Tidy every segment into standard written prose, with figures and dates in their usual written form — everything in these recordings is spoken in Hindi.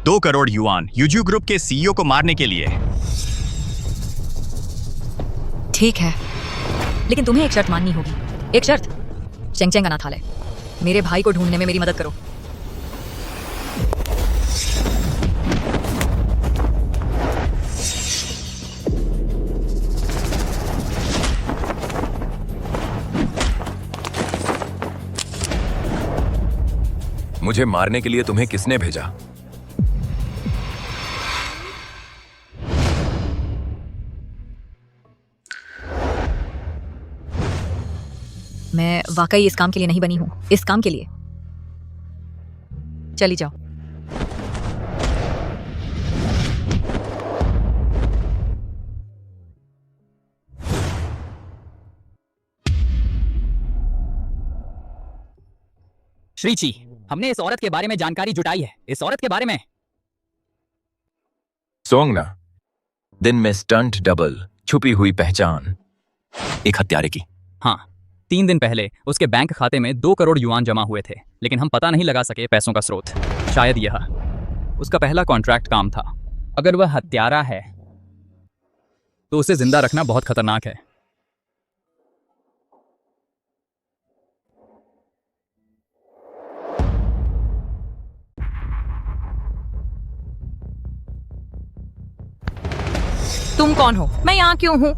2 करोड़ युआन यूजू ग्रुप के सीईओ को मारने के लिए। ठीक है, लेकिन तुम्हें एक शर्त माननी होगी। एक शर्त, चेंगचेंग अनाथालय। मेरे भाई को ढूंढने में मेरी मदद करो। मुझे मारने के लिए तुम्हें किसने भेजा? मैं वाकई इस काम के लिए नहीं बनी हूं। इस काम के लिए चली जाओ। श्रीची, हमने इस औरत के बारे में जानकारी जुटाई है। इस औरत के बारे में सोंगना, दिन में स्टंट डबल, छुपी हुई पहचान, एक हत्यारे की। हाँ, 3 दिन पहले उसके बैंक खाते में 2 करोड़ युआन जमा हुए थे, लेकिन हम पता नहीं लगा सके पैसों का स्रोत। शायद यह उसका पहला कॉन्ट्रैक्ट काम था। अगर वह हत्यारा है तो उसे जिंदा रखना बहुत खतरनाक है। तुम कौन हो? मैं यहाँ क्यों हूँ?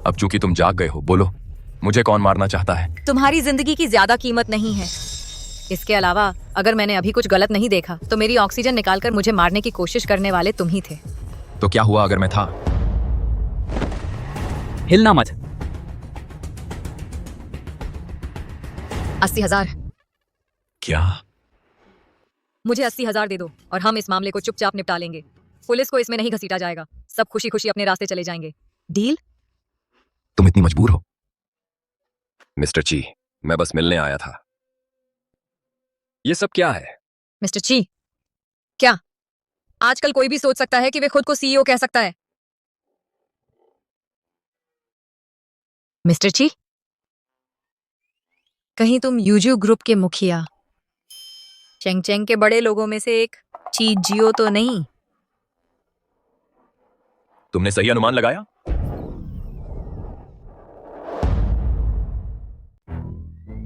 अब चूंकि तुम जाग गए हो, बोलो, मुझे कौन मारना चाहता है? तुम्हारी जिंदगी की ज्यादा कीमत नहीं है। इसके अलावा अगर मैंने अभी कुछ गलत नहीं देखा तो मेरी ऑक्सीजन निकालकर मुझे मारने की कोशिश करने वाले तुम ही थे। तो क्या हुआ अगर मैं था? हिलना मत। 80,000। क्या? मुझे 80,000 दे दो और हम इस मामले को चुपचाप निपटा लेंगे। पुलिस को इसमें नहीं घसीटा जाएगा। सब खुशी खुशी अपने रास्ते चले जाएंगे। डील? तुम इतनी मजबूर हो? मिस्टर ची, मैं बस मिलने आया था। ये सब क्या है? मिस्टर ची, क्या आजकल कोई भी सोच सकता है कि वे खुद को सीईओ कह सकता है? मिस्टर ची, कहीं तुम यूजू ग्रुप के मुखिया चेंगचेंग के बड़े लोगों में से एक ची जियो तो नहीं? तुमने सही अनुमान लगाया?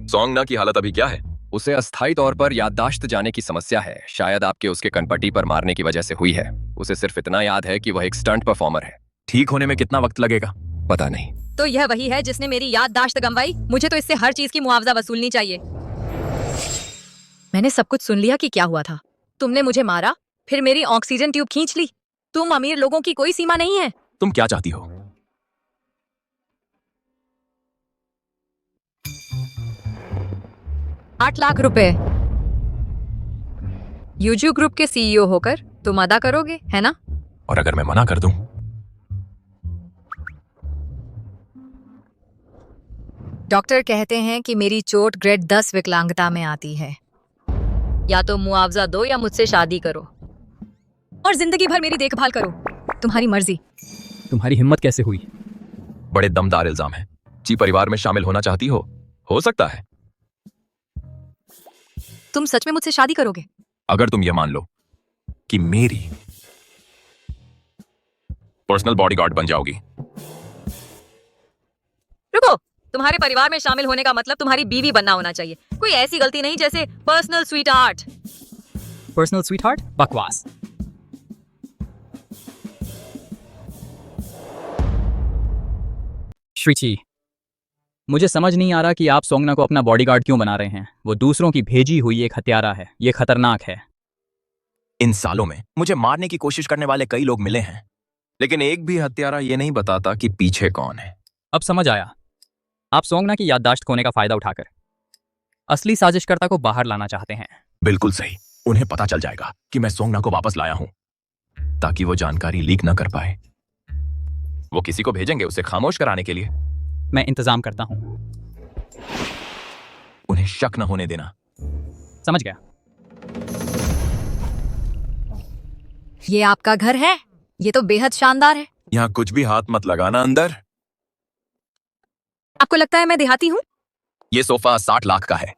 सोंगना की हालत अभी क्या है? उसे अस्थायी तौर पर याददाश्त जाने की समस्या है। शायद आपके उसके कनपट्टी पर मारने की वजह से हुई है। उसे सिर्फ इतना याद है कि वह एक स्टंट परफॉर्मर है। ठीक होने में कितना वक्त लगेगा? पता नहीं। तो यह वही है जिसने मेरी याददाश्त गंवाई? मुझे तो इससे हर चीज की मुआवजा वसूलनी चाहिए। मैंने सब कुछ सुन लिया कि क्या हुआ था। तुमने मुझे मारा, फिर मेरी ऑक्सीजन ट्यूब खींच ली। तुम अमीर लोगों की कोई सीमा नहीं है। तुम क्या चाहती हो? 8 लाख रुपए। यूजू ग्रुप के सीईओ होकर तुम अदा करोगे, है ना? और अगर मैं मना कर दूं? डॉक्टर कहते हैं कि मेरी चोट ग्रेड 10 विकलांगता में आती है। या तो मुआवजा दो या मुझसे शादी करो और जिंदगी भर मेरी देखभाल करो। तुम्हारी मर्जी। तुम्हारी हिम्मत कैसे हुई? बड़े दमदार इल्जाम है। ची परिवार में शामिल होना चाहती हो? हो सकता है। तुम सच में मुझसे शादी करोगे? अगर तुम यह मान लो कि मेरी पर्सनल बॉडीगार्ड बन जाओगी। रुको, तुम्हारे परिवार में शामिल होने का मतलब तुम्हारी बीवी बनना होना चाहिए। कोई ऐसी गलती नहीं जैसे पर्सनल स्वीटहार्ट। Personal sweetheart? बकवास। श्रीची, मुझे समझ नहीं आ रहा कि आप सोंगना को अपना बॉडीगार्ड क्यों बना रहे हैं। वो दूसरों की भेजी हुई एक हत्यारा है। ये खतरनाक है। इन सालों में मुझे मारने की कोशिश करने वाले कई लोग मिले हैं, लेकिन एक भी हत्यारा ये नहीं बताता कि पीछे कौन है। अब समझ आया। आप सोंगना की याददाश्त खोने का फायदा उठाकर असली साजिशकर्ता को बाहर लाना चाहते हैं। बिल्कुल सही। उन्हें पता चल जाएगा कि मैं सोंगना को वापस लाया हूं, ताकि वो जानकारी लीक न कर पाए। वो किसी को भेजेंगे उसे खामोश कराने के लिए। मैं इंतजाम करता हूं। उन्हें शक न होने देना। समझ गया। ये आपका घर है? ये तो बेहद शानदार है। यहाँ कुछ भी हाथ मत लगाना अंदर। आपको लगता है मैं देहाती हूँ? ये सोफा 60 लाख का है।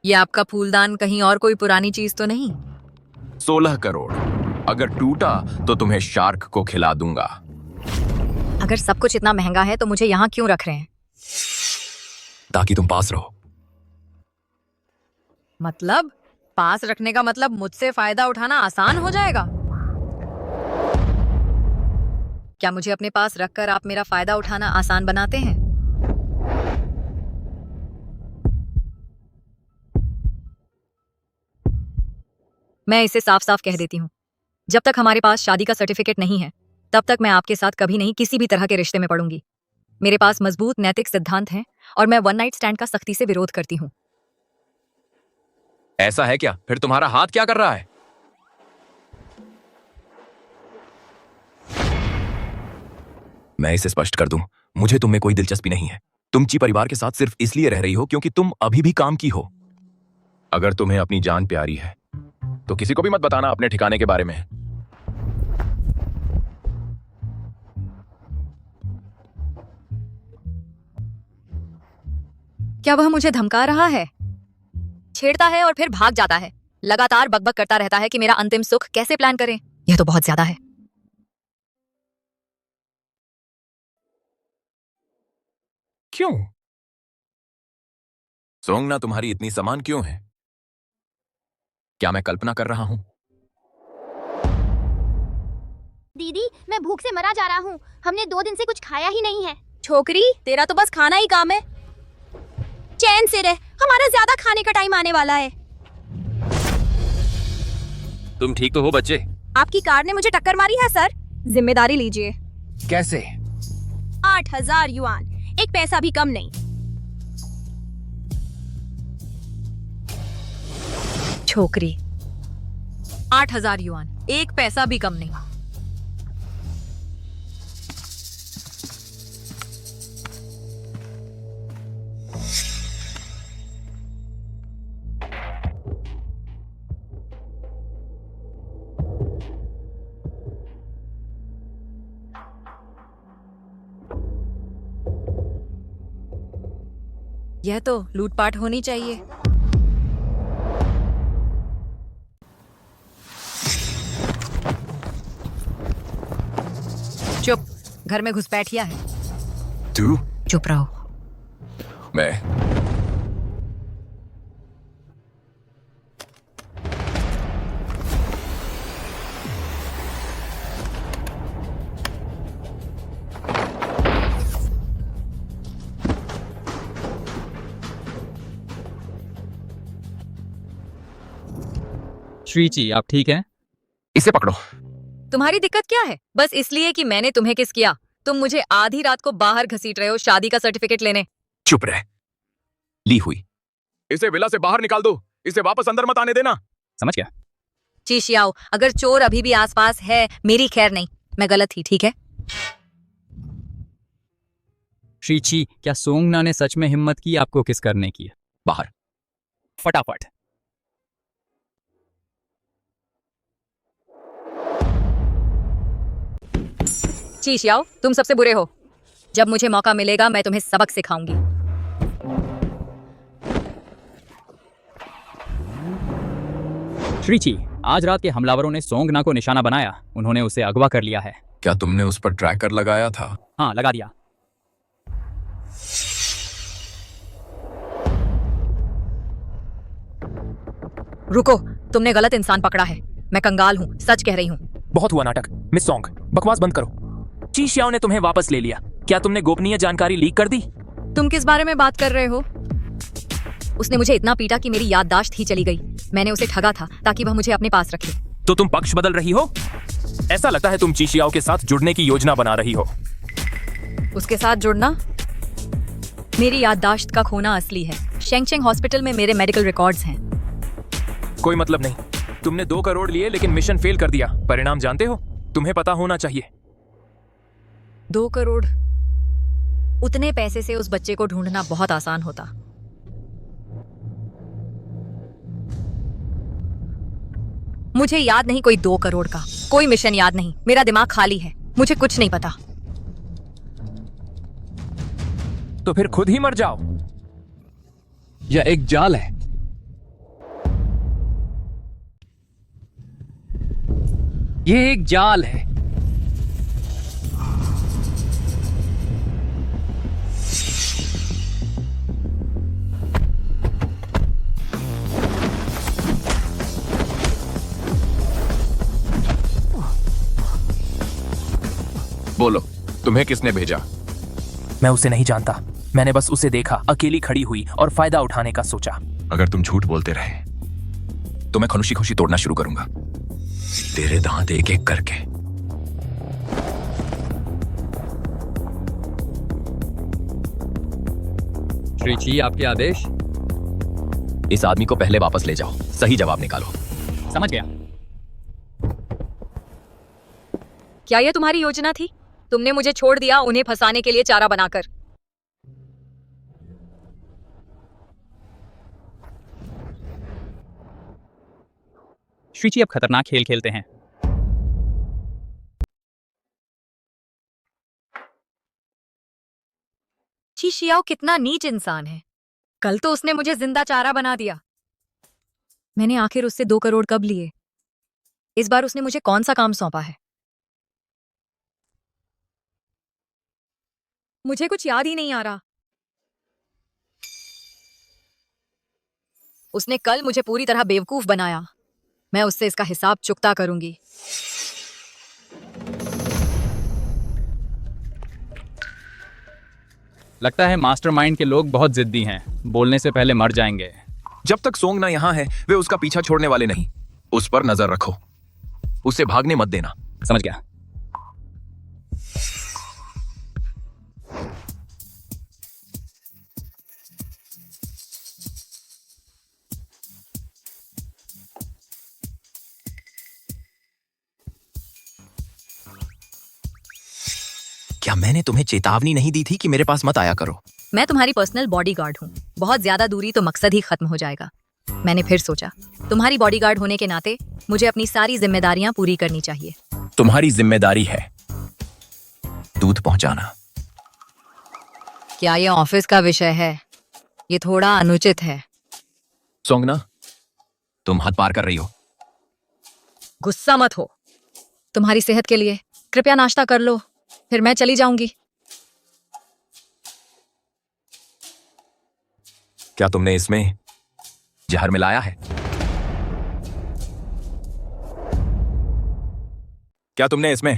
ये आपका फूलदान कहीं और कोई पुरानी चीज तो नहीं? 16 करोड़। अगर टूटा तो तुम्हें शार्क को खिला दूंगा। अगर सब कुछ इतना महंगा है तो मुझे यहाँ क्यों रख रहे हैं? ताकि तुम पास रहो। मतलब पास रखने का मतलब मुझसे फायदा उठाना आसान हो जाएगा? क्या मुझे अपने पास रखकर आप मेरा फायदा उठाना आसान बनाते हैं? मैं इसे साफ साफ कह देती हूँ, जब तक हमारे पास शादी का सर्टिफिकेट नहीं है तब तक मैं आपके साथ कभी नहीं किसी भी तरह के रिश्ते में पड़ूंगी। मेरे पास मजबूत नैतिक सिद्धांत हैं और मैं वन नाइट स्टैंड का सख्ती से विरोध करती हूँ। ऐसा है क्या? फिर तुम्हारा हाथ क्या कर रहा है? मैं इसे स्पष्ट कर दूं, मुझे तुम में कोई दिलचस्पी नहीं है। तुम ची परिवार के साथ सिर्फ इसलिए रह रही हो क्योंकि तुम अभी भी काम की हो। अगर तुम्हें अपनी जान प्यारी है तो किसी को भी मत बताना अपने ठिकाने के बारे में। क्या वह मुझे धमका रहा है? छेड़ता है और फिर भाग जाता है। लगातार बकबक करता रहता है कि मेरा अंतिम सुख कैसे प्लान करें। यह तो बहुत ज्यादा है। क्यों? सोंगना तुम्हारी इतनी समान क्यों है? क्या मैं कल्पना कर रहा हूं? दीदी, मैं भूख से मरा जा रहा हूँ। हमने 2 दिन से कुछ खाया ही नहीं है। छोकरी, तेरा तो बस खाना ही काम है। चैन से रह, हमारा ज्यादा खाने का टाइम आने वाला है। तुम ठीक तो हो बच्चे? आपकी कार ने मुझे टक्कर मारी है सर, जिम्मेदारी लीजिए। कैसे? 8,000 युआन, एक पैसा भी कम नहीं। छोकरी, 8,000 युआन, एक पैसा भी कम नहीं। यह तो लूटपाट होनी चाहिए। चुप, घर में घुसपैठिया है। तू? चुप रहो। मैं? श्रीची, आप ठीक हैं? इसे पकड़ो। तुम्हारी दिक्कत क्या है? बस इसलिए कि मैंने तुम्हें किस किया? तुम मुझे आधी रात को बाहर घसीट रहे हो शादी का सर्टिफिकेट लेने। चुप रह। ली हुई। इसे विला से बाहर निकाल दो। इसे वापस अंदर मत आने देना। समझ गया? चीशियाओ, अगर चोर अभी भी आसपास है, मेरी खैर नहीं। मैं गलत थी, ठीक है? श्रीची, क्या सोंगना ने सच में हिम्मत की आपको किस करने की? बाहर। फटाफट। चीशियाओ, तुम सबसे बुरे हो। जब मुझे मौका मिलेगा मैं तुम्हें सबक सिखाऊंगी। श्रीची, आज रात के हमलावरों ने सोंगना को निशाना बनाया। उन्होंने उसे अगवा कर लिया है। क्या तुमने उस पर ट्रैकर लगाया था? हाँ, लगा दिया। रुको, तुमने गलत इंसान पकड़ा है। मैं कंगाल हूँ, सच कह रही हूँ। बहुत हुआ नाटक। मिस सोंग, बकवास बंद करो। ची शियाओ ने तुम्हें वापस ले लिया। क्या तुमने गोपनीय जानकारी लीक कर दी? तुम किस बारे में बात कर रहे हो? उसने मुझे इतना पीटा कि मेरी याददाश्त ही चली गई। मैंने उसे ठगा था ताकि वह मुझे अपने पास रखे। तो तुम पक्ष बदल रही हो? ऐसा लगता है तुम ची शियाओ के साथ जुड़ने की योजना बना रही हो। उसके साथ जुड़ना? मेरी याददाश्त का खोना असली है। शेंगचेंग हॉस्पिटल में मेरे मेडिकल रिकॉर्ड्स हैं। कोई मतलब नहीं। तुमने 2 करोड़ लिए लेकिन मिशन फेल कर दिया। परिणाम जानते हो? तुम्हें पता होना चाहिए। 2 करोड़? उतने पैसे से उस बच्चे को ढूंढना बहुत आसान होता। मुझे याद नहीं कोई 2 करोड़ का। कोई मिशन याद नहीं। मेरा दिमाग खाली है। मुझे कुछ नहीं पता। तो फिर खुद ही मर जाओ। यह एक जाल है। ये एक जाल है। बोलो, तुम्हें किसने भेजा? मैं उसे नहीं जानता। मैंने बस उसे देखा, अकेली खड़ी हुई और फायदा उठाने का सोचा। अगर तुम झूठ बोलते रहे तो मैं खुशी खुशी तोड़ना शुरू करूंगा, तेरे दांत एक एक करके। श्री जी, आपके आदेश। इस आदमी को पहले वापस ले जाओ, सही जवाब निकालो। समझ गया। क्या यह तुम्हारी योजना थी? तुमने मुझे छोड़ दिया उन्हें फंसाने के लिए चारा बनाकर। श्री जी अब खतरनाक खेल खेलते हैं। ची शियाओ कितना नीच इंसान है। कल तो उसने मुझे जिंदा चारा बना दिया। मैंने आखिर उससे 2 करोड़ कब लिए? इस बार उसने मुझे कौन सा काम सौंपा है? मुझे कुछ याद ही नहीं आ रहा। उसने कल मुझे पूरी तरह बेवकूफ बनाया। मैं उससे इसका हिसाब चुकता करूंगी। लगता है मास्टरमाइंड के लोग बहुत जिद्दी हैं, बोलने से पहले मर जाएंगे। जब तक सोंगना यहाँ है वे उसका पीछा छोड़ने वाले नहीं। उस पर नजर रखो, उसे भागने मत देना। समझ गया। क्या मैंने तुम्हें चेतावनी नहीं दी थी कि मेरे पास मत आया करो? मैं तुम्हारी पर्सनल बॉडीगार्ड हूँ। बहुत ज्यादा दूरी तो मकसद ही खत्म हो जाएगा। मैंने फिर सोचा, तुम्हारी बॉडीगार्ड होने के नाते मुझे अपनी सारी जिम्मेदारियां पूरी करनी चाहिए। तुम्हारी जिम्मेदारी है दूध पहुंचाना। क्या ये ऑफिस का विषय है? ये थोड़ा अनुचित है। सोंगना, तुम हद पार कर रही हो। गुस्सा मत हो। तुम्हारी सेहत के लिए कृपया नाश्ता कर लो, फिर मैं चली जाऊंगी। क्या तुमने इसमें जहर मिलाया है? क्या तुमने इसमें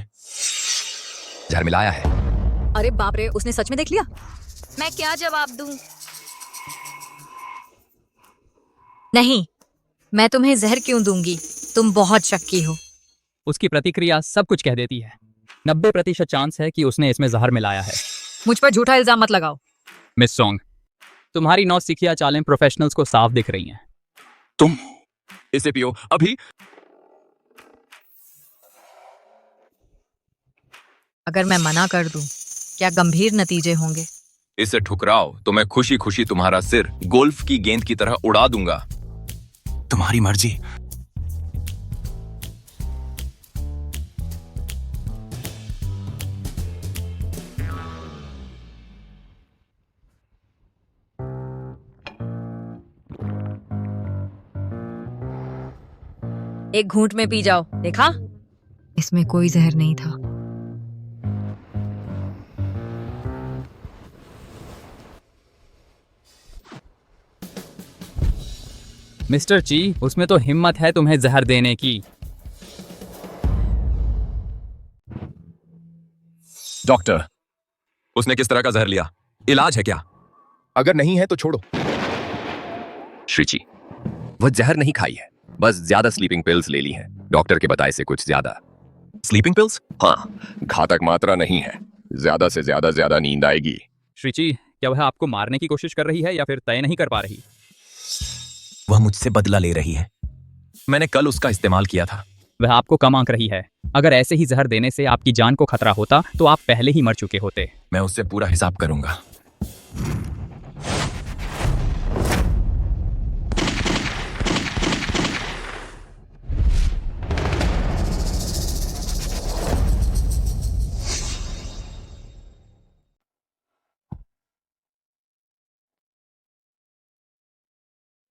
जहर मिलाया है? अरे बाप रे, उसने सच में देख लिया। मैं क्या जवाब दूं? नहीं, मैं तुम्हें जहर क्यों दूंगी? तुम बहुत शक्की हो। उसकी प्रतिक्रिया सब कुछ कह देती है। 90% चांस है कि उसने इसमें जहर मिलाया है। मुझ पर झूठा इल्जाम मत लगाओ। मिस सोंग, तुम्हारी नौसिखिया चालें प्रोफेशनल्स को साफ दिख रही हैं। तुम इसे पियो अभी। अगर मैं मना कर दूं, क्या गंभीर नतीजे होंगे? इसे ठुकराओ तो मैं खुशी खुशी तुम्हारा सिर गोल्फ की गेंद की तरह उड़ा दूंगा। तुम्हारी मर्जी। एक घूंट में पी जाओ। देखा, इसमें कोई जहर नहीं था। मिस्टर ची, उसमें तो हिम्मत है तुम्हें जहर देने की। डॉक्टर, उसने किस तरह का जहर लिया? इलाज है क्या? अगर नहीं है तो छोड़ो। श्रीची, वह जहर नहीं खाई है, बस ज्यादा स्लीपिंग पिल्स ले ली है। डॉक्टर के बताए से कुछ ज्यादा। Sleeping pills? हाँ, घातक मात्रा नहीं है। ज्यादा से ज्यादा नींद आएगी। श्रीची, क्या वह आपको मारने की कोशिश कर रही है या फिर तय नहीं कर पा रही? वह मुझसे बदला ले रही है। मैंने कल उसका इस्तेमाल किया था। वह आपको कम आंक रही है। अगर ऐसे ही जहर देने से आपकी जान को खतरा होता तो आप पहले ही मर चुके होते। मैं उससे पूरा हिसाब करूंगा।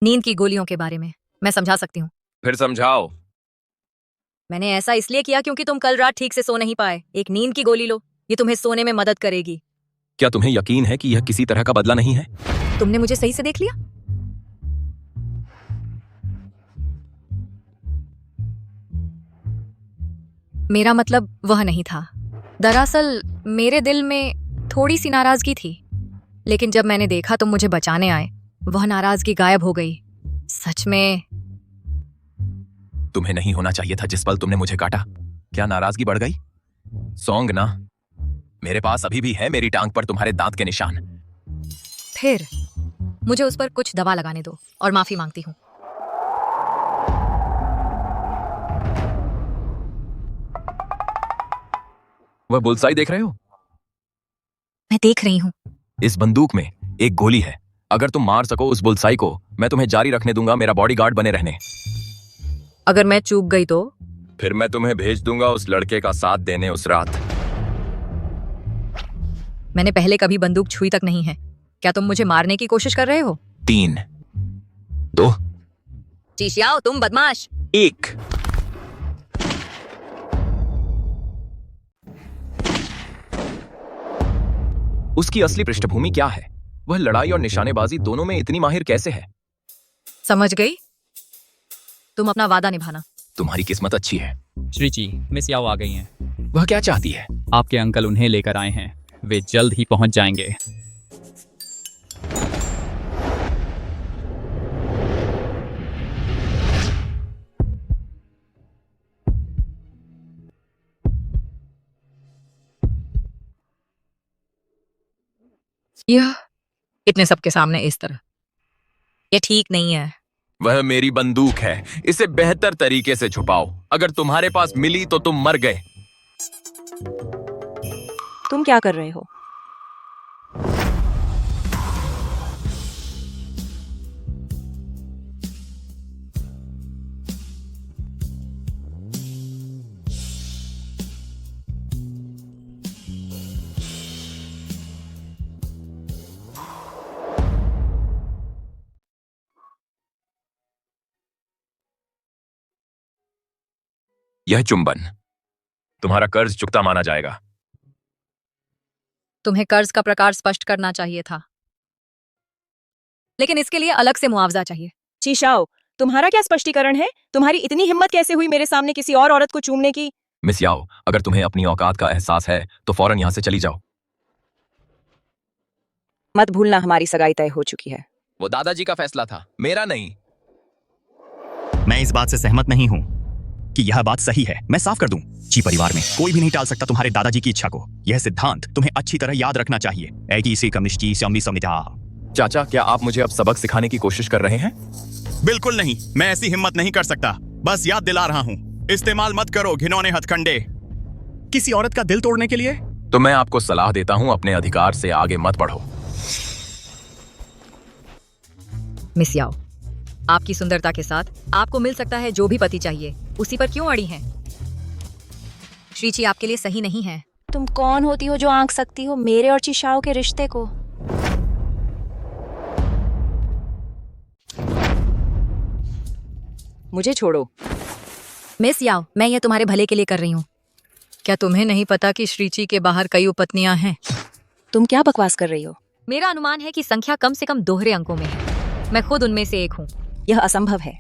नींद की गोलियों के बारे में मैं समझा सकती हूँ। फिर समझाओ। मैंने ऐसा इसलिए किया क्योंकि तुम कल रात ठीक से सो नहीं पाए। एक नींद की गोली लो, ये तुम्हें सोने में मदद करेगी। क्या तुम्हें यकीन है कि यह किसी तरह का बदला नहीं है? तुमने मुझे सही से देख लिया? मेरा मतलब वह नहीं था। दरअसल मेरे दिल में थोड़ी सी नाराजगी थी, लेकिन जब मैंने देखा तुम मुझे बचाने आए, वह नाराजगी गायब हो गई। सच में तुम्हें नहीं होना चाहिए था जिस पल तुमने मुझे काटा। क्या नाराजगी बढ़ गई? सॉन्ग ना, मेरे पास अभी भी है मेरी टांग पर तुम्हारे दांत के निशान। फिर मुझे उस पर कुछ दवा लगाने दो और माफी मांगती हूँ। वह बुलसाई देख रहे हो? मैं देख रही हूँ। इस बंदूक में एक गोली है। अगर तुम मार सको उस बुलसाई को, मैं तुम्हें जारी रखने दूंगा मेरा बॉडीगार्ड बने रहने। अगर मैं चूक गई तो? फिर मैं तुम्हें भेज दूंगा उस लड़के का साथ देने उस रात। मैंने पहले कभी बंदूक छुई तक नहीं है। क्या तुम मुझे मारने की कोशिश कर रहे हो? 3, 2, चीशियाओ, तुम बदमाश। 1। उसकी असली पृष्ठभूमि क्या है? वह लड़ाई और निशानेबाजी दोनों में इतनी माहिर कैसे है? समझ गई। तुम अपना वादा निभाना। तुम्हारी किस्मत अच्छी है। श्रीची, मिस याओ आ गई हैं। वह क्या चाहती है? आपके अंकल उन्हें लेकर आए हैं। वे जल्द ही पहुंच जाएंगे। यह इतने सबके सामने इस तरह, ये ठीक नहीं है। वह मेरी बंदूक है, इसे बेहतर तरीके से छुपाओ। अगर तुम्हारे पास मिली तो तुम मर गए। तुम क्या कर रहे हो? यह चुंबन तुम्हारा कर्ज चुकता माना जाएगा। तुम्हें कर्ज का प्रकार स्पष्ट करना चाहिए था, लेकिन इसके लिए अलग से मुआवजा चाहिए। चीशाओ, तुम्हारा क्या स्पष्टीकरण है? तुम्हारी इतनी हिम्मत कैसे हुई मेरे सामने किसी और औरत को चूमने की? मिस याओ, अगर तुम्हें अपनी औकात का एहसास है तो फौरन यहाँ से चली जाओ। मत भूलना हमारी सगाई तय हो चुकी है। वो दादाजी का फैसला था, मेरा नहीं। मैं इस बात से सहमत नहीं हूँ कि यह बात सही है। मैं साफ कर दूं, जी परिवार में कोई भी नहीं टाल सकता तुम्हारे दादाजी की इच्छा को। यह सिद्धांत तुम्हें अच्छी तरह याद रखना चाहिए। ऐकी से कमिश्ची सम्मी समिता। चाचा, क्या आप मुझे अब सबक सिखाने की कोशिश कर रहे हैं? बिल्कुल नहीं, मैं ऐसी हिम्मत नहीं कर सकता। बस याद दिला रहा हूँ, इस्तेमाल मत करो घिनौने हथकंडे किसी औरत का दिल तोड़ने के लिए। तो मैं आपको सलाह देता हूँ, अपने अधिकार से आगे मत बढ़ो। मिस याओ, आपकी सुंदरता के साथ आपको मिल सकता है जो भी पति चाहिए, उसी पर क्यों अड़ी हैं? श्रीची आपके लिए सही नहीं है। तुम कौन होती हो जो आंक सकती हो मेरे और चीशाओ के रिश्ते को? मुझे छोड़ो। मिस याओ, मैं ये तुम्हारे भले के लिए कर रही हूँ। क्या तुम्हें नहीं पता कि श्रीची के बाहर कई उपपत्नियां हैं? तुम क्या बकवास कर रही हो? मेरा अनुमान है कि संख्या कम से कम दोहरे अंकों में है। मैं खुद उनमें से एक हूँ। यह असंभव है।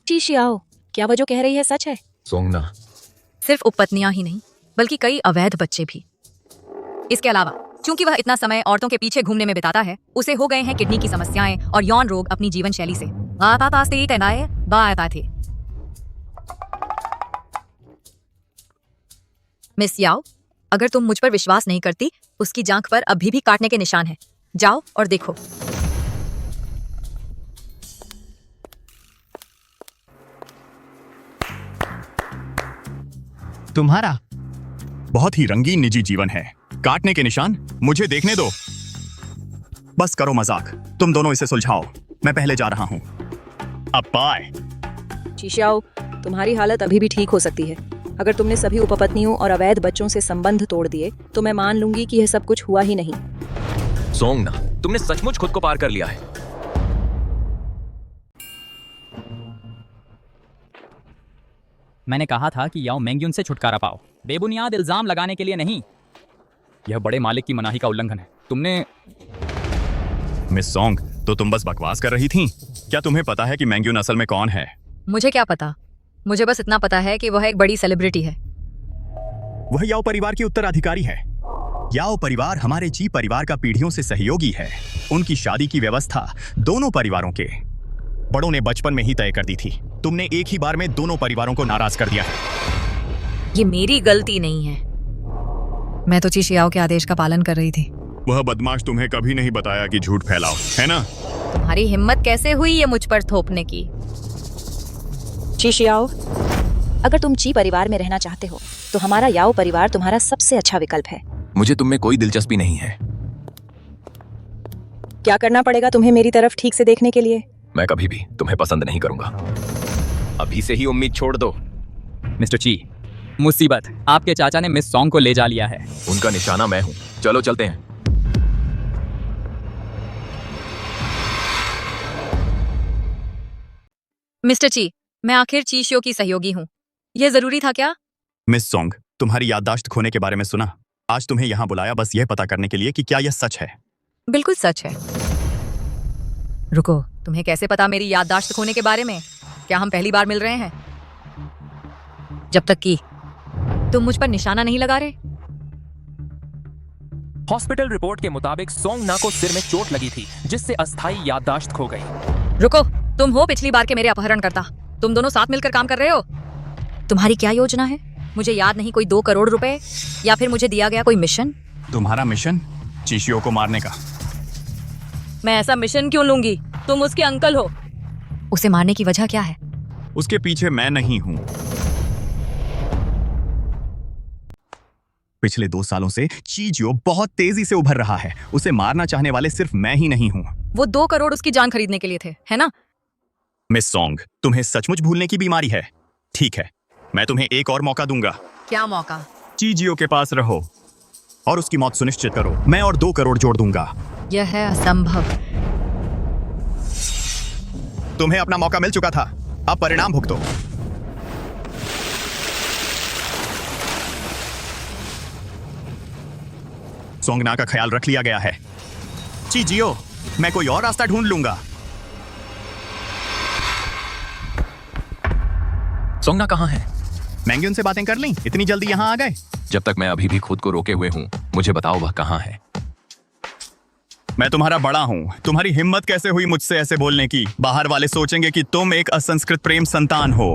चीशियाओ, क्या वह जो कह रही है सच है? सोंगना, सिर्फ उपपत्नियां ही नहीं, बल्कि कई अवैध बच्चे भी। इसके अलावा चूंकि वह इतना समय औरतों के पीछे घूमने में बिताता है, उसे हो गए हैं किडनी की समस्याएं और यौन रोग अपनी जीवन शैली से। मिस याओ, अगर तुम मुझ पर विश्वास नहीं करती, उसकी जांघ पर अभी भी काटने के निशान हैं। जाओ और देखो। तुम्हारा बहुत ही रंगीन निजी जीवन है। काटने के निशान मुझे देखने दो। बस करो मजाक, तुम दोनों इसे सुलझाओ। मैं पहले जा रहा हूँ। अब बाय। चीशाओ, तुम्हारी हालत अभी भी ठीक हो सकती है। अगर तुमने सभी उपपत्नियों और अवैध बच्चों से संबंध तोड़ दिए तो मैं मान लूंगी कि यह सब कुछ हुआ ही नहीं। सोंगना, तुमने सचमुच खुद को पार कर लिया है। मैंने कहा था कि याओ मेंग्युन से छुटकारा पाओ, बेबुनियाद इल्जाम लगाने के लिए नहीं। यह बड़े मालिक की मनाही का उल्लंघन है। तुमने मिस सोंग, तो तुम बस बकवास कर रही थीं? क्या तुम्हें पता है कि मैंग्यून असल में कौन है? मुझे क्या पता, मुझे बस इतना पता है कि वह एक बड़ी सेलिब्रिटी है। वह याओ परिवार की उत्तराधिकारी है। याओ परिवार हमारे जी परिवार का पीढ़ियों से सहयोगी है। उनकी शादी की व्यवस्था दोनों परिवारों के बड़ों ने बचपन में ही तय कर दी थी। तुमने एक ही बार में दोनों परिवारों को नाराज कर दिया है। ये मेरी गलती नहीं है। मैं तो ची शियाओ के आदेश का पालन कर रही थी। वह बदमाश तुम्हें कभी नहीं बताया कि झूठ फैलाओ, है ना? तुम्हारी हिम्मत कैसे हुई ये मुझ पर थोपने की? ची शियाओ, अगर तुम ची परिवार में रहना चाहते हो तो हमारा याओ परिवार तुम्हारा सबसे अच्छा विकल्प है। मुझे तुम में कोई दिलचस्पी नहीं है। क्या करना पड़ेगा तुम्हें मेरी तरफ ठीक से देखने के लिए? मैं कभी भी तुम्हें पसंद नहीं करूंगा। अभी से ही उम्मीद छोड़ दो। मिस्टर ची, मुसीबत, आपके चाचा ने मिस सोंग को ले जा लिया है। उनका निशाना मैं हूं। चलो चलते हैं। मिस्टर ची, मैं आखिर ची शियो की सहयोगी हूँ। यह जरूरी था क्या? मिस सोंग, तुम्हारी याददाश्त खोने के बारे में सुना। आज तुम्हें यहाँ बुलाया बस यह पता करने के लिए कि क्या यह सच है। बिल्कुल सच है। रुको, तुम्हें कैसे पता मेरी याददाश्त खोने के बारे में? क्या हम पहली बार मिल रहे हैं? जब तक कि तुम मुझ पर निशाना नहीं लगा रहे। हॉस्पिटल रिपोर्ट के मुताबिक सोंग ना को सिर में चोट लगी थी, जिससे अस्थायी याददाश्त खो गई। रुको, तुम हो पिछली बार के मेरे अपहरणकर्ता। तुम दोनों साथ मिलकर काम कर रहे हो। तुम्हारी क्या योजना है? मुझे याद नहीं, कोई 2 करोड़ रुपए या फिर मुझे दिया गया कोई मिशन? तुम्हारा मिशन चीशियों को मारने का। मैं ऐसा मिशन क्यों लूंगी? तुम उसके अंकल हो। उसे मारने की वजह क्या है? उसके पीछे मैं नहीं हूं। पिछले 2 सालों से चीजियो बहुत तेजी से उभर रहा है। उसे मारना चाहने वाले सिर्फ मैं ही नहीं हूं। वो 2 करोड़ उसकी जान खरीदने के लिए थे, है ना? मिस सोंग, तुम्हें सचमुच भूलने की बीमारी है। ठीक है, मैं तुम्हें एक और मौका दूंगा। क्या मौका? चीजियो के पास रहो और उसकी मौत सुनिश्चित करो। मैं और 2 करोड़ जोड़ दूंगा। यह है असंभव। तुम्हें अपना मौका मिल चुका था, अब परिणाम भुगतो। सोंगना का ख्याल रख लिया गया है। चीजियो, मैं कोई और रास्ता ढूंढ लूंगा। सोंगना कहाँ है? मैंग्यून से बातें कर लीं? इतनी जल्दी यहाँ आ गए? जब तक मैं अभी भी खुद को रोके हुए हूँ, मुझे बताओ वह कहाँ है। मैं तुम्हारा बड़ा हूँ। तुम्हारी हिम्मत कैसे हुई मुझसे ऐसे बोलने की? बाहर वाले सोचेंगे कि तुम एक असंस्कृत प्रेम संतान हो।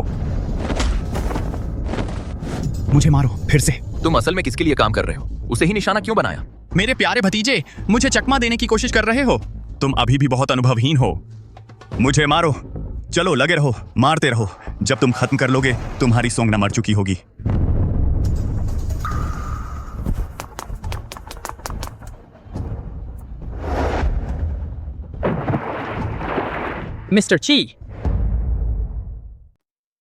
मुझे मारो फिर से। तुम असल में किसके लिए काम कर रहे हो? उसे ही निशाना क्यों बनाया? मेरे प्यारे भतीजे, मुझे चकमा देने की कोशिश कर रहे हो? तुम अभी भी बहुत अनुभवहीन हो। मुझे मारो। चलो लगे रहो, मारते रहो। जब तुम खत्म कर लोगे, तुम्हारी सोंगना मर चुकी होगी। मिस्टर ची,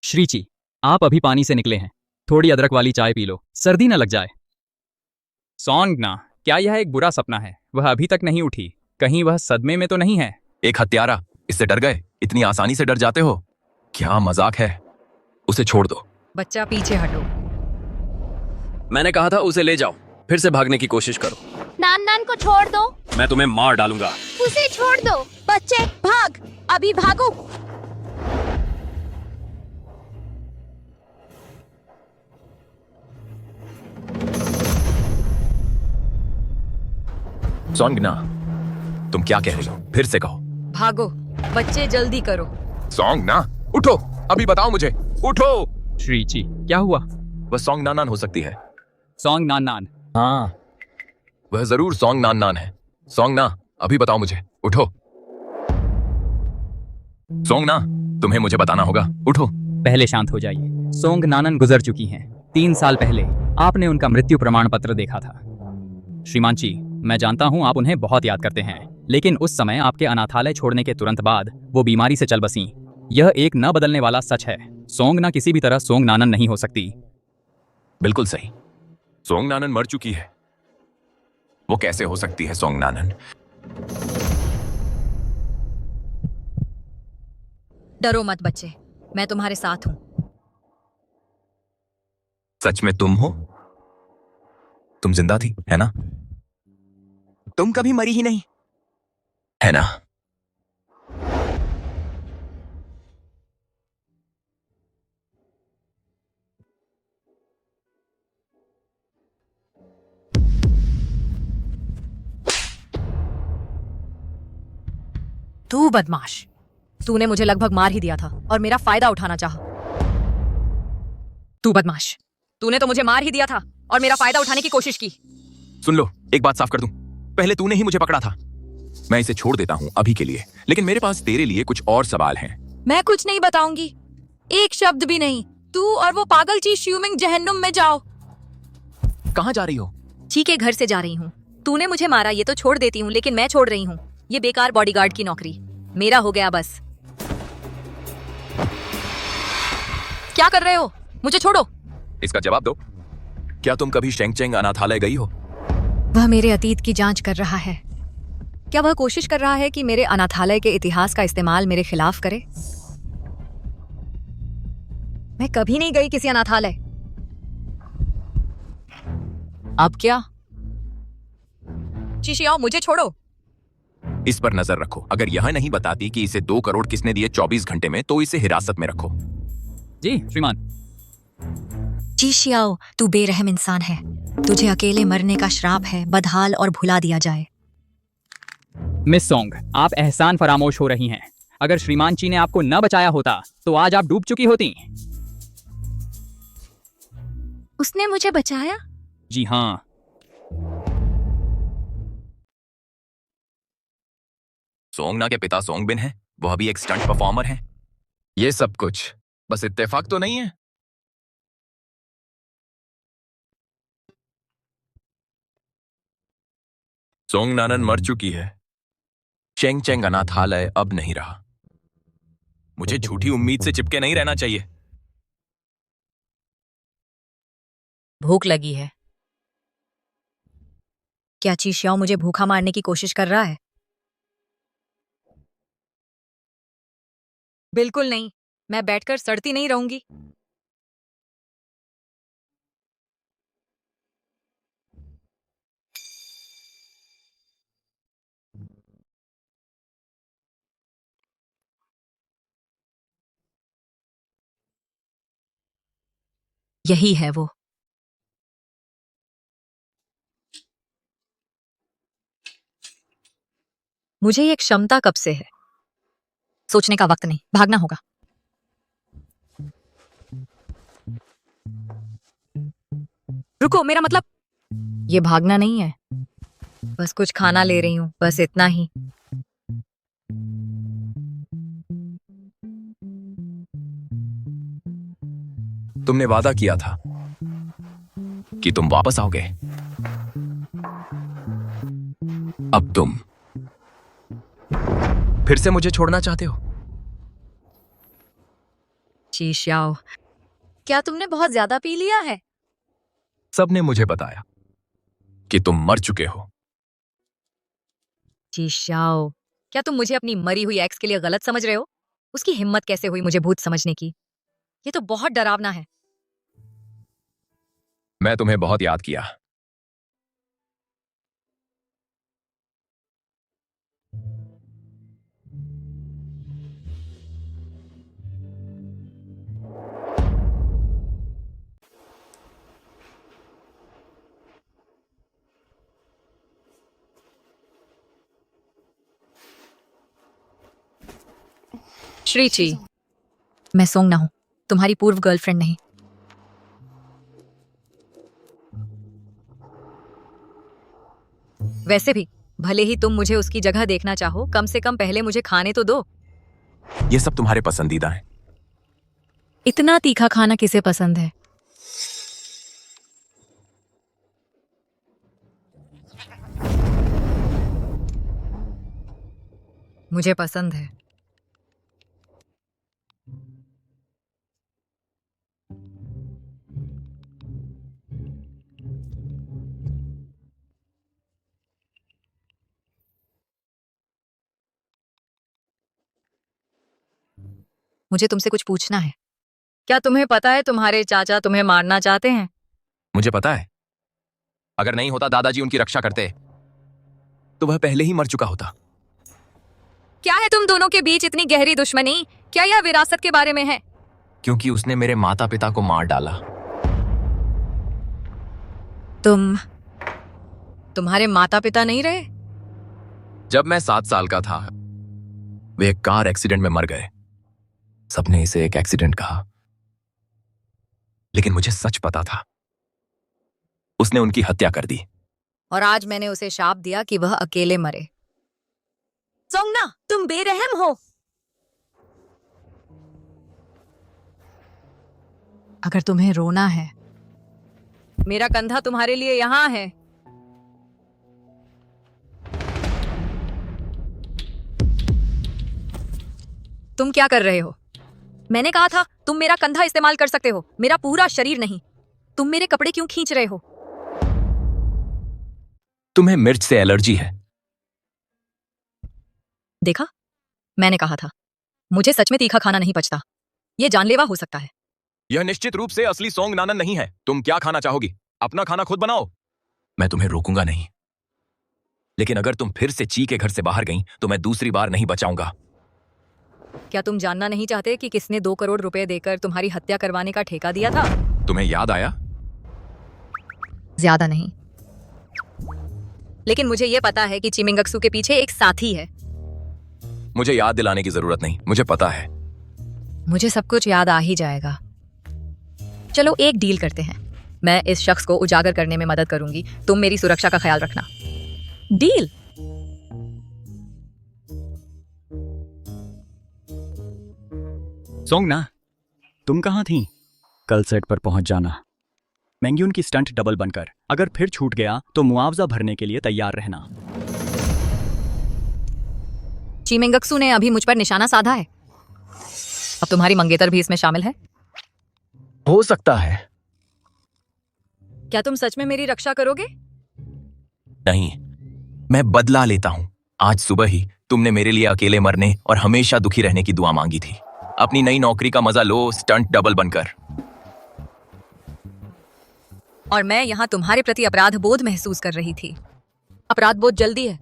श्री ची, आप अभी पानी से निकले हैं। थोड़ी अदरक वाली चाय पी लो, सर्दी न लग जाए। सोंग ना, क्या यह एक बुरा सपना है? वह अभी तक नहीं उठी। कहीं वह सदमे में तो नहीं है? एक हत्यारा, इससे डर गए? इतनी आसानी से डर जाते हो? क्या मजाक है? उसे छोड़ दो। बच्चा पीछे हटो। मैंने कहा था उसे ले जाओ। फिर से भागने की कोशिश करो। नान नान को छोड़ दो। मैं तुम्हें मार डालूंगा। उसे छोड़ दो। बच्चे भाग, अभी भागो। सोंगना, तुम क्या कह रही हो? फिर से कहो। भागो, बच्चे जल्दी करो। सोंगना, उठो, अभी बताओ मुझे। उठो। श्री ची, क्या हुआ? वह सोंग नान हो सकती है। सोंग नान नान? हाँ, वह जरूर सोंग नान है। सोंगना, अभी बताओ मुझे। उठो। सोंगना, तुम्हें मुझे बताना होगा। उठो। पहले शांत हो जाइए। सोंग नानन गुजर चुकी हैं। 3 साल पहले आपने उनका मृत्यु प्रमाण पत्र देखा था। श्रीमान जी, मैं जानता हूं आप उन्हें बहुत याद करते हैं, लेकिन उस समय आपके अनाथालय छोड़ने के तुरंत बाद वो बीमारी से चल बसीं। यह एक न बदलने वाला सच है। सोंग ना किसी भी तरह सोंग नानन नहीं हो सकती। बिल्कुल सही। सोंग नानन मर चुकी है। वो कैसे हो सकती है सोंग नानन? डरो मत बच्चे, मैं तुम्हारे साथ हूं। सच में तुम हो? तुम जिंदा थी, है ना? तुम कभी मरी ही नहीं। है ना? तू बदमाश, तूने मुझे लगभग मार ही दिया था और मेरा फायदा उठाना चाहा। तू बदमाश, तूने तो मुझे मार ही दिया था और मेरा फायदा उठाने की कोशिश की। सुन लो, एक बात साफ कर दूं। पहले तूने ही मुझे पकड़ा था। मैं इसे छोड़ देता हूं अभी के लिए, लेकिन मेरे पास तेरे लिए कुछ और सवाल हैं। मैं कुछ नहीं बताऊंगी, एक शब्द भी नहीं। तू और वो पागल चीज श्यूमिंग जहन्नुम में जाओ। कहां जा रही हो? ची के घर से जा रही हूँ। तूने मुझे मारा ये तो छोड़ देती हूँ, लेकिन मैं छोड़ रही हूँ ये बेकार बॉडीगार्ड की नौकरी। मेरा हो गया बस। क्या कर रहे हो? मुझे छोड़ो। इसका जवाब दो। क्या तुम कभी शेंगचेंग अनाथालय गई हो? वह मेरे अतीत की जांच कर रहा है। क्या वह कोशिश कर रहा है कि मेरे अनाथालय के इतिहास का इस्तेमाल मेरे खिलाफ करे? मैं कभी नहीं गई किसी अनाथालय। अब क्या? चिशियाओ, मुझे छोड़ो। इस पर नजर रखो। अगर यह नहीं बताती कि इसे 2 करोड़ किसने दिए 24 घंटे में, तो इसे हिरासत में रखो। जी श्रीमान। चिशियाओ, तू बेरहम इंसान है। तुझे अकेले मरने का श्राप है, बदहाल और भुला दिया जाए। मिस सोंग, आप एहसान फरामोश हो रही हैं। अगर श्रीमान ची ने आपको न बचाया होता तो आज आप डूब चुकी होती। उसने मुझे बचाया? जी हाँ। सोंगना के पिता सोंगबिन हैं। वह भी एक स्टंट परफॉर्मर हैं। ये सब कुछ बस इत्तेफाक तो नहीं है। सोंग नानन मर चुकी है। चेंग चेंग अनाथालय अब नहीं रहा। मुझे झूठी उम्मीद से चिपके नहीं रहना चाहिए। भूख लगी है। क्या चिशियाओ मुझे भूखा मारने की कोशिश कर रहा है? बिल्कुल नहीं। मैं बैठकर सड़ती नहीं रहूंगी। यही है वो। मुझे ये क्षमता कब से है? सोचने का वक्त नहीं, भागना होगा। रुको, मेरा मतलब ये भागना नहीं है। बस कुछ खाना ले रही हूँ, बस इतना ही। तुमने वादा किया था कि तुम वापस आओगे। अब तुम फिर से मुझे छोड़ना चाहते हो? चिशियाओ, क्या तुमने बहुत ज्यादा पी लिया है? सबने मुझे बताया कि तुम मर चुके हो। चिशियाओ, क्या तुम मुझे अपनी मरी हुई एक्स के लिए गलत समझ रहे हो? उसकी हिम्मत कैसे हुई मुझे भूत समझने की? ये तो बहुत डरावना है। मैं तुम्हें बहुत याद किया। श्री ची, मैं सोंगना हूं, तुम्हारी पूर्व गर्लफ्रेंड नहीं। वैसे भी भले ही तुम मुझे उसकी जगह देखना चाहो, कम से कम पहले मुझे खाने तो दो। ये सब तुम्हारे पसंदीदा हैं। इतना तीखा खाना किसे पसंद है? मुझे पसंद है। मुझे तुमसे कुछ पूछना है। क्या तुम्हें पता है तुम्हारे चाचा तुम्हें मारना चाहते हैं? मुझे पता है, अगर नहीं होता दादाजी उनकी रक्षा करते तो वह पहले ही मर चुका होता। क्या है तुम दोनों के बीच इतनी गहरी दुश्मनी? क्या यह विरासत के बारे में है? क्योंकि उसने मेरे माता पिता को मार डाला। तुम्हारे माता पिता नहीं रहे? जब मैं 7 साल का था वे एक कार एक्सीडेंट में मर गए। सबने इसे एक एक्सीडेंट कहा, लेकिन मुझे सच पता था, उसने उनकी हत्या कर दी। और आज मैंने उसे शाप दिया कि वह अकेले मरे। सोंगना, तुम बेरहम हो। अगर तुम्हें रोना है, मेरा कंधा तुम्हारे लिए यहां है। तुम क्या कर रहे हो? मैंने कहा था तुम मेरा कंधा इस्तेमाल कर सकते हो, मेरा पूरा शरीर नहीं। तुम मेरे कपड़े क्यों खींच रहे हो? तुम्हें मिर्च से एलर्जी है। देखा, मैंने कहा था। मुझे सच में तीखा खाना नहीं पचता। ये जानलेवा हो सकता है। यह निश्चित रूप से असली सोंग नानन नहीं है। तुम क्या खाना चाहोगी? अपना खाना खुद बनाओ। मैं तुम्हें रोकूंगा नहीं, लेकिन अगर तुम फिर से ची के घर से बाहर गई तो मैं दूसरी बार नहीं बचाऊंगा। क्या तुम जानना नहीं चाहते कि किसने 2 करोड़ रुपए देकर तुम्हारी हत्या करवाने का ठेका दिया था? तुम्हें याद आया? ज्यादा नहीं, लेकिन मुझे यह पता है कि चिमिंगक्सू के पीछे एक साथी है। मुझे याद दिलाने की जरूरत नहीं, मुझे पता है। मुझे सब कुछ याद आ ही जाएगा। चलो एक डील करते हैं। मैं इस शख्स को उजागर करने में मदद करूंगी, तुम मेरी सुरक्षा का ख्याल रखना। डील? सोंगना, तुम कहाँ थी? कल सेट पर पहुंच जाना। मैंग्यून की स्टंट डबल बनकर, अगर फिर छूट गया तो मुआवजा भरने के लिए तैयार रहना। चिमिंगक्सू ने अभी मुझ पर निशाना साधा है। अब तुम्हारी मंगेतर भी इसमें शामिल है? हो सकता है। क्या तुम सच में मेरी रक्षा करोगे? नहीं, मैं बदला लेता हूं। आज सुबह ही तुमने मेरे लिए अकेले मरने और हमेशा दुखी रहने की दुआ मांगी थी। अपनी नई नौकरी का मजा लो, स्टंट डबल बनकर। और मैं यहाँ तुम्हारे प्रति अपराध बोध महसूस कर रही थी। अपराध बोध जल्दी है।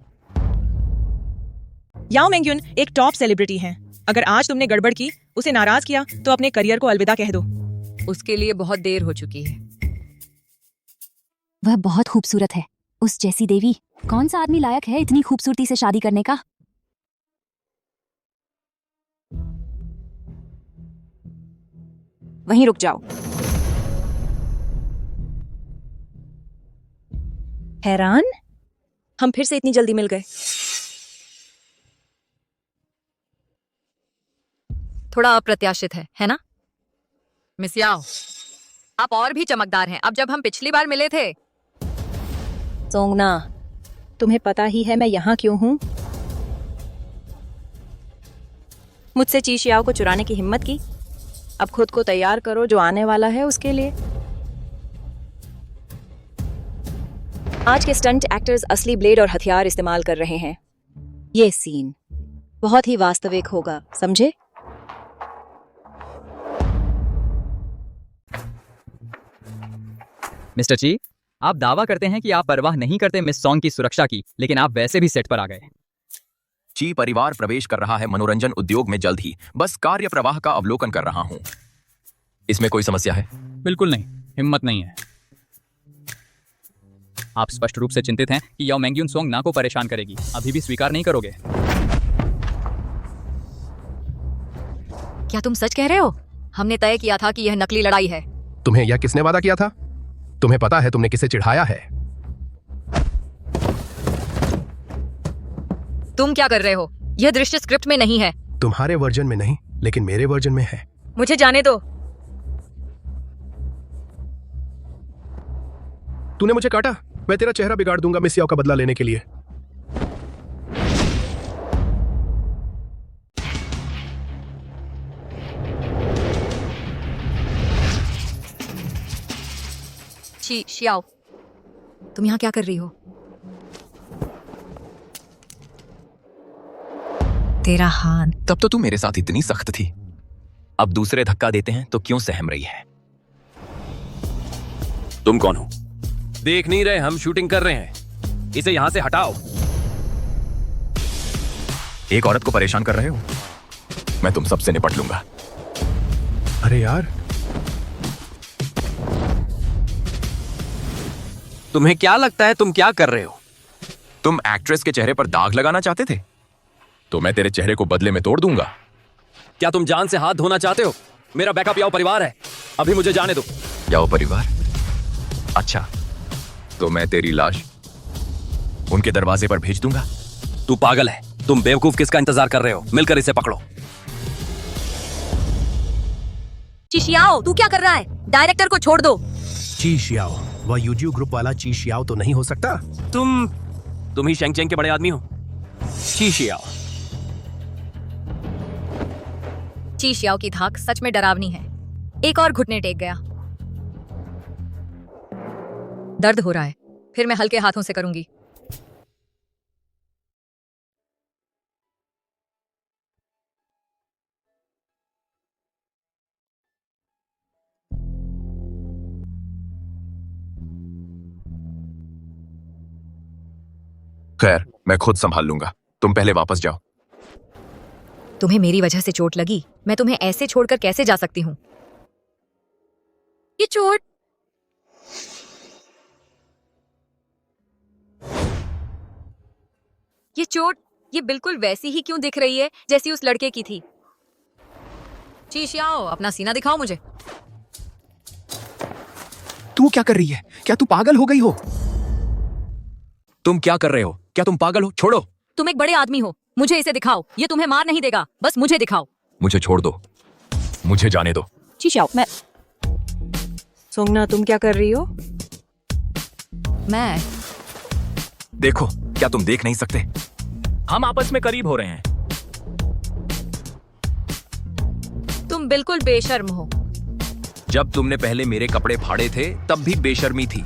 याओ मेंग्युन एक टॉप सेलिब्रिटी हैं। अगर आज तुमने गड़बड़ की, उसे नाराज किया, तो अपने करियर को अलविदा कह दो। उसके लिए बहुत देर हो चुकी है। वह बहुत खूबसूरत है। उस जैसी देवी कौन सा आदमी लायक है इतनी खूबसूरती से शादी करने का? वहीं रुक जाओ। हैरान, हम फिर से इतनी जल्दी मिल गए। थोड़ा अप्रत्याशित है ना? मिस याओ, आप और भी चमकदार हैं अब जब हम पिछली बार मिले थे। सोंगना, तुम्हें पता ही है मैं यहाँ क्यों हूँ। मुझसे ची शियाओ को चुराने की हिम्मत की। अब खुद को तैयार करो जो आने वाला है उसके लिए। आज के स्टंट एक्टर्स असली ब्लेड और हथियार इस्तेमाल कर रहे हैं। ये सीन बहुत ही वास्तविक होगा, समझे? मिस्टर ची, आप दावा करते हैं कि आप परवाह नहीं करते मिस सॉन्ग की सुरक्षा की, लेकिन आप वैसे भी सेट पर आ गए। ची परिवार प्रवेश कर रहा है मनोरंजन उद्योग में जल्द ही। बस कार्य प्रवाह का अवलोकन कर रहा हूं। इसमें कोई समस्या है? बिल्कुल नहीं, हिम्मत नहीं है। आप स्पष्ट रूप से चिंतित हैं कि याओ मेंग्यून सोंग ना को परेशान करेगी। अभी भी स्वीकार नहीं करोगे? क्या तुम सच कह रहे हो? हमने तय किया था कि यह नकली लड़ाई है। तुम्हें यह किसने वादा किया था? तुम्हें पता है तुमने किसे चिढ़ाया है? तुम क्या कर रहे हो? यह दृश्य स्क्रिप्ट में नहीं है। तुम्हारे वर्जन में नहीं, लेकिन मेरे वर्जन में है। मुझे जाने दो। तूने मुझे काटा, मैं तेरा चेहरा बिगाड़ दूंगा मिस याओ का बदला लेने के लिए। ची शियाओ, तुम यहाँ क्या कर रही हो? तेरा हाथ। तब तो तू मेरे साथ इतनी सख्त थी, अब दूसरे धक्का देते हैं तो क्यों सहम रही है? तुम कौन हो? देख नहीं रहे हम शूटिंग कर रहे हैं। इसे यहां से हटाओ। एक औरत को परेशान कर रहे हो? मैं तुम सबसे निपट लूंगा। अरे यार, तुम्हें क्या लगता है तुम क्या कर रहे हो? तुम एक्ट्रेस के चेहरे पर दाग लगाना चाहते थे, तो मैं तेरे चेहरे को बदले में तोड़ दूंगा। क्या तुम जान से हाथ धोना चाहते हो? मेरा बैकअप याओ परिवार है, अभी मुझे जाने दो। याओ परिवार? अच्छा, तो मैं तेरी लाश उनके दरवाजे पर भेज दूंगा। तू पागल है। तुम बेवकूफ किसका इंतजार कर रहे हो? मिलकर इसे पकड़ो। चिशियाओ, तू क्या कर रहा है? डायरेक्टर को छोड़ दो। ची शियाओ, वह यूजियो ग्रुप वाला ची शियाओ तो नहीं हो सकता? तुम ही शेंगचेंग के बड़े आदमी हो। शीशियाओ। चिशियाओ की धाक सच में डरावनी है। एक और घुटने टेक गया। दर्द हो रहा है, फिर मैं हल्के हाथों से करूंगी। खैर, मैं खुद संभाल लूंगा। तुम पहले वापस जाओ। तुम्हें मेरी वजह से चोट लगी, मैं तुम्हें ऐसे छोड़कर कैसे जा सकती हूँ? ये चोट ये बिल्कुल वैसी ही क्यों दिख रही है जैसी उस लड़के की थी? चिशियाओ, अपना सीना दिखाओ मुझे। तू क्या कर रही है? क्या तू पागल हो गई हो? तुम क्या कर रहे हो? क्या तुम पागल हो? छोड़ो। तुम एक बड़े आदमी हो, मुझे इसे दिखाओ। ये तुम्हें मार नहीं देगा, बस मुझे दिखाओ। मुझे छोड़ दो, मुझे जाने दो। चिशियाओ, मैं सोंगना, तुम क्या कर रही हो? मैं देखो, क्या तुम देख नहीं सकते? हम आपस में करीब हो रहे हैं। तुम बिल्कुल बेशर्म हो। जब तुमने पहले मेरे कपड़े फाड़े थे तब भी बेशर्मी थी।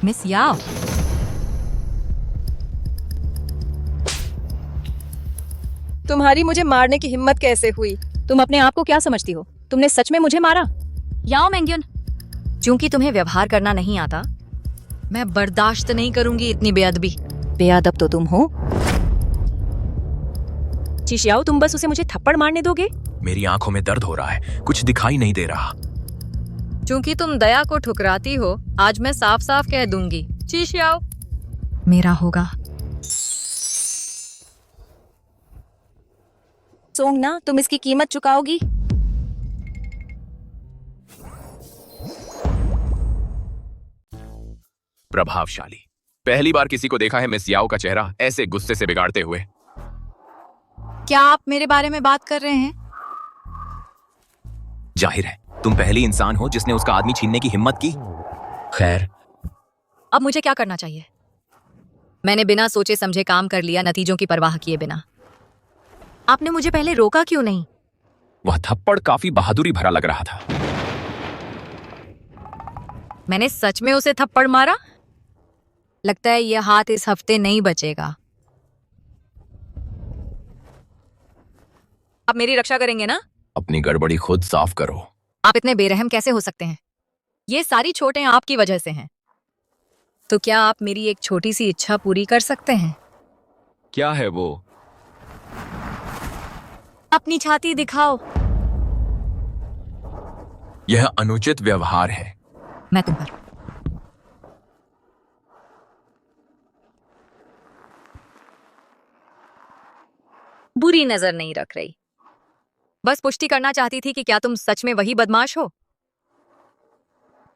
मिस याओ, तुम्हारी मुझे मारने की हिम्मत कैसे हुई? तुम अपने आप को क्या समझती हो? तुमने सच में मुझे मारा? याओ मेंग्युन, चूंकि तुम्हें व्यवहार करना नहीं आता, मैं बर्दाश्त नहीं करूंगी इतनी बेअदबी। बेअदब तो तुम हो। चिशियाओ, तुम बस उसे मुझे थप्पड़ मारने दोगे? मेरी आंखों में दर्द हो रहा है, कुछ दिखाई नहीं दे रहा। चूंकि तुम दया को ठुकराती हो, आज मैं साफ साफ कह दूंगी, चिशियाओ मेरा होगा। सोंगना, तुम इसकी कीमत चुकाओगी? प्रभावशाली। पहली बार किसी को देखा है मिस याओ का चेहरा ऐसे गुस्से से बिगाड़ते हुए। क्या आप मेरे बारे में बात कर रहे हैं? जाहिर है, तुम पहली इंसान हो जिसने उसका आदमी छीनने की हिम्मत की। खैर, अब मुझे क्या करना चाहिए? मैंने बिना सोचे समझे काम कर लिया, नतीजों की परवाह किए बिना। आपने मुझे पहले रोका क्यों नहीं? वह थप्पड़ काफी बहादुरी भरा लग रहा था। मैंने सच में उसे थप्पड़ मारा? लगता है यह हाथ इस हफ्ते नहीं बचेगा। आप मेरी रक्षा करेंगे ना? अपनी गड़बड़ी खुद साफ करो। आप इतने बेरहम कैसे हो सकते हैं? ये सारी चोटें आपकी वजह से हैं। तो क्या आप मेरी एक छोटी सी इच्छा पूरी कर सकते हैं? क्या है वो? अपनी छाती दिखाओ। यह अनुचित व्यवहार है। मैं तुम पर बुरी नजर नहीं रख रही, बस पुष्टि करना चाहती थी कि क्या तुम सच में वही बदमाश हो।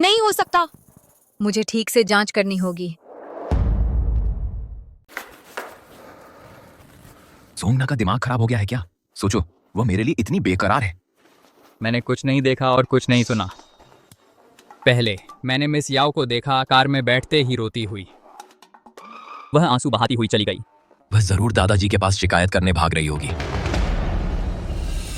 नहीं हो सकता, मुझे ठीक से जांच करनी होगी। सोंगना का दिमाग खराब हो गया है क्या? सोचो, वह मेरे लिए इतनी बेकरार है। मैंने कुछ नहीं देखा और कुछ नहीं सुना। पहले मैंने मिस याओ को देखा कार में बैठते ही रोती हुई। वह आंसू बहाती हुई चली गई। वह जरूर दादाजी के पास शिकायत करने भाग रही होगी।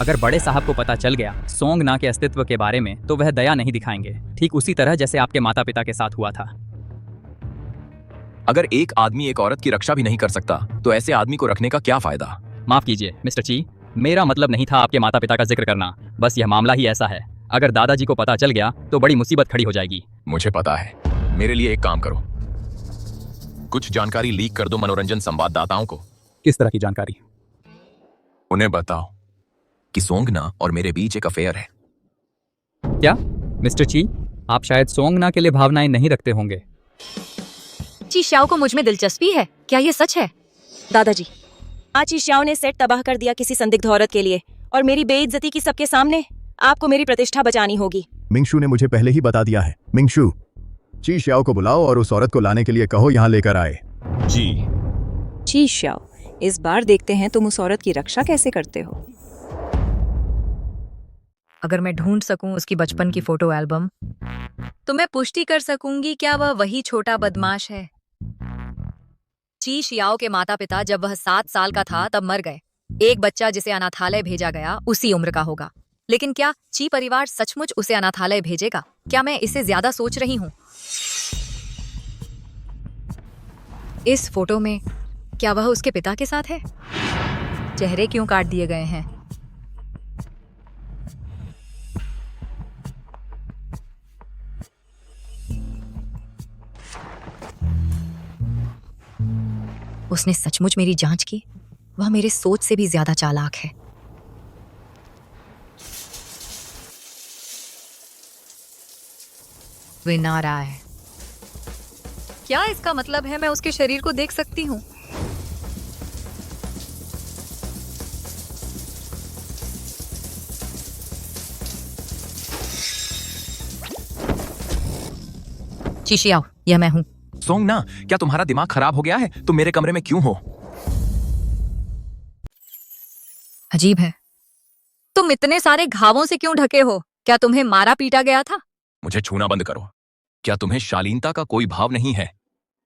अगर बड़े साहब को पता चल गया सोंगना के अस्तित्व के बारे में तो वह दया नहीं दिखाएंगे, ठीक उसी तरह जैसे आपके माता पिता के साथ हुआ था। अगर एक आदमी एक औरत की रक्षा भी नहीं कर सकता तो ऐसे आदमी को रखने का क्या फायदा? माफ कीजिए मिस्टर ची, मेरा मतलब नहीं था आपके माता पिता का जिक्र करना, बस यह मामला ही ऐसा है। अगर दादाजी को पता चल गया तो बड़ी मुसीबत खड़ी हो जाएगी। मुझे पता है। मेरे लिए एक काम करो, कुछ जानकारी लीक कर दो मनोरंजन संवाददाताओं को। किस तरह की जानकारी? उन्हें बताओ कि सोंगना और मेरे बीच एक अफेयर है। क्या मिस्टर ची, आप शायद सोंगना के लिए भावनाएं नहीं रखते होंगे। ची श्याओ को मुझ में दिलचस्पी है, क्या ये सच है? दादाजी, आज ची श्याओ ने सेट तबाह कर दिया किसी संदिग्ध औरत के लिए, और मेरी बेइज्जती की सबके सामने। आपको मेरी प्रतिष्ठा बचानी होगी। मिंगशू ने मुझे पहले ही बता दिया है। मिंगशू, ची श्याओ को बुलाओ और उस औरत को लाने के लिए कहो यहाँ लेकर आए। जी। ची श्याओ, इस बार देखते हैं तुम उस औरत की रक्षा कैसे करते हो। अगर मैं ढूंढ सकूं उसकी बचपन की फोटो एल्बम, तो मैं पुष्टि कर सकूंगी क्या वह वही छोटा बदमाश है। ची शियाओ के माता पिता जब वह 7 साल का था तब मर गए। एक बच्चा जिसे अनाथालय भेजा गया उसी उम्र का होगा। लेकिन क्या ची परिवार सचमुच उसे अनाथालय भेजेगा? क्या मैं इसे ज्यादा सोच रही हूँ? इस फोटो में क्या वह उसके पिता के साथ है? चेहरे क्यों काट दिए गए हैं? उसने सचमुच मेरी जांच की। वह मेरे सोच से भी ज्यादा चालाक है। वह ना रहा है। क्या इसका मतलब है मैं उसके शरीर को देख सकती हूँ? चिशियाओ, यह मैं हूँ। सोंगना, क्या तुम्हारा दिमाग खराब हो गया है? तुम मेरे कमरे में क्यों हो? अजीब है, तुम इतने सारे घावों से क्यों ढके हो? क्या तुम्हें मारा पीटा गया था? मुझे छूना बंद करो। क्या तुम्हें शालीनता का कोई भाव नहीं है?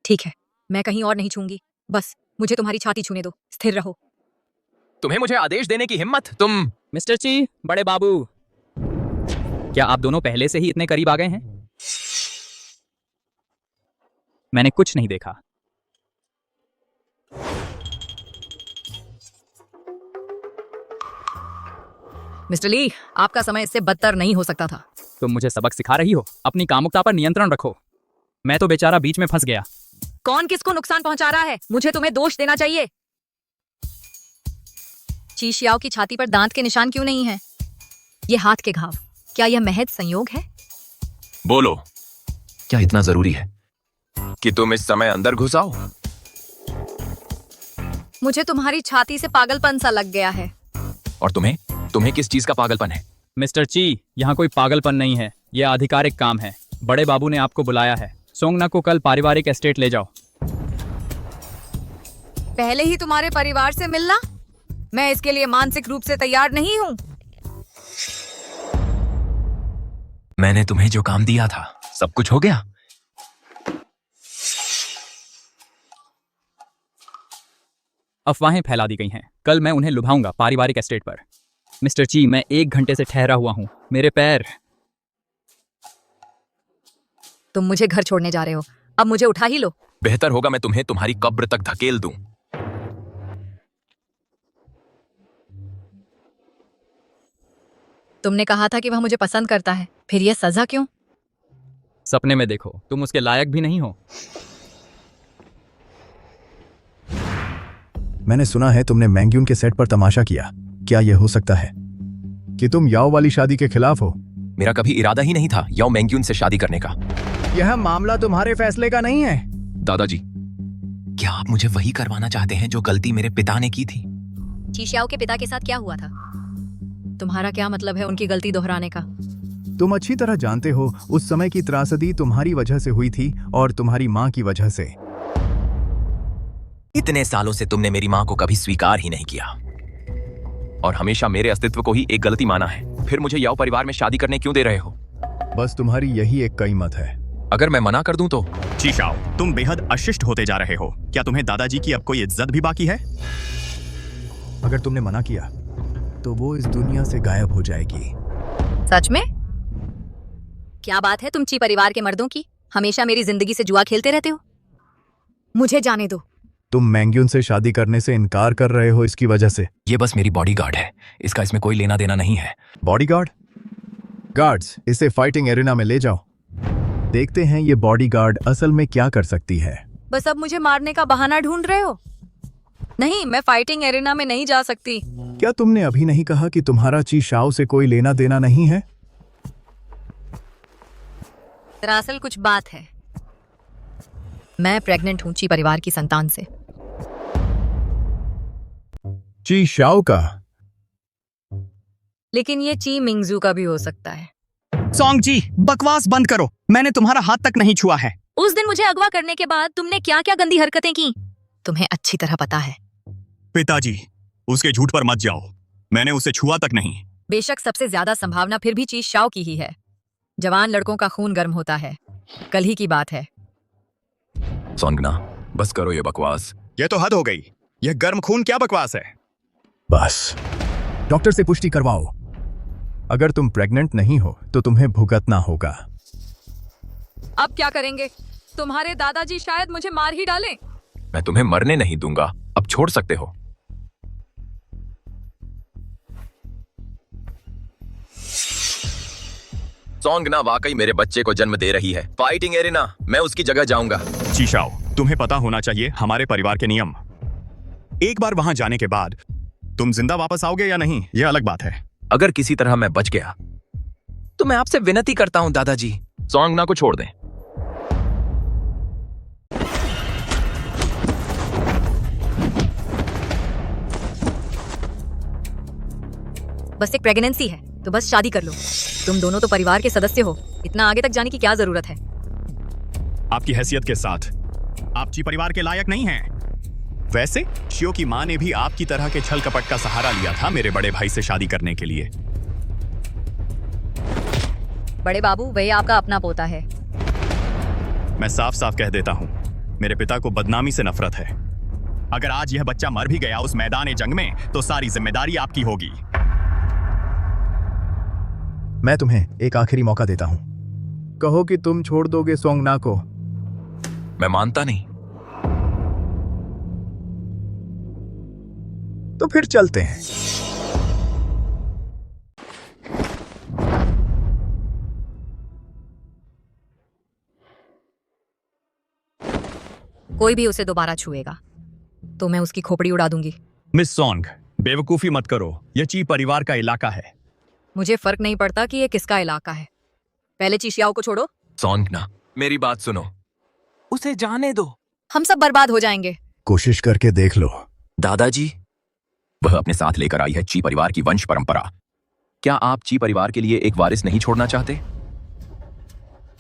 ठीक है, मैं कहीं और नहीं छूंगी। बस मुझे तुम्हारी छाती छूने दो। स्थिर रहो। तुम्हें मुझे आदेश देने की हिम्मत? तुम। मिस्टर ची, बड़े बाबू, क्या आप दोनों पहले से ही इतने करीब आ गए हैं? मैंने कुछ नहीं देखा। मिस्टर ली, आपका समय इससे बदतर नहीं हो सकता था। तुम मुझे सबक सिखा रही हो? अपनी कामुकता पर नियंत्रण रखो। मैं तो बेचारा बीच में फंस गया। कौन किसको नुकसान पहुंचा रहा है? मुझे तुम्हें दोष देना चाहिए। ची शियाओ की छाती पर दांत के निशान क्यों नहीं है? ये हाथ के घाव, क्या यह महज संयोग है? बोलो, क्या इतना जरूरी है कि तुम इस समय अंदर घुस आओ? मुझे तुम्हारी छाती से पागलपन सा लग गया है। और तुम्हें किस चीज का पागलपन है? मिस्टर ची, यहाँ कोई पागलपन नहीं है। यह आधिकारिक काम है। बड़े बाबू ने आपको बुलाया है। सोंगना को कल पारिवारिक एस्टेट ले जाओ। पहले ही तुम्हारे परिवार से मिलना? मैं इसके लिए मानसिक रूप से तैयार नहीं हूँ। मैंने तुम्हें जो काम दिया था सब कुछ हो गया। अफवाहें फैला दी गई हैं। कल मैं उन्हें लुभाऊंगा पारिवारिक एस्टेट पर। मिस्टर ची, मैं 1 घंटे से ठहरा हुआ हूँ। मेरे पैर। तुम मुझे घर छोड़ने जा रहे हो, अब मुझे उठा ही लो। बेहतर होगा मैं तुम्हें तुम्हारी कब्र तक धकेल दूं। तुमने कहा था कि वह मुझे पसंद करता है, फिर यह सजा क्यों? सपने में देखो, तुम उसके लायक भी नहीं हो। मैंने सुना है तुमने मैंग्यून के सेट पर तमाशा किया। क्या यह हो सकता है कि तुम याओ वाली शादी के खिलाफ हो? मेरा कभी इरादा ही नहीं था याओ मैंग्यून से शादी करने का। यह मामला तुम्हारे फैसले का नहीं है। दादाजी, क्या आप मुझे वही करवाना चाहते हैं जो गलती मेरे पिता ने की थी? चीशियाओ के पिता के साथ क्या हुआ था? तुम्हारा क्या मतलब है उनकी गलती दोहराने का? तुम अच्छी तरह जानते हो उस समय की त्रासदी तुम्हारी वजह से हुई थी और तुम्हारी माँ की वजह से। इतने सालों से तुमने मेरी माँ को कभी स्वीकार ही नहीं किया और हमेशा मेरे अस्तित्व को ही एक गलती माना है। फिर मुझे याओ परिवार में शादी करने क्यों दे रहे हो? बस तुम्हारी यही एक कीमत है। अगर मैं मना कर दूं तो? चीशाओ, तुम बेहद अशिष्ट होते जा रहे हो। क्या तुम्हें दादाजी की अब कोई इज्जत भी बाकी है? अगर तुमने मना किया तो वो इस दुनिया से गायब हो जाएगी। सच में? क्या बात है तुम ची परिवार के मर्दों की? हमेशा मेरी जिंदगी से जुआ खेलते रहते हो। मुझे जाने दो। तुम मैंग्यून से शादी करने से इनकार कर रहे हो इसकी वजह से। ये बस मेरी बॉडीगार्ड है, इसका इसमें कोई लेना देना नहीं है। बॉडीगार्ड? गार्ड्स, इसे फाइटिंग एरिना में ले जाओ। देखते हैं ये बॉडीगार्ड असल में क्या कर सकती है। बस अब मुझे मारने का बहाना ढूंढ रहे हो? नहीं, मैं फाइटिंग एरिना में नहीं जा सकती। क्या तुमने अभी नहीं कहा कि तुम्हारा ची शाओ से कोई लेना देना नहीं है? दरअसल कुछ बात है। मैं प्रेग्नेंट हूँ ची परिवार की संतान से। ची शाओ का? लेकिन ये ची मिंगजू का भी हो सकता है। सॉन्ग जी, बकवास बंद करो। मैंने तुम्हारा हाथ तक नहीं छुआ है। उस दिन मुझे अगवा करने के बाद तुमने क्या क्या गंदी हरकतें की, तुम्हें अच्छी तरह पता है। पिताजी, उसके झूठ पर मत जाओ। मैंने उसे छुआ तक नहीं। बेशक सबसे ज्यादा संभावना फिर भी ची शाओ की ही है। जवान लड़कों का खून गर्म होता है, कल ही की बात है। सोंगना, बस करो ये बकवास। ये तो हद हो गई। यह गर्म खून क्या बकवास है? बस डॉक्टर से पुष्टि करवाओ। अगर तुम प्रेग्नेंट नहीं हो तो तुम्हें भुगतना होगा। अब क्या करेंगे? तुम्हारे दादाजी शायद मुझे मार ही डालें। मैं तुम्हें मरने नहीं दूंगा, अब छोड़ सकते हो। सोंगना वाकई मेरे बच्चे को जन्म दे रही है। फाइटिंग एरिना, मैं उसकी जगह जाऊंगा। ची शाओ, तुम्हें पता होना चाहिए हमारे परिवार के नियम। एक बार वहां जाने के बाद तुम जिंदा वापस आओगे या नहीं, यह अलग बात है। अगर किसी तरह मैं बच गया तो मैं आपसे विनती करता हूं दादाजी, सोंगना को छोड़ दें। बस एक प्रेगनेंसी है तो बस शादी कर लो। तुम दोनों तो परिवार के सदस्य हो, इतना आगे तक जाने की क्या जरूरत है? आपकी हैसियत के साथ आप ची परिवार के लायक नहीं हैं। वैसे शियो की माँ ने भी आपकी तरह के छल कपट का सहारा लिया था मेरे बड़े भाई से शादी करने के लिए। बड़े बाबू, वही आपका अपना पोता है। मैं साफ साफ कह देता हूँ, मेरे पिता को बदनामी से नफरत है। अगर आज यह बच्चा मर भी गया उस मैदान जंग में तो सारी जिम्मेदारी आपकी होगी। मैं तुम्हें एक आखिरी मौका देता हूं। कहो कि तुम छोड़ दोगे सोंगना को। मैं मानता नहीं। तो फिर चलते हैं। कोई भी उसे दोबारा छुएगा तो मैं उसकी खोपड़ी उड़ा दूंगी। मिस सॉन्ग, बेवकूफी मत करो। यह ची परिवार का इलाका है। मुझे फर्क नहीं पड़ता कि ये किसका इलाका है। पहले चीशियाओ को छोड़ो। सोंगना, मेरी बात सुनो, उसे जाने दो। हम सब बर्बाद हो जाएंगे। कोशिश करके देख लो। दादाजी, वह अपने साथ लेकर आई है ची परिवार की वंश परंपरा। क्या आप ची परिवार के लिए एक वारिस नहीं छोड़ना चाहते?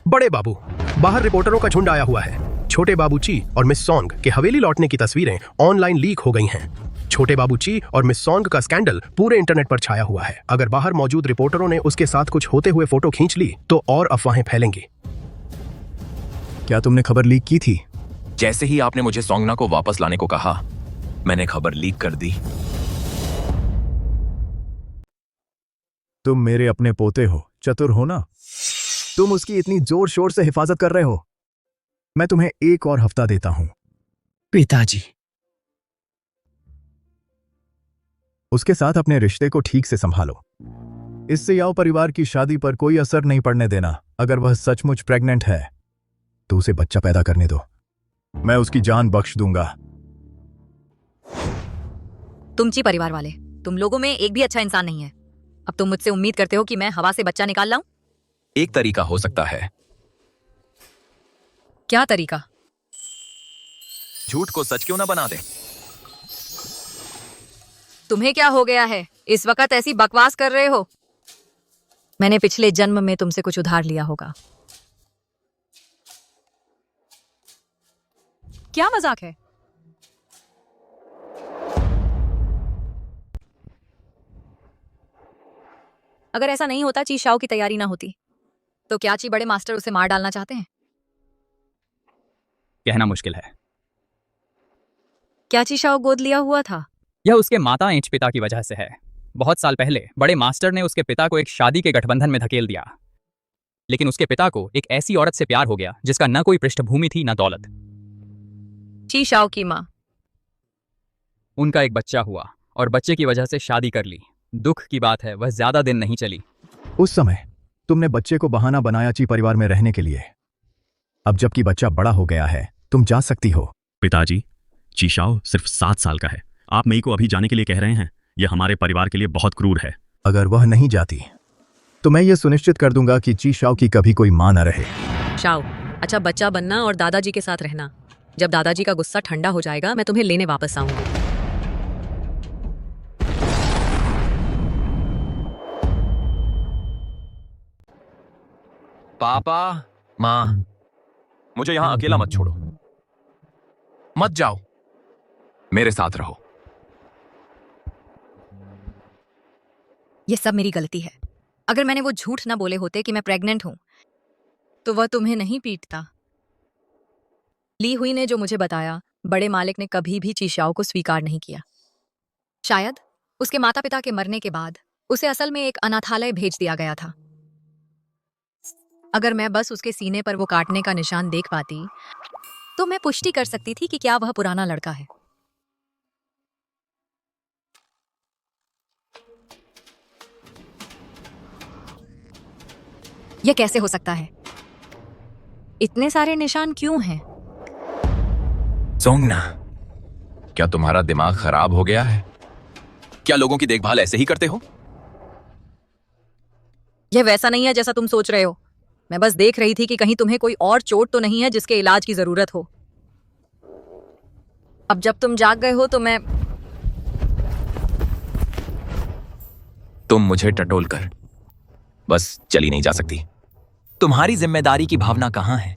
बड़े बाबू, बाहर रिपोर्टरों का झुंड आया हुआ है। छोटे बाबू ची और मिस सॉन्ग के हवेली लौटने की तस्वीरें ऑनलाइन लीक हो गई हैं। छोटे बाबू ची और मिस सॉन्ग का स्कैंडल पूरे इंटरनेट पर छाया हुआ है। अगर बाहर मौजूद रिपोर्टरों ने उसके साथ कुछ होते हुए फोटो खींच ली तो और अफवाहें फैलेंगी। क्या तुमने खबर लीक की थी? जैसे ही आपने मुझे सोंगना को वापस लाने को कहा, मैंने खबर लीक कर दी। तुम मेरे अपने पोते हो, चतुर हो ना? तुम उसकी इतनी जोर शोर से हिफाजत कर रहे हो। मैं तुम्हें एक और हफ्ता देता हूं। पिताजी, उसके साथ अपने रिश्ते को ठीक से संभालो। इससे याओ परिवार की शादी पर कोई असर नहीं पड़ने देना। अगर वह सचमुच प्रेग्नेंट है तो उसे बच्चा पैदा करने दो। मैं उसकी जान बख्श दूंगा। तुम ची परिवार वाले, तुम लोगों में एक भी अच्छा इंसान नहीं है। अब तुम मुझसे उम्मीद करते हो कि मैं हवा से बच्चा निकाल लाऊं? एक तरीका हो सकता है। क्या तरीका? झूठ को सच क्यों ना बना दे? तुम्हें क्या हो गया है? इस वक्त ऐसी बकवास कर रहे हो। मैंने पिछले जन्म में तुमसे कुछ उधार लिया होगा। क्या मजाक है? अगर ऐसा नहीं होता, ची शाओ की तैयारी ना होती, तो क्या ची बड़े मास्टर उसे मार डालना चाहते हैं? कहना मुश्किल है। क्या ची शाओ गोद लिया हुआ था? यह उसके माता एंच पिता की वजह से है। बहुत साल पहले बड़े मास्टर ने उसके पिता को एक शादी के गठबंधन में धकेल दिया, लेकिन उसके पिता को एक ऐसी औरत से प्यार हो गया जिसका न कोई पृष्ठभूमि थी न दौलत। ची शाओ की माँ। उनका एक बच्चा हुआ और बच्चे की वजह से शादी कर ली। दुख की बात है वह ज्यादा दिन नहीं चली। उस समय तुमने बच्चे को बहाना बनाया ची परिवार में रहने के लिए। अब जबकि बच्चा बड़ा हो गया है, तुम जा सकती हो। पिताजी, चीशाओ सिर्फ 7 साल का है। आप मई को अभी जाने के लिए कह रहे हैं। यह हमारे परिवार के लिए बहुत क्रूर है। अगर वह नहीं जाती तो मैं ये सुनिश्चित कर दूंगा कि ची शाओ की कभी कोई मां न रहे। शाओ, अच्छा बच्चा बनना और दादाजी के साथ रहना। जब दादाजी का गुस्सा ठंडा हो जाएगा मैं तुम्हें लेने वापस आऊंगी। पापा, माँ, मुझे यहाँ अकेला मत छोड़ो। मत जाओ, मेरे साथ रहो। ये सब मेरी गलती है। अगर मैंने वो झूठ ना बोले होते कि मैं प्रेग्नेंट हूं तो वह तुम्हें नहीं पीटता। ली हुई ने जो मुझे बताया, बड़े मालिक ने कभी भी चीशाओ को स्वीकार नहीं किया। शायद उसके माता पिता के मरने के बाद उसे असल में एक अनाथालय भेज दिया गया था। अगर मैं बस उसके सीने पर वो काटने का निशान देख पाती तो मैं पुष्टि कर सकती थी कि क्या वह पुराना लड़का है। यह कैसे हो सकता है? इतने सारे निशान क्यों हैं? सोंगना, क्या तुम्हारा दिमाग खराब हो गया है? क्या लोगों की देखभाल ऐसे ही करते हो? यह वैसा नहीं है जैसा तुम सोच रहे हो। मैं बस देख रही थी कि कहीं तुम्हें कोई और चोट तो नहीं है जिसके इलाज की जरूरत हो। अब जब तुम जाग गए हो तो मैं तुम मुझे टटोल कर बस चली नहीं जा सकती। तुम्हारी जिम्मेदारी की भावना कहां है?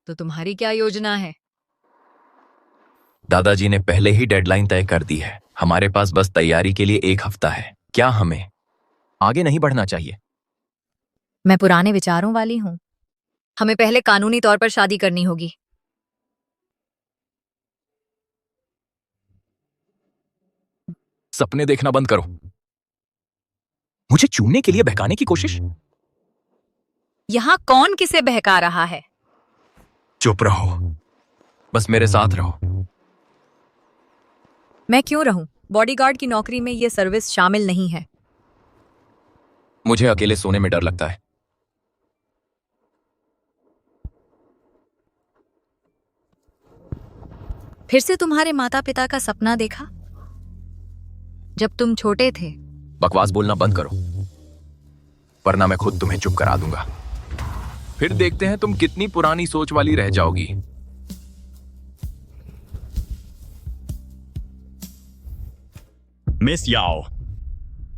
तो तुम्हारी क्या योजना है? दादाजी ने पहले ही डेडलाइन तय कर दी है। हमारे पास बस तैयारी के लिए 1 हफ्ता है। क्या हमें आगे नहीं बढ़ना चाहिए? मैं पुराने विचारों वाली हूं। हमें पहले कानूनी तौर पर शादी करनी होगी। सपने देखना बंद करो। मुझे चूमने के लिए बहकाने की कोशिश। यहां कौन किसे बहका रहा है? चुप रहो, बस मेरे साथ रहो। मैं क्यों रहूं? बॉडीगार्ड की नौकरी में यह सर्विस शामिल नहीं है। मुझे अकेले सोने में डर लगता है। फिर से तुम्हारे माता पिता का सपना देखा जब तुम छोटे थे? बकवास बोलना बंद करो, वरना मैं खुद तुम्हें चुप करा दूंगा। फिर देखते हैं तुम कितनी पुरानी सोच वाली रह जाओगी। मिस याओ,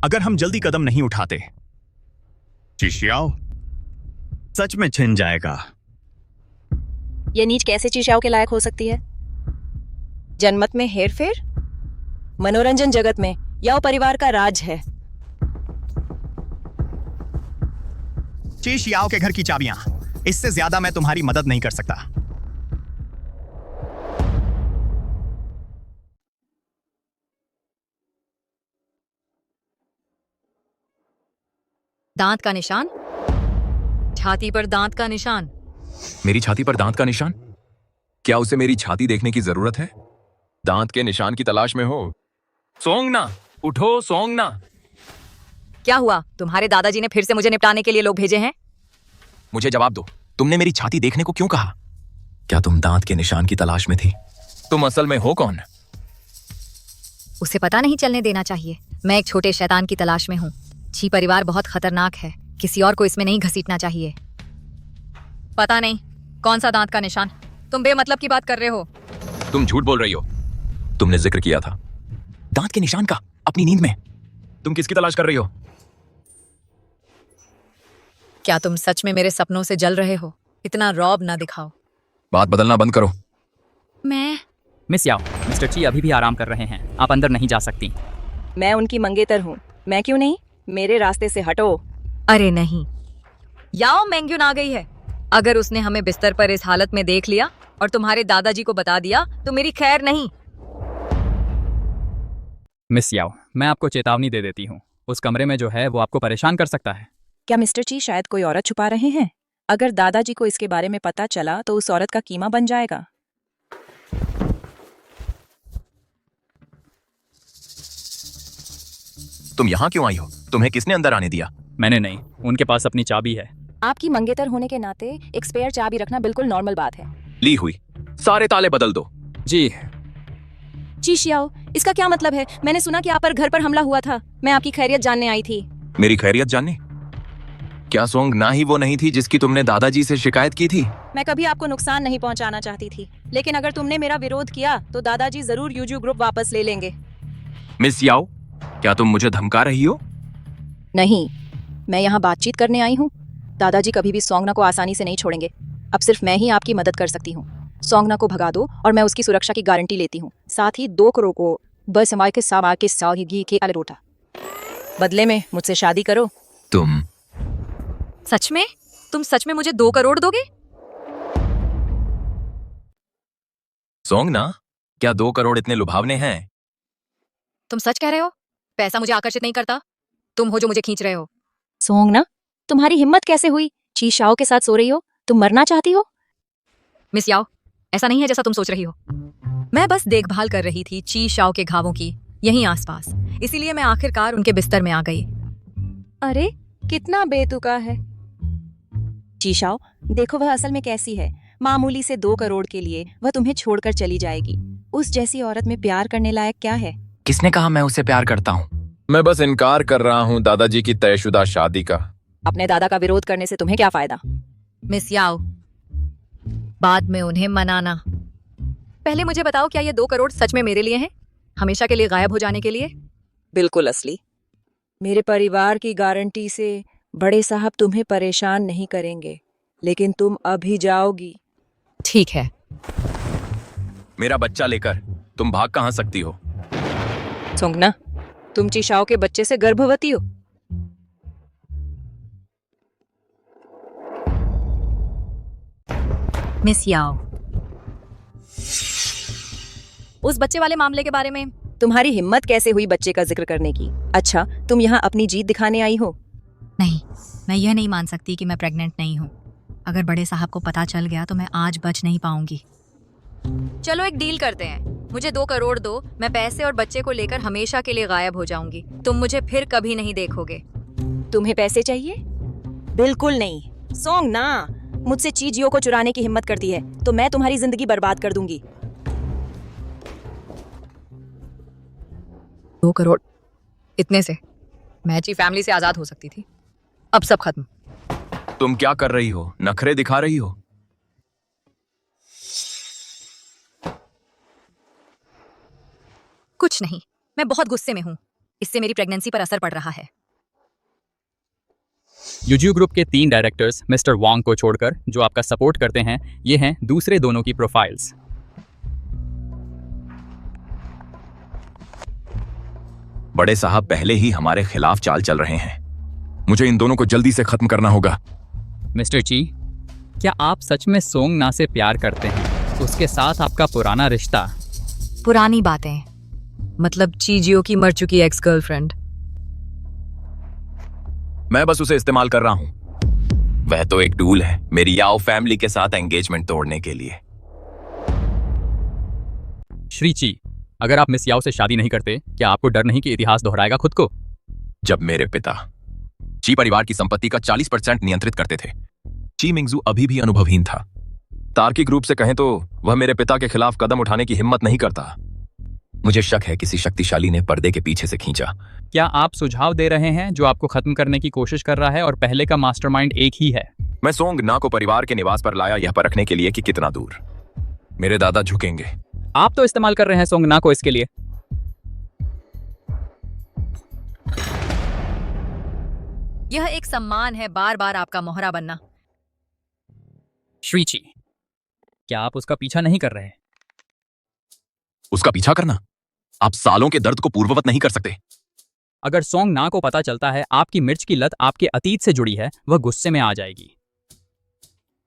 अगर हम जल्दी कदम नहीं उठाते, चिशियाओ सच में छिन जाएगा। ये नीच कैसे चीशाओ के लायक हो सकती है? जनमत में हेरफेर? मनोरंजन जगत में याओ परिवार का राज है। चिशियाओ के घर की चाबियां, इससे ज्यादा मैं तुम्हारी मदद नहीं कर सकता। दांत का निशान, छाती पर दांत का निशान। मेरी छाती पर दांत का निशान? क्या उसे मेरी छाती देखने की जरूरत है? दांत के निशान की तलाश में हो? सोंगना, उठो सोंगना। क्या हुआ? तुम्हारे दादाजी ने फिर से मुझे निपटाने के लिए लोग भेजे हैं? मुझे जवाब दो, तुमने मेरी छाती देखने को क्यों कहा? क्या तुम दांत के निशान की तलाश में थी? तुम असल में हो कौन? उसे पता नहीं चलने देना चाहिए। मैं एक छोटे शैतान की तलाश में हूँ। छी परिवार बहुत खतरनाक है। किसी और को इसमें नहीं घसीटना चाहिए। पता नहीं कौन सा दांत का निशान? तुम बेमतलब की बात कर रहे हो। तुम झूठ बोल रही हो। तुमने जिक्र किया था दांत के निशान का अपनी नींद में। तुम किसकी तलाश कर रही हो? क्या तुम सच में मेरे सपनों से जल रहे हो? इतना रौब ना दिखाओ। बात बदलना बंद करो। मैं मिस याओ, मिस्टर ची अभी भी आराम कर रहे हैं। आप अंदर नहीं जा सकती। मैं उनकी मंगेतर हूँ। मैं क्यों नहीं? मेरे रास्ते से हटो। अरे नहीं, याओ मेंग्युन आ गई है। अगर उसने हमें बिस्तर पर इस हालत में देख लिया और तुम्हारे दादाजी को बता दिया तो मेरी खैर नहीं। मिस याओ, मैं आपको चेतावनी दे देती हूँ। उस कमरे में जो है वो आपको परेशान कर सकता है। क्या मिस्टर ची शायद कोई औरत छुपा रहे हैं? अगर दादाजी को इसके बारे में पता चला तो उस औरत का कीमा बन जाएगा। तुम यहाँ क्यों आई हो? तुम्हें किसने अंदर आने दिया? मैंने नहीं, उनके पास अपनी चाबी है। आपकी मंगेतर होने के नाते एक स्पेयर चाबी रखना बिल्कुल नॉर्मल बात है। ली हुई, सारे ताले बदल दो। जी। जी शियाओ, इसका क्या मतलब है? मैंने सुना कि आप पर घर पर हमला हुआ था। मैं आपकी खैरियत जानने आई थी। मेरी खैरियत जानने? क्या सोंग ना ही वो नहीं थी जिसकी तुमने दादाजी से शिकायत की थी? मैं कभी आपको नुकसान नहीं पहुंचाना चाहती थी, लेकिन अगर तुमने मेरा विरोध किया तो दादाजी जरूर यूजू ग्रुप वापस ले लेंगे। मिस याओ, क्या तुम मुझे धमका रही हो? नहीं, मैं यहाँ बातचीत करने आई हूँ। दादाजी कभी भी सोंगना को आसानी से नहीं छोड़ेंगे। अब सिर्फ मैं ही आपकी मदद कर सकती हूँ। सोंगना को भगा दो और मैं उसकी सुरक्षा की गारंटी लेती हूँ। साथ ही 2 करोड़ को बस हमारे के सामार के सागी के अलरोटा बदले में मुझसे शादी करो। तुम सच में? तुम सच में मुझे 2 करोड़ दोगे? सोंग ना, क्या 2 करोड़ इतने लुभावने हैं? तुम सच कह रहे हो? पैसा मुझे आकर्षित नहीं करता। तुम हो जो मुझे खींच रहे हो। सोंगना, तुम्हारी हिम्मत कैसे हुई? ची शाओ के साथ सो रही हो? तुम मरना चाहती हो? मिस याओ, ऐसा नहीं है जैसा तुम सोच रही हो। मैं बस देखभाल कर रही थी ची शाओ के घावों की, यहीं आसपास। इसीलिए मैं आखिरकार उनके बिस्तर में आ गई। अरे कितना बेतुका है। ची शाओ, देखो वह असल में कैसी है। मामूली से 2 करोड़ के लिए वह तुम्हें छोड़कर चली जाएगी। उस जैसी औरत में प्यार करने लायक क्या है? किसने कहा मैं उसे प्यार करता हूँ? मैं बस इनकार कर रहा हूँ दादाजी की तयशुदा शादी का। अपने दादा का विरोध करने से तुम्हें क्या फायदा? मिस याओ, बाद में उन्हें मनाना। पहले मुझे बताओ, क्या ये 2 करोड़ सच में मेरे लिए हैं? हमेशा के लिए गायब हो जाने के लिए? बिल्कुल असली। मेरे परिवार की गारंटी से बड़े साहब तुम्हें परेशान नहीं करेंगे, लेकिन तुम अभी जाओगी। ठीक है। मेरा बच्चा लेकर तुम भाग कहाँ सकती हो? सोंगना, तुम चिशाओ के बच्चे से गर्भवती हो। मिस याओ, उस बच्चे वाले मामले के बारे में तुम्हारी हिम्मत कैसे हुई बच्चे का जिक्र करने की? अच्छा, तुम यहाँ अपनी जीत दिखाने आई हो? नहीं, मैं यह नहीं मान सकती कि मैं प्रेग्नेंट नहीं हूँ। अगर बड़े साहब को पता चल गया तो मैं आज बच नहीं पाऊंगी। चलो एक डील करते हैं। मुझे 2 करोड़ दो, मैं पैसे और बच्चे को लेकर हमेशा के लिए गायब हो जाऊंगी। तुम मुझे फिर कभी नहीं देखोगे। तुम्हें पैसे चाहिए? बिल्कुल नहीं। सोंगना, मुझसे चीजियों को चुराने की हिम्मत करती है तो मैं तुम्हारी जिंदगी बर्बाद कर दूंगी। 2 करोड़, इतने से मैं ची फैमिली से आजाद हो सकती थी। अब सब खत्म। तुम क्या कर रही हो? नखरे दिखा रही हो? कुछ नहीं, मैं बहुत गुस्से में हूँ। इससे मेरी प्रेगनेंसी पर असर पड़ रहा है। यूजू ग्रुप के 3 डायरेक्टर्स मिस्टर वांग को छोड़कर जो आपका सपोर्ट करते हैं, ये हैं दूसरे दोनों की प्रोफाइल्स। बड़े साहब पहले ही हमारे खिलाफ चाल चल रहे हैं। मुझे इन दोनों को जल्दी से खत्म करना होगा। मिस्टर ची, क्या आप सच में सोंगना से प्यार करते हैं? उसके साथ आपका पुराना रिश्ता? पुरानी बातें मतलब चीजियो की मर चुकी एक्स गर्लफ्रेंड। मैं बस उसे इस्तेमाल कर रहा हूं। वह तो एक टूल है मेरी याओ फैमिली के साथ एंगेजमेंट तोड़ने के लिए। श्री ची, अगर आप मिस याओ से शादी नहीं करते, क्या आपको डर नहीं कि इतिहास दोहराएगा खुद को? जब मेरे पिता ची परिवार की संपत्ति का 40% नियंत्रित करते थे, ची मिंगजू अभी भी अनुभवहीन था। तार्किक रूप से कहें तो वह मेरे पिता के खिलाफ कदम उठाने की हिम्मत नहीं करता। मुझे शक है किसी शक्तिशाली ने पर्दे के पीछे से खींचा। क्या आप सुझाव दे रहे हैं जो आपको खत्म करने की कोशिश कर रहा है और पहले का मास्टरमाइंड एक ही है? मैं सोंग ना को परिवार के निवास पर लाया यह परखने के लिए कि कितना दूर मेरे दादा झुकेंगे। आप तो इस्तेमाल कर रहे हैं सोंगना को इसके लिए। यह एक सम्मान है बार बार आपका मोहरा बनना। श्री ची, क्या आप उसका पीछा नहीं कर रहे? उसका पीछा करना? आप सालों के दर्द को पूर्ववत नहीं कर सकते। अगर सोंगना को पता चलता है आपकी मिर्च की लत आपके अतीत से जुड़ी है, वह गुस्से में आ जाएगी।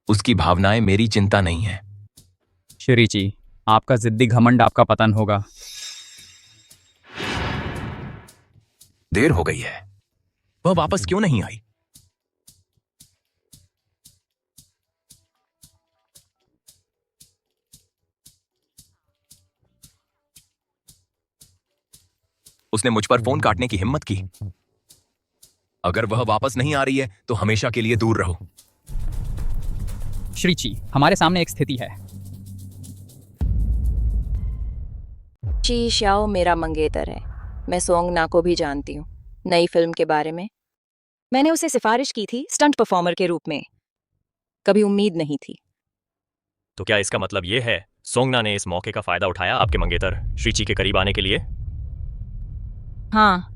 उसकी भावनाएं मेरी चिंता नहीं है। श्री ची, आपका जिद्दी घमंड आपका पतन होगा। देर हो गई है। वह वापस क्यों नहीं आई? उसने मुझ पर फोन काटने की हिम्मत की। अगर वह वापस नहीं आ रही है तो हमेशा के लिए दूर रहो। श्री ची, हमारे सामने एक स्थिति है। ची श्याओ मेरा मंगेतर है। मैं सोंगना को भी जानती हूँ। नई फिल्म के बारे में मैंने उसे सिफारिश की थी स्टंट परफॉर्मर के रूप में। कभी उम्मीद नहीं थी। तो क्या इसका मतलब ये है सोंगना ने इस मौके का फायदा उठाया आपके मंगेतर श्रीची के करीब आने के लिए? हाँ,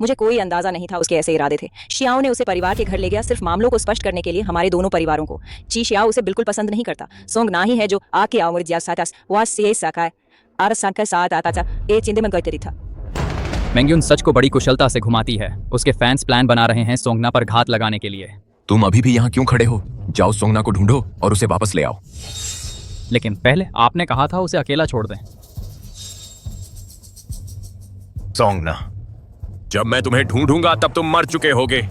मुझे कोई अंदाजा नहीं था उसके ऐसे इरादे थे। शियाओ ने उसे परिवार के घर ले गया सिर्फ मामलों को स्पष्ट करने के लिए हमारे दोनों परिवारों को। ची शियाओ उसे बिल्कुल पसंद नहीं करता। सोंग ना ही है जो आके आओ मुझे साथ वास से साका आरसान के साथ आता था। ए चिंदे में गई था। मेंग्यून सच को बड़ी कुशलता से घुमाती है। उसके फैंस प्लान बना रहे हैं सोंगना पर घात लगाने के लिए। तुम अभी भी यहाँ क्यों खड़े हो? जाओ सोंगना को ढूंढो और उसे वापस ले आओ। लेकिन पहले आपने कहा था उसे अकेला छोड़ दें। सोंगना, जब मैं तुम्हें ढूंढूंगा तब तुम मर चुके होगे।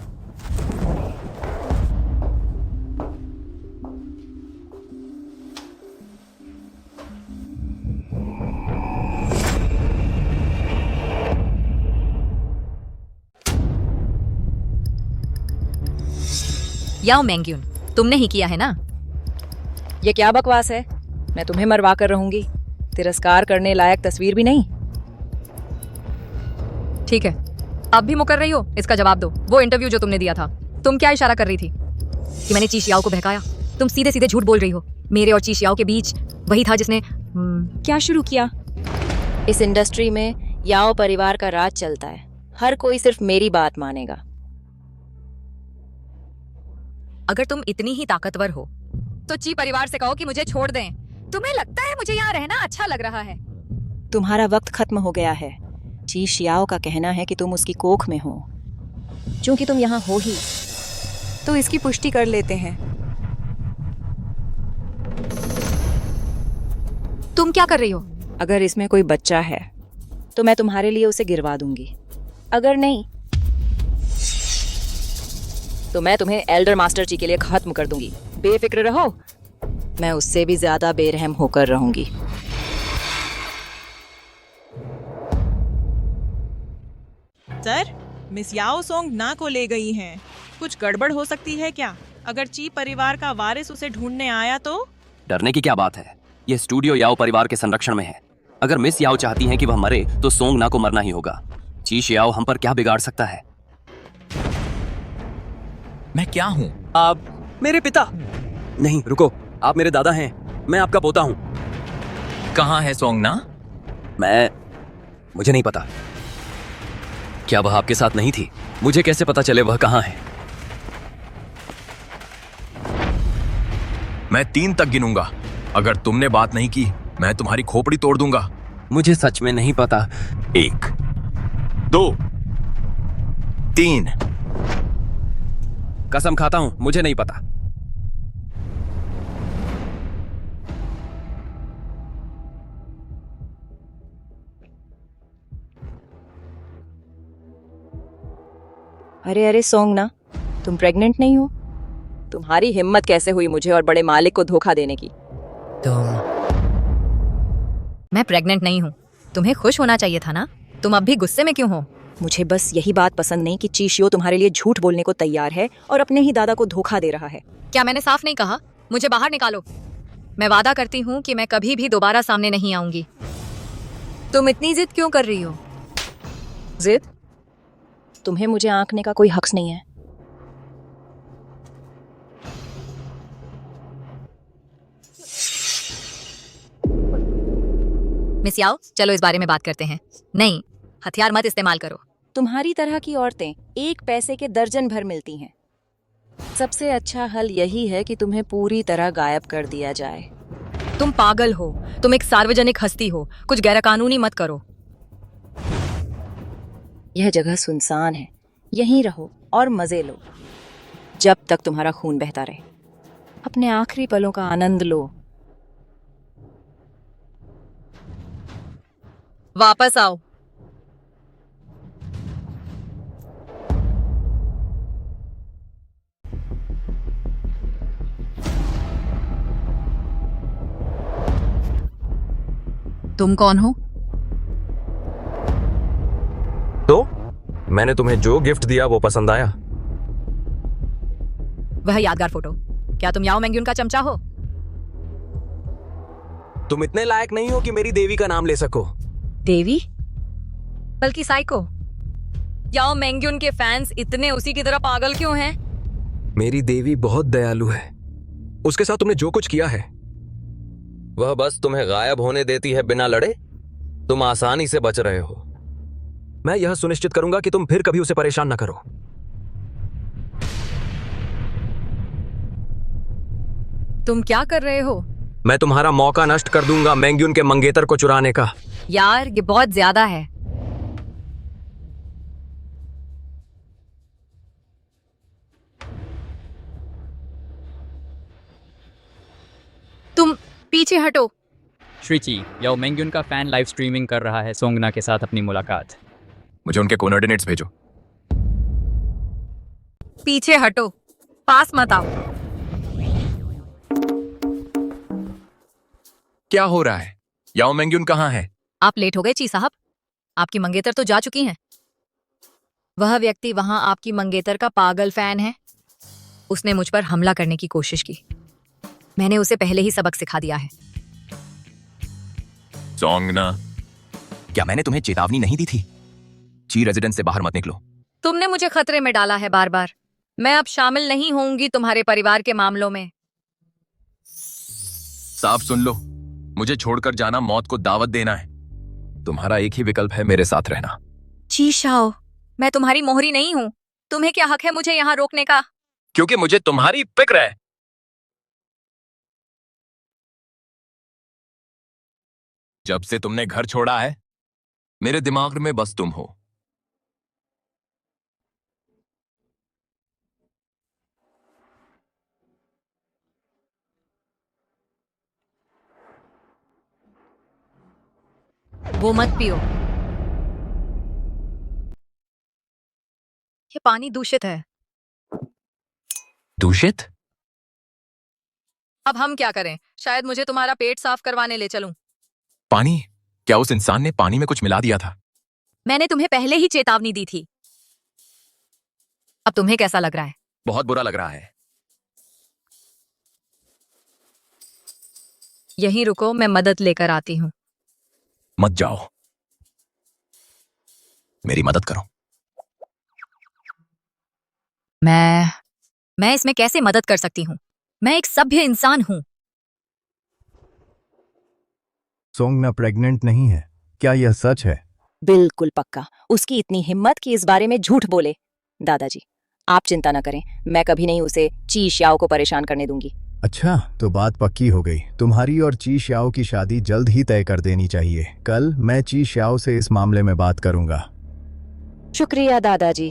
याओ मेंग्यून, तुमने ही किया है ना? ये क्या बकवास है? मैं तुम्हें मरवा कर रहूंगी। तिरस्कार करने लायक तस्वीर भी नहीं। ठीक है, अब भी मुकर रही हो? इसका जवाब दो। वो इंटरव्यू जो तुमने दिया था, तुम क्या इशारा कर रही थी? कि मैंने ची शियाओ को बहकाया? तुम सीधे सीधे झूठ बोल रही हो। मेरे और ची शियाओ के बीच वही था जिसने क्या शुरू किया? इस इंडस्ट्री में याओ परिवार का राज चलता है। हर कोई सिर्फ मेरी बात मानेगा। अगर तुम इतनी ही ताकतवर हो तो ची परिवार से कहो कि मुझे छोड़ दें। तुम्हें लगता है मुझे यहाँ रहना अच्छा लग रहा है? तुम्हारा वक्त खत्म हो गया है। ची शियाओ का कहना है कि तुम उसकी कोख में हो। चूंकि तुम यहाँ हो ही तो इसकी पुष्टि कर लेते हैं। तुम क्या कर रही हो? अगर इसमें कोई बच्चा है तो मैं तुम्हारे लिए उसे गिरवा दूंगी। अगर नहीं तो मैं तुम्हें एल्डर मास्टर जी के लिए खत्म कर दूंगी। बेफिक्र रहो, मैं उससे भी ज्यादा बेरहम होकर रहूंगी। सर, मिस याओ सोंग ना को ले गई हैं। कुछ गड़बड़ हो सकती है क्या? अगर ची परिवार का वारिस उसे ढूंढने आया तो? डरने की क्या बात है? यह स्टूडियो याओ परिवार के संरक्षण में है। अगर मिस याओ चाहती हैं कि वह मरे तो सोंग ना को मरना ही होगा। ची शियाओ हम पर क्या बिगाड़ सकता है? मैं क्या हूं? आप मेरे पिता? नहीं, रुको, आप मेरे दादा हैं। मैं आपका पोता हूं। कहाँ है सोंगना? मुझे नहीं पता। क्या वह आपके साथ नहीं थी? मुझे कैसे पता चले वह कहाँ है? मैं 3 तक गिनूंगा। अगर तुमने बात नहीं की मैं तुम्हारी खोपड़ी तोड़ दूंगा। मुझे सच में नहीं पता। 1 2 3। कसम खाता हूं, मुझे नहीं पता। अरे अरे सोंगना, तुम प्रेग्नेंट नहीं हो? तुम्हारी हिम्मत कैसे हुई मुझे और बड़े मालिक को धोखा देने की? मैं प्रेग्नेंट नहीं हूँ। तुम्हें खुश होना चाहिए था ना? तुम अब भी गुस्से में क्यों हो? मुझे बस यही बात पसंद नहीं कि ची शियो तुम्हारे लिए झूठ बोलने को तैयार है और अपने ही दादा को धोखा दे रहा है। क्या मैंने साफ नहीं कहा? मुझे बाहर निकालो। मैं वादा करती हूँ कि मैं कभी भी दोबारा सामने नहीं आऊंगी। तुम इतनी जिद क्यों कर रही हो? जिद? तुम्हें मुझे आंकने का कोई हक नहीं है। मिस याओ, चलो इस बारे में बात करते हैं। नहीं, हथियार मत इस्तेमाल करो। तुम्हारी तरह की औरतें 1 पैसे के दर्जन भर मिलती हैं। सबसे अच्छा हल यही है कि तुम्हें पूरी तरह गायब कर दिया जाए। तुम पागल हो। तुम एक सार्वजनिक हस्ती हो। कुछ गैरकानूनी मत करो। यह जगह सुनसान है। यहीं रहो और मजे लो जब तक तुम्हारा खून बहता रहे। अपने आखिरी पलों का आनंद लो। वापस आओ। तुम कौन हो? मैंने तुम्हें जो गिफ्ट दिया वो पसंद आया? वह यादगार फोटो। क्या तुम याओ मेंग्यून का चमचा हो? तुम इतने लायक नहीं हो कि मेरी देवी का नाम ले सको। देवी? बल्कि साइको। याओ मेंग्यून के फैंस इतने उसी की तरह पागल क्यों हैं? मेरी देवी बहुत दयालु है। उसके साथ तुमने जो कुछ किया है वह बस तुम्हें गायब होने देती है बिना लड़े। तुम आसानी से बच रहे हो। मैं यह सुनिश्चित करूंगा कि तुम फिर कभी उसे परेशान न करो। तुम क्या कर रहे हो? मैं तुम्हारा मौका नष्ट कर दूंगा मेंग्यून के मंगेतर को चुराने का। यार ये बहुत ज्यादा है। तुम पीछे हटो। श्रीची, याओ मेंग्यून का फैन लाइव स्ट्रीमिंग कर रहा है सोंगना के साथ अपनी मुलाकात। मुझे उनके कोऑर्डिनेट्स भेजो। पीछे हटो, पास मत आओ। क्या हो रहा है? याओ मेंग्यून कहाँ है? आप लेट हो गए ची साहब। आपकी मंगेतर तो जा चुकी हैं। वह व्यक्ति वहां आपकी मंगेतर का पागल फैन है। उसने मुझ पर हमला करने की कोशिश की। मैंने उसे पहले ही सबक सिखा दिया है। सोंगना, क्या मैंने तुम्हें चेतावनी नहीं दी थी? ची रेजिडेंस से बाहर मत निकलो। तुमने मुझे खतरे में डाला है बार बार। मैं अब शामिल नहीं होंगी तुम्हारे परिवार के मामलों में। साफ सुन लो, मुझे छोड़कर जाना मौत को दावत देना है। तुम्हारा एक ही विकल्प है, मेरे साथ रहना। ची शाओ, मैं तुम्हारी मोहरी नहीं हूँ। तुम्हें क्या हक है मुझे यहाँ रोकने का? क्योंकि मुझे तुम्हारी फिक्र है। जब से तुमने घर छोड़ा है मेरे दिमाग में बस तुम हो। वो मत पियो। ये पानी दूषित है। दूषित? अब हम क्या करें? शायद मुझे तुम्हारा पेट साफ करवाने ले चलूं। पानी? क्या उस इंसान ने पानी में कुछ मिला दिया था? मैंने तुम्हें पहले ही चेतावनी दी थी। अब तुम्हें कैसा लग रहा है? बहुत बुरा लग रहा है। यहीं रुको, मैं मदद लेकर आती हूँ। मत जाओ, मेरी मदद करो। मैं इसमें कैसे मदद कर सकती हूँ? मैं एक सभ्य इंसान हूँ। सोंगना प्रेग्नेंट नहीं है, क्या यह सच है? बिल्कुल पक्का। उसकी इतनी हिम्मत कि इस बारे में झूठ बोले। दादाजी, आप चिंता न करें, मैं कभी नहीं उसे ची श्याओ को परेशान करने दूंगी। अच्छा, तो बात पक्की हो गई। तुम्हारी और ची श्याओ की शादी जल्द ही तय कर देनी चाहिए। कल मैं ची श्याओ से इस मामले में बात करूंगा। शुक्रिया दादाजी।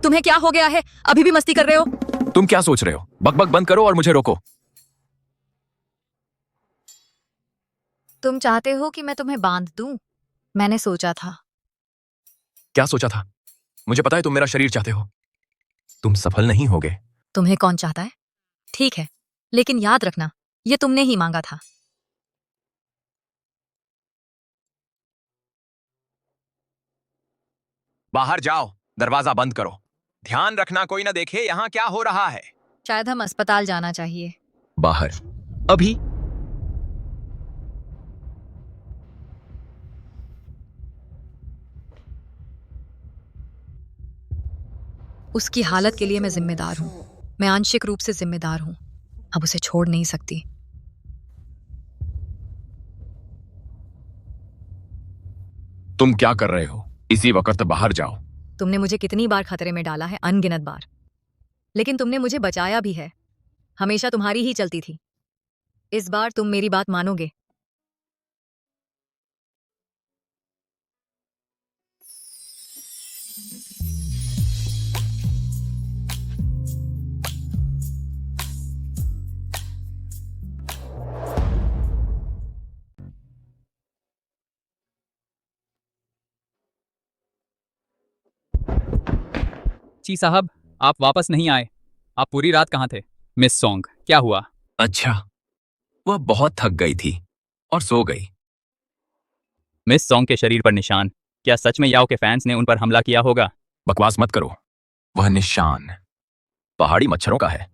तुम्हें क्या हो गया है? अभी भी मस्ती कर रहे हो? तुम क्या सोच रहे हो? बकबक बंद करो और मुझे रोको। तुम चाहते हो कि मैं तुम्हें बांध दूं? मैंने सोचा था। क्या सोचा था? मुझे पता है तुम मेरा शरीर चाहते हो। तुम सफल नहीं होगे। तुम्हें कौन चाहता है? ठीक है, लेकिन याद रखना, ये तुमने ही मांगा था। बाहर जाओ, दरवाजा बंद करो। ध्यान रखना कोई ना देखे यहाँ क्या हो रहा है। शायद हम अस्पताल जाना चाहिए। बाहर अभी? उसकी हालत के लिए मैं जिम्मेदार हूँ। मैं आंशिक रूप से जिम्मेदार हूँ। अब उसे छोड़ नहीं सकती। तुम क्या कर रहे हो? इसी वक्त बाहर जाओ। तुमने मुझे कितनी बार खतरे में डाला है, अनगिनत बार। लेकिन तुमने मुझे बचाया भी है। हमेशा तुम्हारी ही चलती थी। इस बार तुम मेरी बात मानोगे। ची साहब, आप वापस नहीं आए। आप पूरी रात कहाँ थे? मिस सोंग, क्या हुआ? अच्छा, वह बहुत थक गई थी और सो गई। मिस सॉन्ग के शरीर पर निशान, क्या सच में याओ के फैंस ने उन पर हमला किया होगा? बकवास मत करो। वह निशान पहाड़ी मच्छरों का है।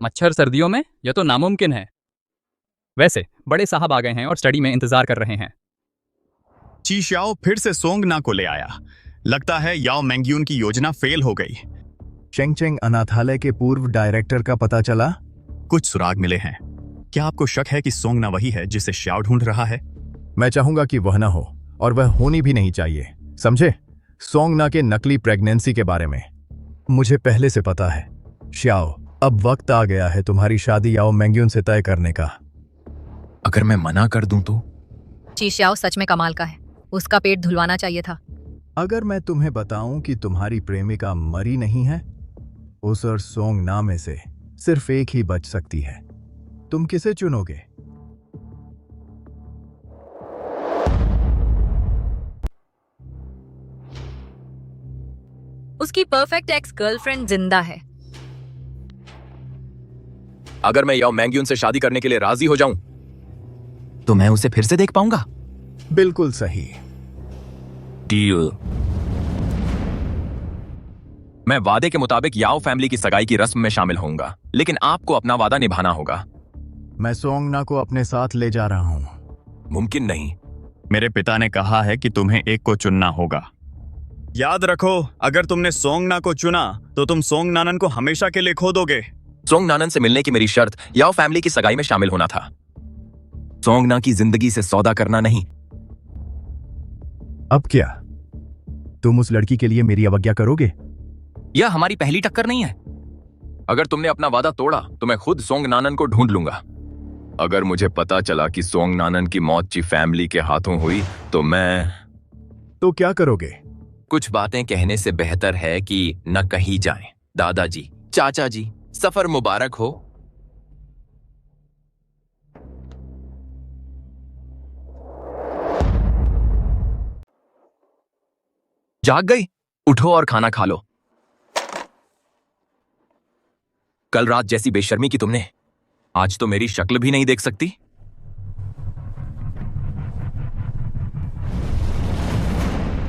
मच्छर सर्दियों में? यह तो नामुमकिन है। वैसे बड़े साहब आ गए हैं और स्टडी में इंतजार कर रहे हैं। ची श्याओ फिर से सोंग ना को ले आया। लगता है याओ मैंग्यून की योजना फेल हो गई। चेंगचेंग अनाथालय के पूर्व डायरेक्टर का पता चला? कुछ सुराग मिले हैं। क्या आपको शक है कि सोंग ना वही है जिसे श्याओ ढूंढ रहा है? मैं चाहूंगा कि वह न हो, और वह होनी भी नहीं चाहिए, समझे? सोंगना के नकली प्रेगनेंसी के बारे में मुझे पहले से पता है। श्याओ, अब वक्त आ गया है तुम्हारी शादी याओ मैंग्यून से तय करने का। अगर मैं मना कर दूं तो? ची श्याओ सच में कमाल का है, उसका पेट धुलवाना चाहिए था। अगर मैं तुम्हें बताऊं कि तुम्हारी प्रेमिका मरी नहीं है, उस और सोंग ना में से सिर्फ एक ही बच सकती है, तुम किसे चुनोगे? उसकी परफेक्ट एक्स गर्लफ्रेंड जिंदा है। अगर मैं याओ मैंग्यून से शादी करने के लिए राजी हो जाऊं तो मैं उसे फिर से देख पाऊंगा। बिल्कुल सही। डील। मैं वादे के मुताबिक याओ फैमिली की सगाई की रस्म में शामिल होऊंगा, लेकिन आपको अपना वादा निभाना होगा। मैं सोंगना को अपने साथ ले जा रहा हूं। मुमकिन नहीं। मेरे पिता ने कहा है कि तुम्हें एक को चुनना होगा। याद रखो, अगर तुमने सोंगना को चुना तो तुम सोंग नानन को हमेशा के लिए खो दोगे। सोंग नानन से मिलने की मेरी शर्त याओ फैमिली की सगाई में शामिल होना था, सोंगना की जिंदगी से सौदा करना नहीं। अब क्या तुम उस लड़की के लिए मेरी अवज्ञा करोगे? यह हमारी पहली टक्कर नहीं है। अगर तुमने अपना वादा तोड़ा तो मैं खुद सोंग नानन को ढूंढ लूंगा। अगर मुझे पता चला कि सोंग नानन की मौत ची फैमिली के हाथों हुई तो मैं... तो क्या करोगे? कुछ बातें कहने से बेहतर है कि न कही जाएं। दादाजी, चाचा जी, सफर मुबारक हो। जाग गई? उठो और खाना खा लो। कल रात जैसी बेशर्मी की तुमने, आज तो मेरी शक्ल भी नहीं देख सकती।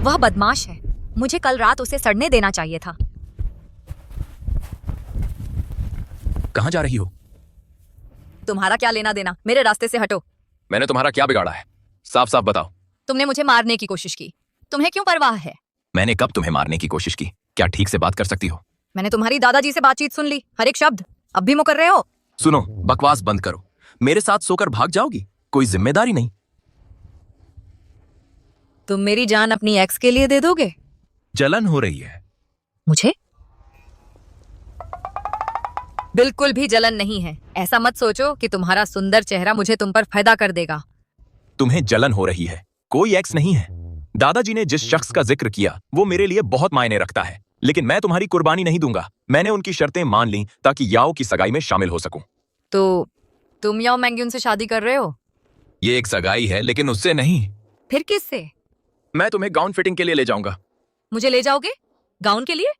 वह बदमाश है, मुझे कल रात उसे सड़ने देना चाहिए था। कहां जा रही हो? तुम्हारा क्या लेना देना, मेरे रास्ते से हटो। मैंने तुम्हारा क्या बिगाड़ा है? साफ साफ बताओ। तुमने मुझे मारने की कोशिश की, तुम्हें क्यों परवाह है? मैंने कब तुम्हें मारने की कोशिश की? क्या ठीक से बात कर सकती हो? मैंने तुम्हारी दादाजी से बातचीत सुन ली, हर एक शब्द। अब भी मुकर रहे हो? सुनो, बकवास बंद करो। मेरे साथ सोकर भाग जाओगी? कोई जिम्मेदारी नहीं। तुम मेरी जान अपनी एक्स के लिए दे दोगे? जलन हो रही है। मुझे बिल्कुल भी जलन नहीं है। ऐसा मत सोचो कि तुम्हारा सुंदर चेहरा मुझे तुम पर फायदा कर देगा। तुम्हें जलन हो रही है, कोई एक्स नहीं है। दादाजी ने जिस शख्स का जिक्र किया वो मेरे लिए बहुत मायने रखता है, लेकिन मैं तुम्हारी कुर्बानी नहीं दूंगा। मैंने उनकी शर्तें मान ली ताकि याओ की सगाई में शामिल हो सकूं। तो तुम याओ मैंग्यून से शादी कर रहे हो? ये एक सगाई है, लेकिन उससे नहीं। फिर किससे? मैं तुम्हें गाउन फिटिंग के लिए ले जाऊंगा। मुझे ले जाओगे गाउन के लिए?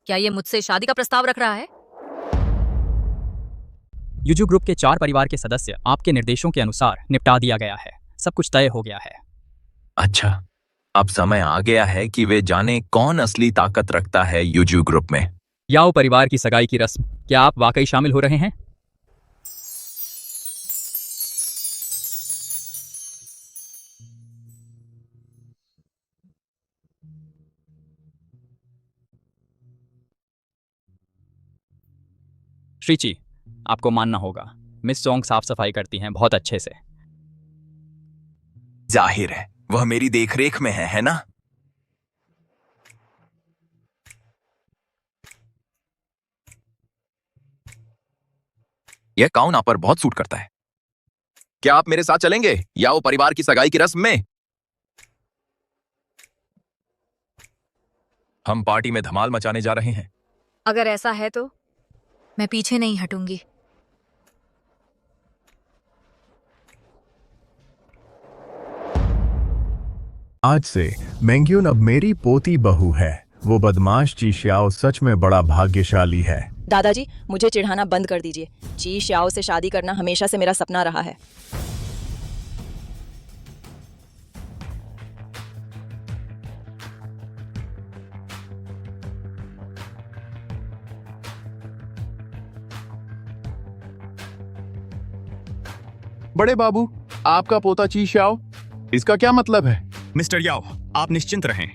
क्या ये मुझसे शादी का प्रस्ताव रख रहा है? यूजू ग्रुप के 4 परिवार के सदस्य आपके निर्देशों के अनुसार निपटा दिया गया है। सब कुछ तय हो गया है। अच्छा, अब समय आ गया है कि वे जाने कौन असली ताकत रखता है यूजू ग्रुप में। याओ परिवार की सगाई की रस्म, क्या आप वाकई शामिल हो रहे हैं? श्रीची, आपको मानना होगा, मिस सोंग साफ सफाई करती हैं बहुत अच्छे से। जाहिर है वह मेरी देखरेख में है ना? यह गाउन आप पर बहुत सूट करता है। क्या आप मेरे साथ चलेंगे याओ परिवार की सगाई की रस्म में? हम पार्टी में धमाल मचाने जा रहे हैं। अगर ऐसा है तो मैं पीछे नहीं हटूंगी। आज से मैंग्यून अब मेरी पोती बहू है। वो बदमाश ची श्याओ सच में बड़ा भाग्यशाली है। दादाजी, मुझे चिढ़ाना बंद कर दीजिए। ची श्याओ से शादी करना हमेशा से मेरा सपना रहा है। बड़े बाबू, आपका पोता ची शाओ, इसका क्या मतलब है? मिस्टर याओ, आप निश्चिंत रहें।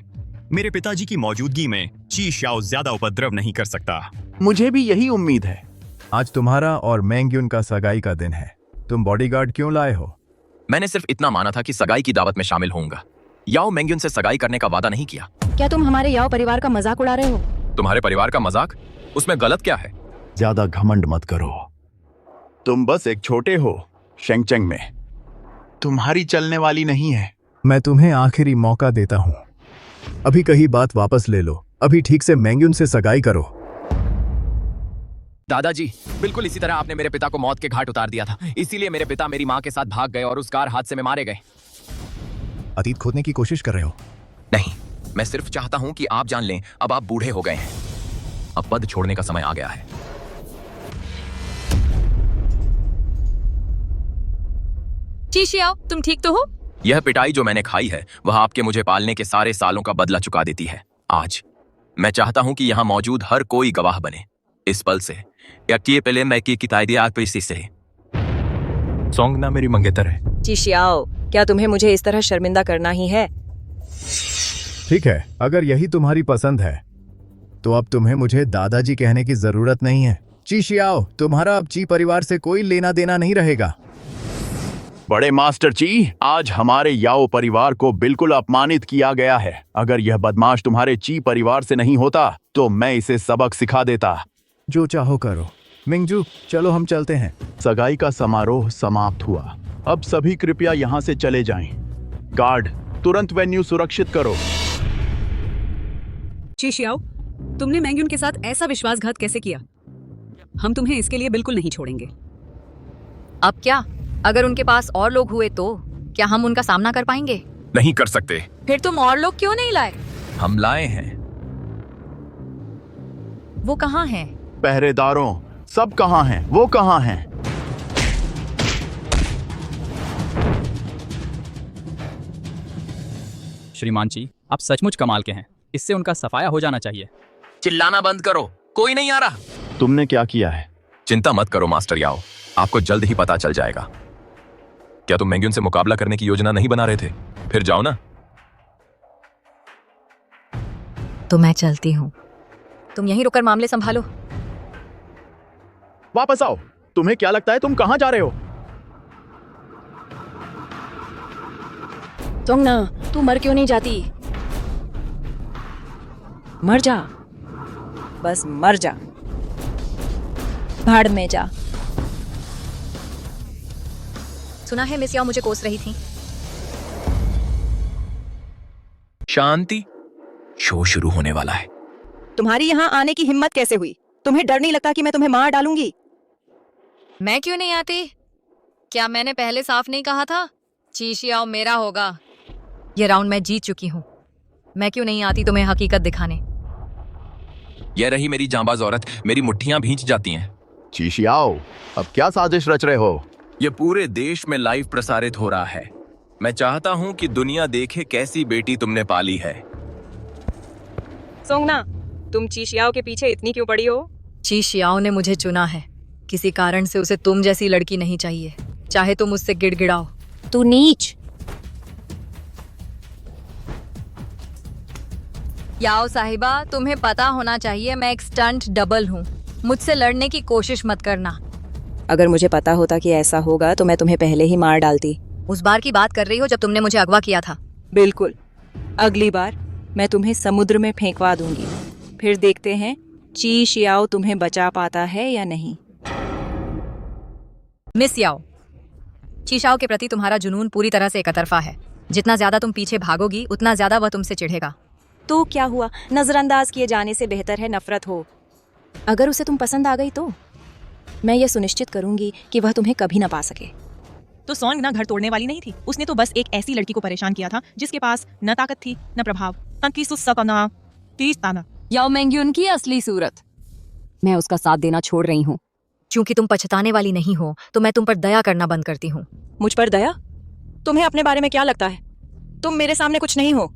मेरे पिताजी की मौजूदगी में ची शाओ ज्यादा उपद्रव नहीं कर सकता। मुझे भी यही उम्मीद है। आज तुम्हारा और मैंग्यून का सगाई का दिन है। तुम बॉडीगार्ड क्यों लाए हो? मैंने सिर्फ इतना माना था कि सगाई की दावत में शामिल होऊंगा। याओ मेंग्युन से सगाई करने का वादा नहीं किया। क्या तुम हमारे याओ परिवार का मजाक उड़ा रहे हो? तुम्हारे परिवार का मजाक? उसमें गलत क्या है? ज्यादा घमंड मत करो। तुम बस एक छोटे हो शेंगचेंग में। तुम्हारी चलने वाली नहीं है। मैं तुम्हें आखिरी मौका देता हूँ। अभी कही बात वापस ले लो। अभी ठीक से मैंग्यून से सगाई करो। दादाजी, बिल्कुल इसी तरह आपने मेरे पिता को मौत के घाट उतार दिया था। इसीलिए मेरे पिता मेरी माँ के साथ भाग गए और उस कार हादसे में मारे गए। अतीत खोदने की कोशिश कर रहे हो? नहीं, मैं सिर्फ चाहता हूं कि आप जान लें, अब आप बूढ़े हो गए हैं। अब पद छोड़ने का समय आ गया है। ची शियाओ, तुम ठीक तो हो? यह पिटाई जो मैंने खाई है वह आपके मुझे पालने के सारे सालों का बदला चुका देती है। आज मैं चाहता हूं कि यहां मौजूद हर कोई गवाह बने इस पल से। पहले मैं की किताई दिया से सोंगना मेरी मंगेतर है। ची शियाओ, क्या तुम्हें मुझे इस तरह शर्मिंदा करना ही है? ठीक है, अगर यही तुम्हारी पसंद है तो अब तुम्हें मुझे दादाजी कहने की जरूरत नहीं है। ची शियाओ, तुम्हारा अब ची परिवार से कोई लेना देना नहीं रहेगा। बड़े मास्टर ची, आज हमारे याओ परिवार को बिल्कुल अपमानित किया गया है। अगर यह बदमाश तुम्हारे ची परिवार से नहीं होता तो मैं इसे सबक सिखा देता। जो चाहो करो। मिंगजू, चलो हम चलते हैं। सगाई का समारोह समाप्त हुआ। अब सभी कृपया यहाँ से चले जाएं। गार्ड, तुरंत वेन्यू सुरक्षित करो। ची शियाओ, तुमने मैंग्यून के साथ ऐसा विश्वासघात कैसे किया? हम तुम्हें इसके लिए बिल्कुल नहीं छोड़ेंगे। अब क्या? अगर उनके पास और लोग हुए तो क्या हम उनका सामना कर पाएंगे? नहीं कर सकते। फिर तुम और लोग क्यों नहीं लाए? हम लाए हैं। वो कहाँ हैं? पहरेदारों, सब कहाँ हैं? वो कहाँ हैं? श्रीमान जी, आप सचमुच कमाल के हैं। इससे उनका सफाया हो जाना चाहिए। चिल्लाना बंद करो, कोई नहीं आ रहा। तुमने क्या किया है? चिंता मत करो मास्टर याओ, आपको जल्द ही पता चल जाएगा। क्या तुम मैंग्यून से मुकाबला करने की योजना नहीं बना रहे थे? फिर जाओ ना। तो मैं चलती हूँ। तुम यहीं रुककर मामले संभालो। वापस आओ। तुम्हें क्या लगता है तुम कहाँ जा रहे हो? सोंगना, तू मर क्यों नहीं जाती? मर जा, बस मर जा, भाड़ में जा। सुना है मिस याओ मुझे कोस रही थी। शांति, शो शुरू होने वाला है। तुम्हारी यहाँ आने की हिम्मत कैसे हुई? तुम्हें डर नहीं लगता कि मैं तुम्हें मार डालूंगी? मैं क्यों नहीं आती? क्या मैंने पहले साफ नहीं कहा था? ची शियाओ मेरा होगा। ये राउंड मैं जीत चुकी हूँ। मैं क्यों नहीं आती तुम्हें हकीकत दिखाने? यह रही मेरी जांबाज औरत, मेरी मुट्ठियां भींच जाती हैं। ची शियाओ, अब क्या साजिश रच रहे हो? यह पूरे देश में लाइव प्रसारित हो रहा है। मैं चाहता हूं कि दुनिया देखे कैसी बेटी तुमने पाली है। सोंगना, तुम ची शियाओ के पीछे इतनी क्यों पड़ी हो? ची शियाओ ने मुझे चुना है। किसी कारण से उसे तुम जैसी लड़की नहीं चाहिए, चाहे तुम उससे गिड़गिड़ाओ। तू नीच। याओ साहिबा, तुम्हें पता होना चाहिए मैं एक स्टंट डबल हूँ। मुझसे लड़ने की कोशिश मत करना। अगर मुझे पता होता कि ऐसा होगा तो मैं तुम्हें पहले ही मार डालती। उस बार की बात कर रही हो जब तुमने मुझे अगवा किया था? बिल्कुल। अगली बार मैं तुम्हें समुद्र में फेंकवा दूंगी। फिर देखते हैं ची शियाओ तुम्हें बचा पाता है या नहीं। मिस याओ, ची शियाओ के प्रति तुम्हारा जुनून पूरी तरह से एकतरफा है। जितना ज्यादा तुम पीछे भागोगी उतना ज्यादा वह तुमसे चिढ़ेगा। तो क्या हुआ? नजरअंदाज किए जाने से बेहतर है नफरत हो। अगर उसे तुम पसंद आ गई तो मैं ये सुनिश्चित करूंगी कि वह तुम्हें कभी ना पा सके। तो सोंग ना घर तोड़ने वाली नहीं थी। उसने तो बस एक ऐसी लड़की को परेशान किया था जिसके पास न ताकत थी न प्रभाव। याओ मेंग्यून की असली सूरत। मैं उसका साथ देना छोड़ रही हूँ। क्योंकि तुम पछताने वाली नहीं हो तो मैं तुम पर दया करना बंद करती हूँ। मुझ पर दया? तुम्हें अपने बारे में क्या लगता है? तुम मेरे सामने कुछ नहीं हो।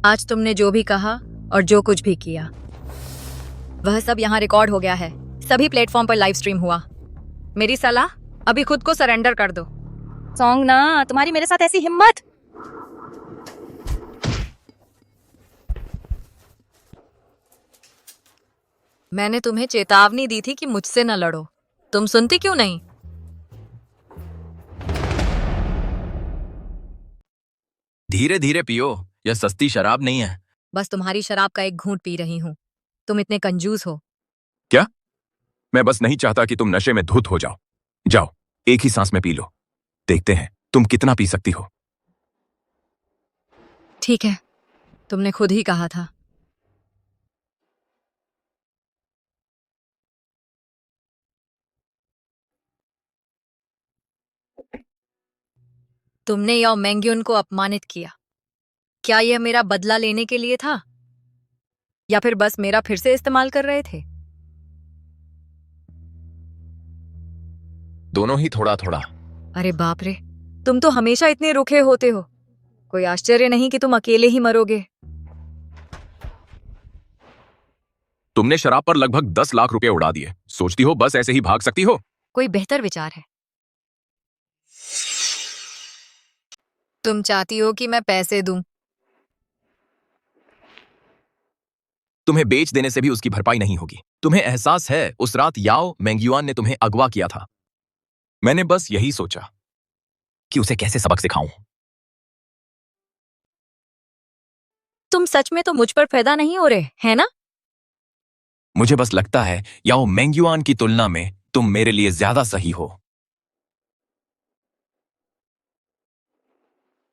आज तुमने जो भी कहा और जो कुछ भी किया वह सब यहाँ रिकॉर्ड हो गया है। सभी प्लेटफॉर्म पर लाइव स्ट्रीम हुआ। मेरी सलाह, अभी खुद को सरेंडर कर दो। सॉन्ग ना, तुम्हारी मेरे साथ ऐसी हिम्मत। मैंने तुम्हें चेतावनी दी थी कि मुझसे न लड़ो, तुम सुनती क्यों नहीं? धीरे धीरे पियो, यह सस्ती शराब नहीं है। बस तुम्हारी शराब का एक घूंट पी रही हूँ। तुम इतने कंजूस हो। क्या? मैं बस नहीं चाहता कि तुम नशे में धुत हो जाओ। जाओ, एक ही सांस में पी लो, देखते हैं तुम कितना पी सकती हो। ठीक है, तुमने खुद ही कहा था। तुमने याओ मेंग्युन को अपमानित किया। क्या यह मेरा बदला लेने के लिए था, या फिर बस मेरा फिर से इस्तेमाल कर रहे थे? दोनों ही थोड़ा थोड़ा। अरे बाप रे, तुम तो हमेशा इतने रुखे होते हो। कोई आश्चर्य नहीं कि तुम अकेले ही मरोगे। तुमने शराब पर लगभग 10 लाख रुपए उड़ा दिए। सोचती हो बस ऐसे ही भाग सकती हो? कोई बेहतर विचार है? तुम चाहती हो कि मैं पैसे दूं? तुम्हें बेच देने से भी उसकी भरपाई नहीं होगी। तुम्हें एहसास है उस रात याओ मेंग्युआन ने तुम्हें अगवा किया था। मैंने बस यही सोचा कि उसे कैसे सबक सिखाऊं। तुम सच में तो मुझ पर पैदा नहीं हो रहे, है ना? मुझे बस लगता है याओ मेंग्युआन की तुलना में तुम मेरे लिए ज्यादा सही हो।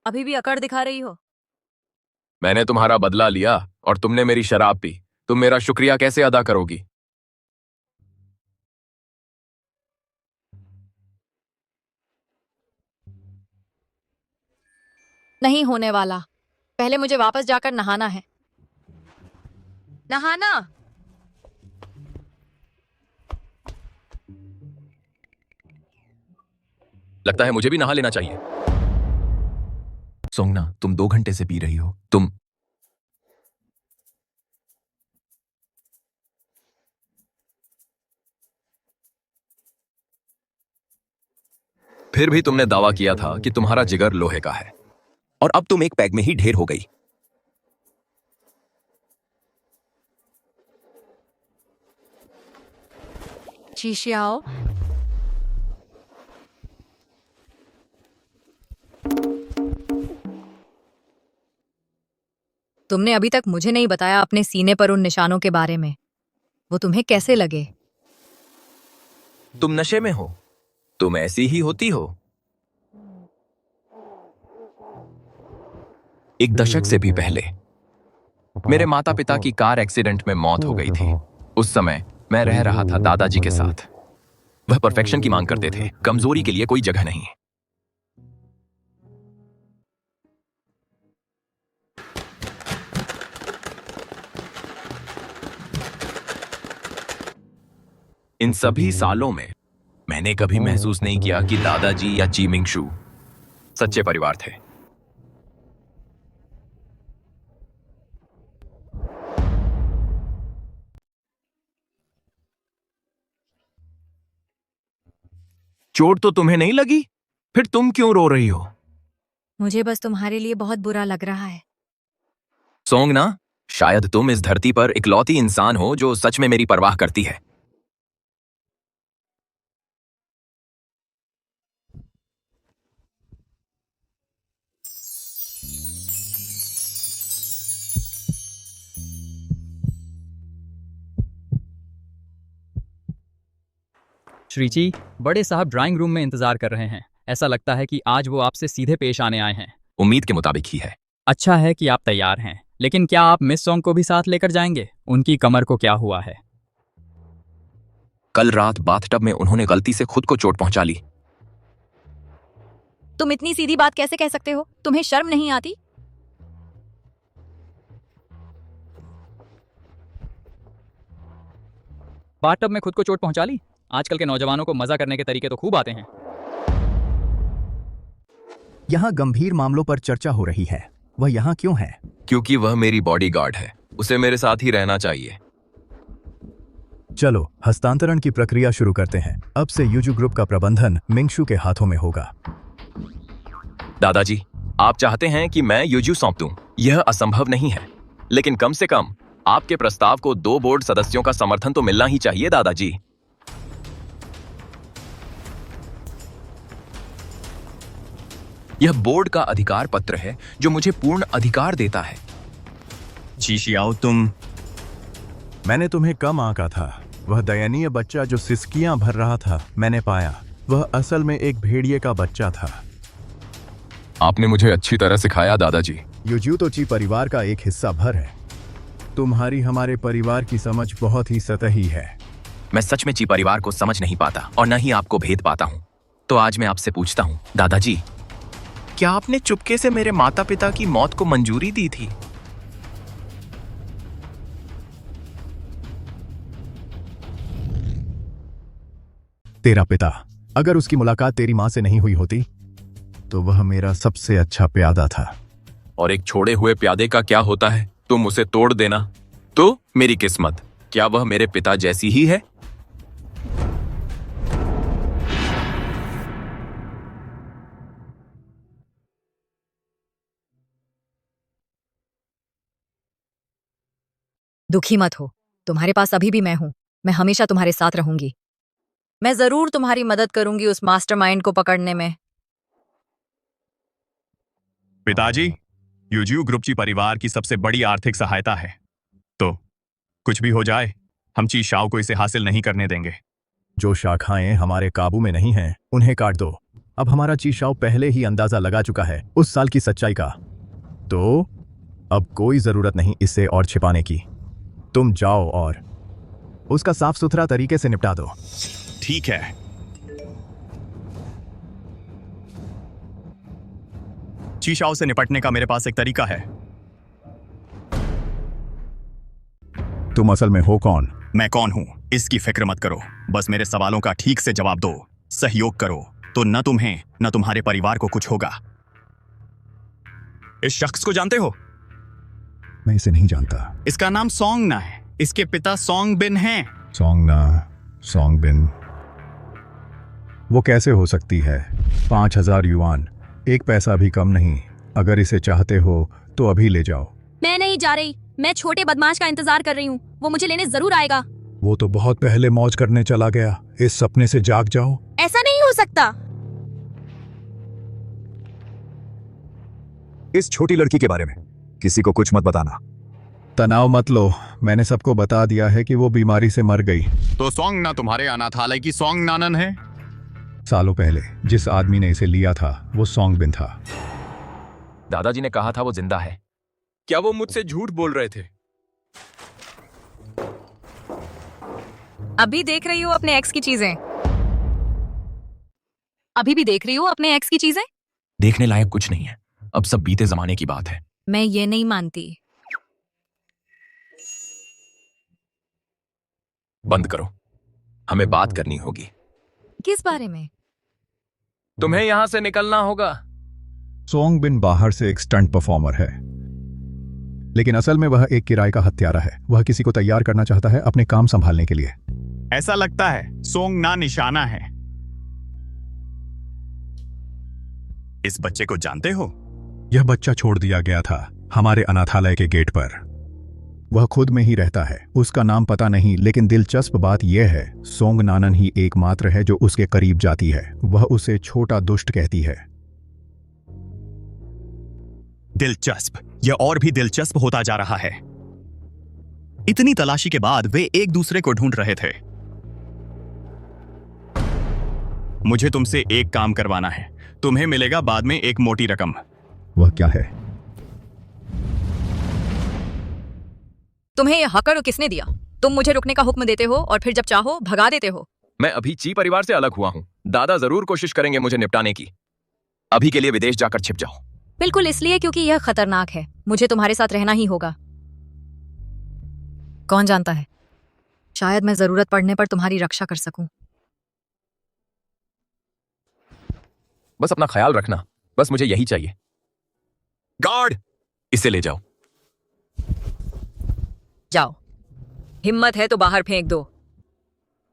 अभी भी अकड़ दिखा रही हो। मैंने तुम्हारा बदला लिया और तुमने मेरी शराब पी। तुम मेरा शुक्रिया कैसे अदा करोगी? नहीं होने वाला। पहले मुझे वापस जाकर नहाना है। नहाना। लगता है मुझे भी नहा लेना चाहिए। सोंगना, तुम 2 घंटे से पी रही हो। तुम फिर भी तुमने दावा किया था कि तुम्हारा जिगर लोहे का है, और अब तुम एक पैग में ही ढेर हो गई। चीशियाओ, तुमने अभी तक मुझे नहीं बताया अपने सीने पर उन निशानों के बारे में। वो तुम्हें कैसे लगे? तुम नशे में हो। तुम ऐसी ही होती हो। 1 दशक से भी पहले मेरे माता पिता की कार एक्सीडेंट में मौत हो गई थी। उस समय मैं रह रहा था दादाजी के साथ। वह परफेक्शन की मांग करते थे, कमजोरी के लिए कोई जगह नहीं। इन सभी सालों में मैंने कभी महसूस नहीं किया कि दादाजी या ची मिंगशू सच्चे परिवार थे। चोट तो तुम्हें नहीं लगी? फिर तुम क्यों रो रही हो? मुझे बस तुम्हारे लिए बहुत बुरा लग रहा है। सोंगना, शायद तुम इस धरती पर इकलौती इंसान हो जो सच में मेरी परवाह करती है। श्रीची, बड़े साहब ड्राइंग रूम में इंतजार कर रहे हैं। ऐसा लगता है कि आज वो आपसे सीधे पेश आने आए हैं। उम्मीद के मुताबिक ही है। अच्छा है कि आप तैयार हैं, लेकिन क्या आप मिस सॉन्ग को भी साथ लेकर जाएंगे? उनकी कमर को क्या हुआ है? कल रात बाथटब में उन्होंने गलती से खुद को चोट पहुंचा ली। तुम इतनी सीधी बात कैसे कह सकते हो? तुम्हें शर्म नहीं आती? बाथटब में खुद को चोट पहुंचा ली? आजकल के नौजवानों को मजा करने के तरीके तो खूब आते हैं। यहाँ गंभीर मामलों पर चर्चा हो रही है। वह यहाँ क्यों है? क्योंकि वह मेरी बॉडीगार्ड है। उसे मेरे साथ ही रहना चाहिए। चलो हस्तांतरण की प्रक्रिया शुरू करते हैं। अब से यूजू ग्रुप का प्रबंधन मिंगशू के हाथों में होगा। दादाजी, आप चाहते हैं कि मैं यूजू सौंप दूं। यह असंभव नहीं है, लेकिन कम से कम आपके प्रस्ताव को 2 बोर्ड सदस्यों का समर्थन तो मिलना ही चाहिए दादाजी। यह बोर्ड का अधिकार पत्र है जो मुझे पूर्ण अधिकार देता है। जी शियाओ, तुम मैंने तुम्हें कम आंका था। वह दयनीय बच्चा जो सिसकियां भर रहा था, मैंने पाया वह असल में एक भेड़िए का बच्चा था। आपने मुझे अच्छी तरह सिखाया दादाजी। यूजू तो ची परिवार का एक हिस्सा भर है। तुम्हारी हमारे परिवार की समझ बहुत ही सतही है। मैं सच में ची परिवार को समझ नहीं पाता और न ही आपको भेद पाता हूं। तो आज मैं आपसे पूछता हूं, दादाजी, क्या आपने चुपके से मेरे माता पिता की मौत को मंजूरी दी थी? तेरा पिता, अगर उसकी मुलाकात तेरी मां से नहीं हुई होती तो वह मेरा सबसे अच्छा प्यादा था। और एक छोड़े हुए प्यादे का क्या होता है? तुम उसे तोड़ देना। तो मेरी किस्मत, क्या वह मेरे पिता जैसी ही है? दुखी मत हो, तुम्हारे पास अभी भी मैं हूं। मैं हमेशा तुम्हारे साथ रहूंगी। मैं जरूर तुम्हारी मदद करूंगी उस मास्टरमाइंड को पकड़ने में। पिताजी, यूजू ग्रुप ची परिवार की सबसे बड़ी आर्थिक सहायता है। तो कुछ भी हो जाए, हम ची शाओ को इसे हासिल नहीं करने देंगे। जो शाखाएं हमारे काबू में नहीं हैं, उन्हें काट दो। अब हमारा ची शाओ पहले ही अंदाजा लगा चुका है उस साल की सच्चाई का। तो अब कोई जरूरत नहीं इसे और छिपाने की। तुम जाओ और उसका साफ सुथरा तरीके से निपटा दो। ठीक है। चीशाओ से निपटने का मेरे पास एक तरीका है। तुम असल में हो कौन? मैं कौन हूं इसकी फिक्र मत करो, बस मेरे सवालों का ठीक से जवाब दो। सहयोग करो तो न तुम्हें न तुम्हारे परिवार को कुछ होगा। इस शख्स को जानते हो? मैं इसे नहीं जानता। इसका नाम सोंग ना है। इसके पिता सोंग बिन हैं। सोंग बिन? वो कैसे हो सकती है? 5000 युआन, एक पैसा भी कम नहीं। अगर इसे चाहते हो तो अभी ले जाओ। मैं नहीं जा रही। मैं छोटे बदमाश का इंतजार कर रही हूँ। वो मुझे लेने जरूर आएगा। वो तो बहुत पहले मौज करने चला गया। इस सपने से जाग जाओ। ऐसा नहीं हो सकता। इस छोटी लड़की के बारे में किसी को कुछ मत बताना। तनाव मत लो, मैंने सबको बता दिया है कि वो बीमारी से मर गई। तो सोंग ना तुम्हारे अनाथालय की सोंग नानन है? सालों पहले जिस आदमी ने इसे लिया था वो सोंग बिन था। दादाजी ने कहा था वो जिंदा है। क्या वो मुझसे झूठ बोल रहे थे? अभी देख रही हो अपने एक्स की चीजें? अभी भी देख रही हो अपने एक्स की चीजें? देखने लायक कुछ नहीं है, अब सब बीते जमाने की बात है। मैं ये नहीं मानती। बंद करो, हमें बात करनी होगी। किस बारे में? तुम्हें यहां से निकलना होगा। सोंग बिन बाहर से एक स्टंट परफॉर्मर है, लेकिन असल में वह एक किराए का हत्यारा है। वह किसी को तैयार करना चाहता है अपने काम संभालने के लिए। ऐसा लगता है सोंग ना निशाना है। इस बच्चे को जानते हो? यह बच्चा छोड़ दिया गया था हमारे अनाथालय के गेट पर। वह खुद में ही रहता है। उसका नाम पता नहीं, लेकिन दिलचस्प बात यह है सोंग नानन ही एकमात्र है जो उसके करीब जाती है। वह उसे छोटा दुष्ट कहती है। दिलचस्प? यह और भी दिलचस्प होता जा रहा है। इतनी तलाशी के बाद वे एक दूसरे को ढूंढ रहे थे। मुझे तुमसे एक काम करवाना है। तुम्हें मिलेगा बाद में एक मोटी रकम। वह क्या है? तुम्हें यह हक किसने दिया? तुम मुझे रुकने का हुक्म देते हो और फिर जब चाहो भगा देते हो। मैं अभी ची परिवार से अलग हुआ हूं। दादा जरूर कोशिश करेंगे मुझे निपटाने की। अभी के लिए विदेश जाकर छिप जाओ। बिल्कुल इसलिए क्योंकि यह खतरनाक है। मुझे तुम्हारे साथ रहना ही होगा। कौन जानता है, शायद मैं जरूरत पड़ने पर तुम्हारी रक्षा कर सकूं। बस अपना ख्याल रखना। बस मुझे यही चाहिए। गार्ड, इसे ले जाओ। जाओ, हिम्मत है तो बाहर फेंक दो।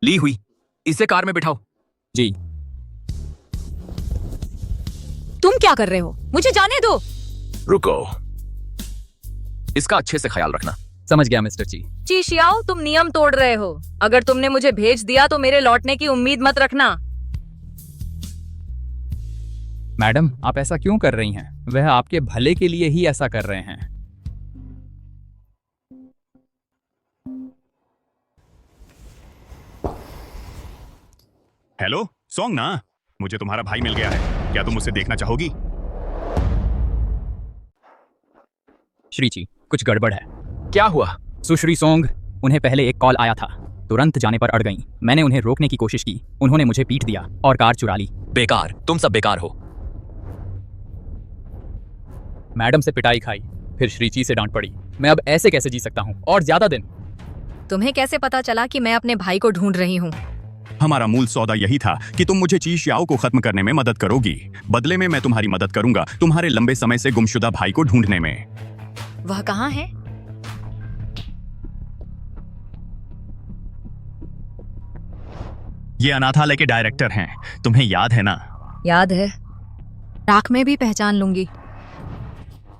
ली हुई, इसे कार में बिठाओ। जी। तुम क्या कर रहे हो? मुझे जाने दो। रुको, इसका अच्छे से ख्याल रखना। समझ गया मिस्टर ची। ची शियाओ, तुम नियम तोड़ रहे हो। अगर तुमने मुझे भेज दिया तो मेरे लौटने की उम्मीद मत रखना। मैडम, आप ऐसा क्यों कर रही हैं? वह आपके भले के लिए ही ऐसा कर रहे हैं। हेलो सॉन्ग ना, मुझे तुम्हारा भाई मिल गया है। क्या तुम उसे देखना चाहोगी? श्री ची, कुछ गड़बड़ है। क्या हुआ? सुश्री सोंग, उन्हें पहले एक कॉल आया था। तुरंत जाने पर अड़ गईं। मैंने उन्हें रोकने की कोशिश की, उन्होंने मुझे पीट दिया और कार चुरा ली। बेकार, तुम सब बेकार हो। मैडम से पिटाई खाई, फिर श्री ची से डांट पड़ी। मैं अब ऐसे कैसे जी सकता हूँ और ज्यादा दिन? तुम्हें कैसे पता चला कि मैं अपने भाई को ढूंढ रही हूँ? हमारा मूल सौदा यही था कि तुम मुझे ची शियाओ को खत्म करने में मदद करोगी। बदले में मैं तुम्हारी मदद करूंगा तुम्हारे लंबे समय से गुमशुदा भाई को ढूंढने में। वह कहाँ है? ये अनाथालय के डायरेक्टर हैं, तुम्हें याद है ना? याद है, राख में भी पहचान लूंगी।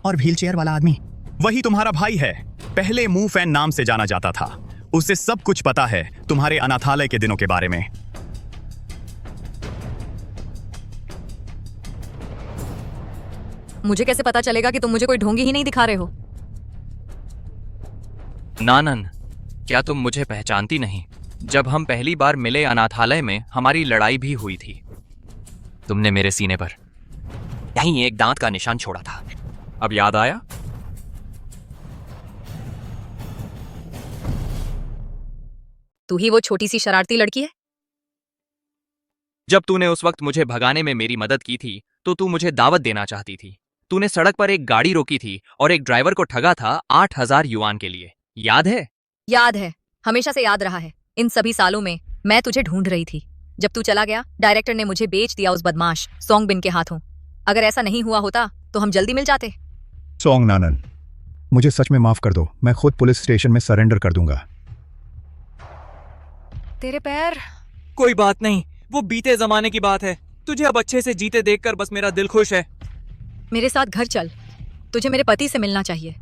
और व्हीलचेयर वाला आदमी, वही तुम्हारा भाई है। पहले मुंह फैन नाम से जाना जाता था। उसे सब कुछ पता है तुम्हारे अनाथालय के दिनों के बारे में। मुझे कैसे पता चलेगा कि तुम मुझे कोई ढोंगी ही नहीं दिखा रहे हो? नानन, क्या तुम मुझे पहचानती नहीं? जब हम पहली बार मिले अनाथालय में, हमारी लड़ाई भी हुई थी। तुमने मेरे सीने पर यहीं एक दांत का निशान छोड़ा था। अब याद आया? तू ही वो छोटी सी शरारती लड़की है? जब तूने उस वक्त मुझे भगाने में मेरी मदद की थी तो तू मुझे दावत देना चाहती थी। तूने सड़क पर एक गाड़ी रोकी थी और एक ड्राइवर को ठगा था 8,000 युआन के लिए। याद है? याद है, हमेशा से याद रहा है। इन सभी सालों में मैं तुझे ढूंढ रही थी। जब तू चला गया, डायरेक्टर ने मुझे बेच दिया उस बदमाश सोंग बिन के हाथों। अगर ऐसा नहीं हुआ होता तो हम जल्दी मिल जाते। सोंग नानन, मुझे सच में माफ कर दो। मैं खुद पुलिस स्टेशन में सरेंडर कर दूंगा। तेरे पैर। कोई बात नहीं, वो बीते जमाने की बात है। तुझे अब अच्छे से जीते देखकर बस मेरा दिल खुश है। मेरे साथ घर चल, तुझे मेरे पति से मिलना चाहिए।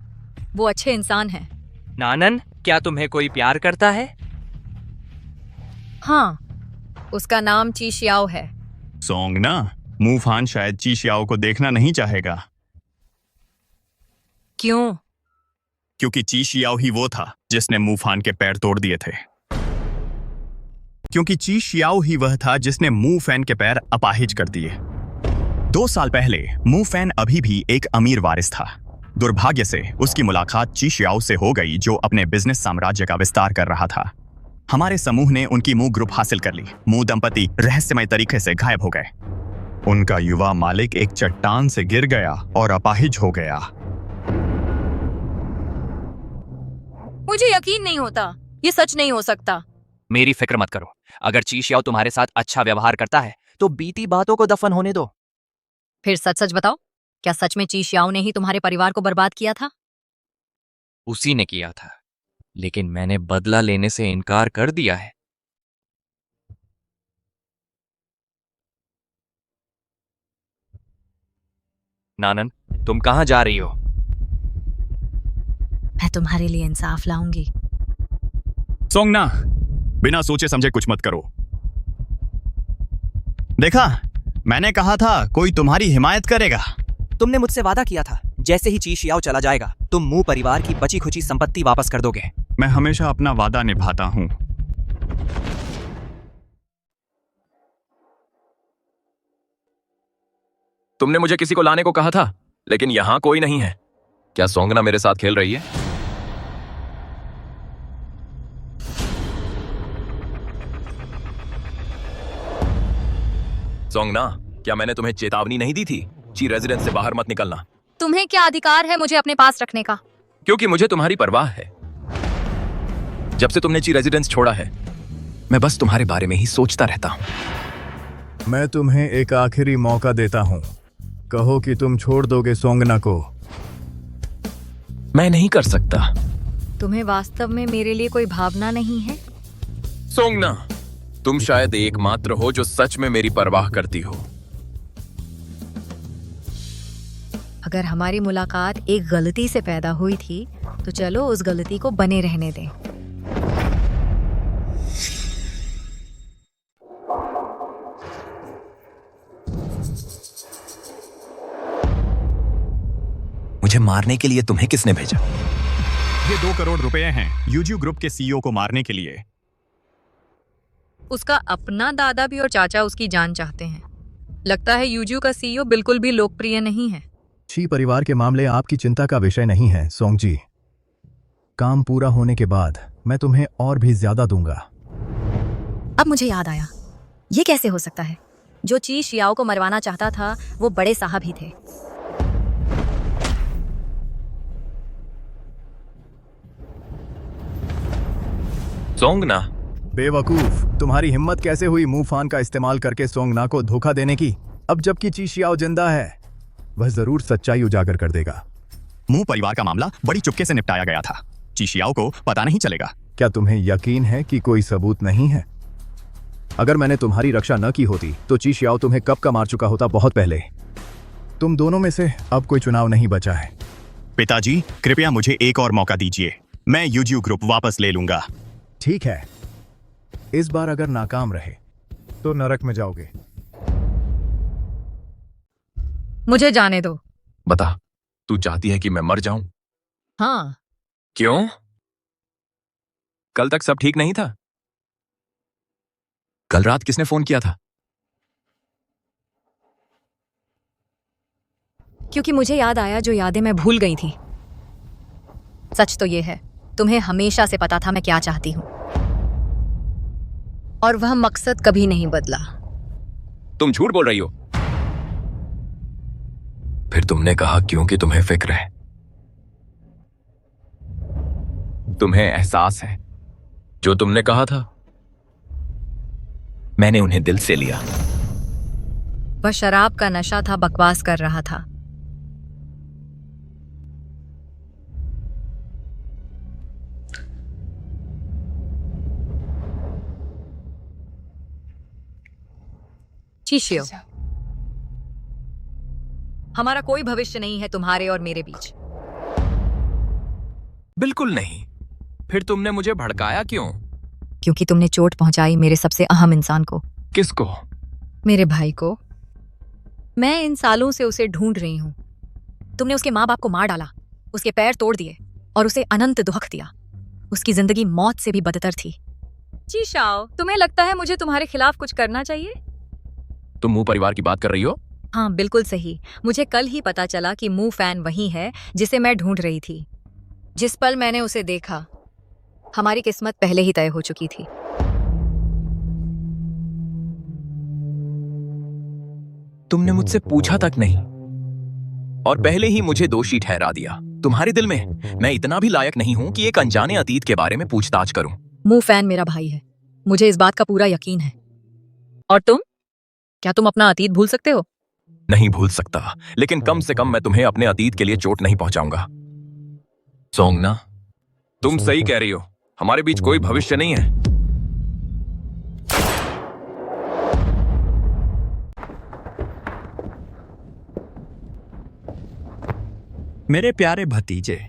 वो अच्छे इंसान हैं। नानन, क्या तुम्हें कोई प्यार करता है? हाँ, उसका नाम ची शियाओ है। सॉन्ग ना, मुफान शायद ची शियाओ को देखना नहीं चाहेगा। क्यों? क्योंकि ची शियाओ ही वो था जिसने मुफान के पैर तोड़ दिए थे। क्योंकि ची शियाओ ही वह था जिसने मू फैन के पैर अपाहिज कर दिए। 2 साल पहले मू फैन अभी भी एक अमीर वारिस था। दुर्भाग्य से उसकी मुलाकात ची शियाओ से हो गई, जो अपने बिजनेस साम्राज्य का विस्तार कर रहा था। हमारे समूह ने उनकी मू ग्रुप हासिल कर ली। मू दंपति रहस्यमय तरीके से गायब हो गए। उनका युवा मालिक एक चट्टान से गिर गया और अपाहिज हो गया। मुझे यकीन नहीं होता, ये सच नहीं हो सकता। मेरी फिक्र मत करो। अगर ची शियाओ तुम्हारे साथ अच्छा व्यवहार करता है तो बीती बातों को दफन होने दो। फिर सच सच बताओ, क्या सच में ची शियाओ ने ही तुम्हारे परिवार को बर्बाद किया था? उसी ने किया था, लेकिन मैंने बदला लेने से इनकार कर दिया है। नानन, तुम कहां जा रही हो? मैं तुम्हारे लिए इंसाफ लाऊंगी। सोंगना, बिना सोचे समझे कुछ मत करो। देखा, मैंने कहा था कोई तुम्हारी हिमायत करेगा। तुमने मुझसे वादा किया था, जैसे ही ची शियाओ चला जाएगा तुम मू परिवार की बची खुची संपत्ति वापस कर दोगे। मैं हमेशा अपना वादा निभाता हूं। तुमने मुझे किसी को लाने को कहा था, लेकिन यहां कोई नहीं है। क्या सोंगना मेरे साथ खेल रही है? सोंगना, क्या मैंने तुम्हें चेतावनी नहीं दी थी? ची रेजिडेंस से बाहर मत निकलना। तुम्हें क्या अधिकार है मुझे अपने पास रखने का? क्योंकि मुझे तुम्हारी परवाह है। जब से तुमने ची रेजिडेंस छोड़ा है, मैं बस तुम्हारे बारे में ही सोचता रहता हूं। मैं तुम्हें एक आखिरी मौका देता हूं। कहो कि तुम छोड़ दोगे सोंगना को। मैं नहीं कर सकता। तुम्हें वास्तव में मेरे लिए कोई भावना नहीं है? सोंगना, तुम शायद एकमात्र हो जो सच में मेरी परवाह करती हो। अगर हमारी मुलाकात एक गलती से पैदा हुई थी तो चलो उस गलती को बने रहने दें। मुझे मारने के लिए तुम्हें किसने भेजा? ये 2 करोड़ रुपए हैं यूजू ग्रुप के सीईओ को मारने के लिए। उसका अपना दादा भी और चाचा उसकी जान चाहते हैं। लगता है यूजू का सीईओ बिल्कुल भी लोकप्रिय नहीं है। ची परिवार के मामले आपकी चिंता का विषय नहीं है सोंग जी। काम पूरा होने के बाद मैं तुम्हें और भी ज्यादा दूंगा। अब मुझे याद आया, ये कैसे हो सकता है? जो ची शियाओ को मरवाना चाहता था वो बड़े साहब ही थे। सोंगना, बेवकूफ, तुम्हारी हिम्मत कैसे हुई मूफान का इस्तेमाल करके सोंगना को धोखा देने की? अब जबकि ची शियाओ जिंदा है, वह जरूर सच्चाई उजागर कर देगा। मू परिवार का मामला बड़ी चुपके से निपटाया गया था। ची शियाओ को पता नहीं चलेगा। क्या तुम्हें यकीन है कि कोई सबूत नहीं है? अगर मैंने तुम्हारी रक्षा न की होती तो ची शियाओ तुम्हें कब का मार चुका होता, बहुत पहले। तुम दोनों में से अब कोई चुनाव नहीं बचा है। पिताजी, कृपया मुझे एक और मौका दीजिए। मैं यूजू ग्रुप वापस ले लूंगा। ठीक है, इस बार अगर नाकाम रहे तो नरक में जाओगे। मुझे जाने दो। बता, तू चाहती है कि मैं मर जाऊं? हाँ। क्यों? कल तक सब ठीक नहीं था? कल रात किसने फोन किया था? क्योंकि मुझे याद आया जो यादें मैं भूल गई थी। सच तो ये है, तुम्हें हमेशा से पता था मैं क्या चाहती हूं, और वह मकसद कभी नहीं बदला। तुम झूठ बोल रही हो। फिर तुमने कहा क्योंकि तुम्हें फिक्र है, तुम्हें एहसास है। जो तुमने कहा था मैंने उन्हें दिल से लिया। वह शराब का नशा था, बकवास कर रहा था। चीशियो, हमारा कोई भविष्य नहीं है तुम्हारे और मेरे बीच। बिल्कुल नहीं। फिर तुमने मुझे भड़काया क्यों? क्योंकि तुमने चोट पहुंचाई मेरे सबसे अहम इंसान को। किसको? मेरे भाई को। मैं इन सालों से उसे ढूंढ रही हूं। तुमने उसके माँ बाप को मार डाला, उसके पैर तोड़ दिए और उसे अनंत दुख दिया। उसकी जिंदगी मौत से भी बदतर थी। चीशाओ, तुम्हें लगता है मुझे तुम्हारे खिलाफ कुछ करना चाहिए? तुम मू परिवार की बात कर रही हो? हाँ, बिल्कुल सही। मुझे कल ही पता चला कि मू फैन वही है जिसे मैं ढूंढ रही थी। जिस पल मैंने उसे देखा, हमारी किस्मत पहले ही तय हो चुकी थी। तुमने मुझसे पूछा तक नहीं और पहले ही मुझे दोषी ठहरा दिया। तुम्हारे दिल में मैं इतना भी लायक नहीं हूं कि एक अनजाने अतीत के बारे में पूछताछ करूं। मू फैन मेरा भाई है, मुझे इस बात का पूरा यकीन है। और तुम? क्या तुम अपना अतीत भूल सकते हो? नहीं भूल सकता, लेकिन कम से कम मैं तुम्हें अपने अतीत के लिए चोट नहीं पहुंचाऊंगा। सोंगना, तुम सही कह रही हो। हमारे बीच कोई भविष्य नहीं है। मेरे प्यारे भतीजे,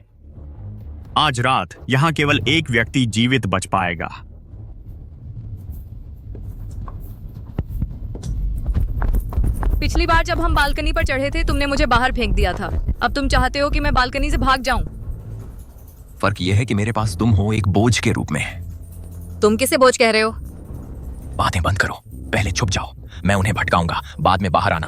आज रात यहां केवल एक व्यक्ति जीवित बच पाएगा। पिछली बार जब हम बालकनी पर चढ़े थे, तुमने मुझे बाहर फेंक दिया था। अब तुम चाहते हो कि मैं बालकनी से भाग जाऊं। फर्क यह है कि मेरे पास तुम हो एक बोझ के रूप में। तुम किसे बोझ कह रहे हो? बातें बंद करो, पहले छुप जाओ। मैं उन्हें भटकाऊंगा, बाद में बाहर आना।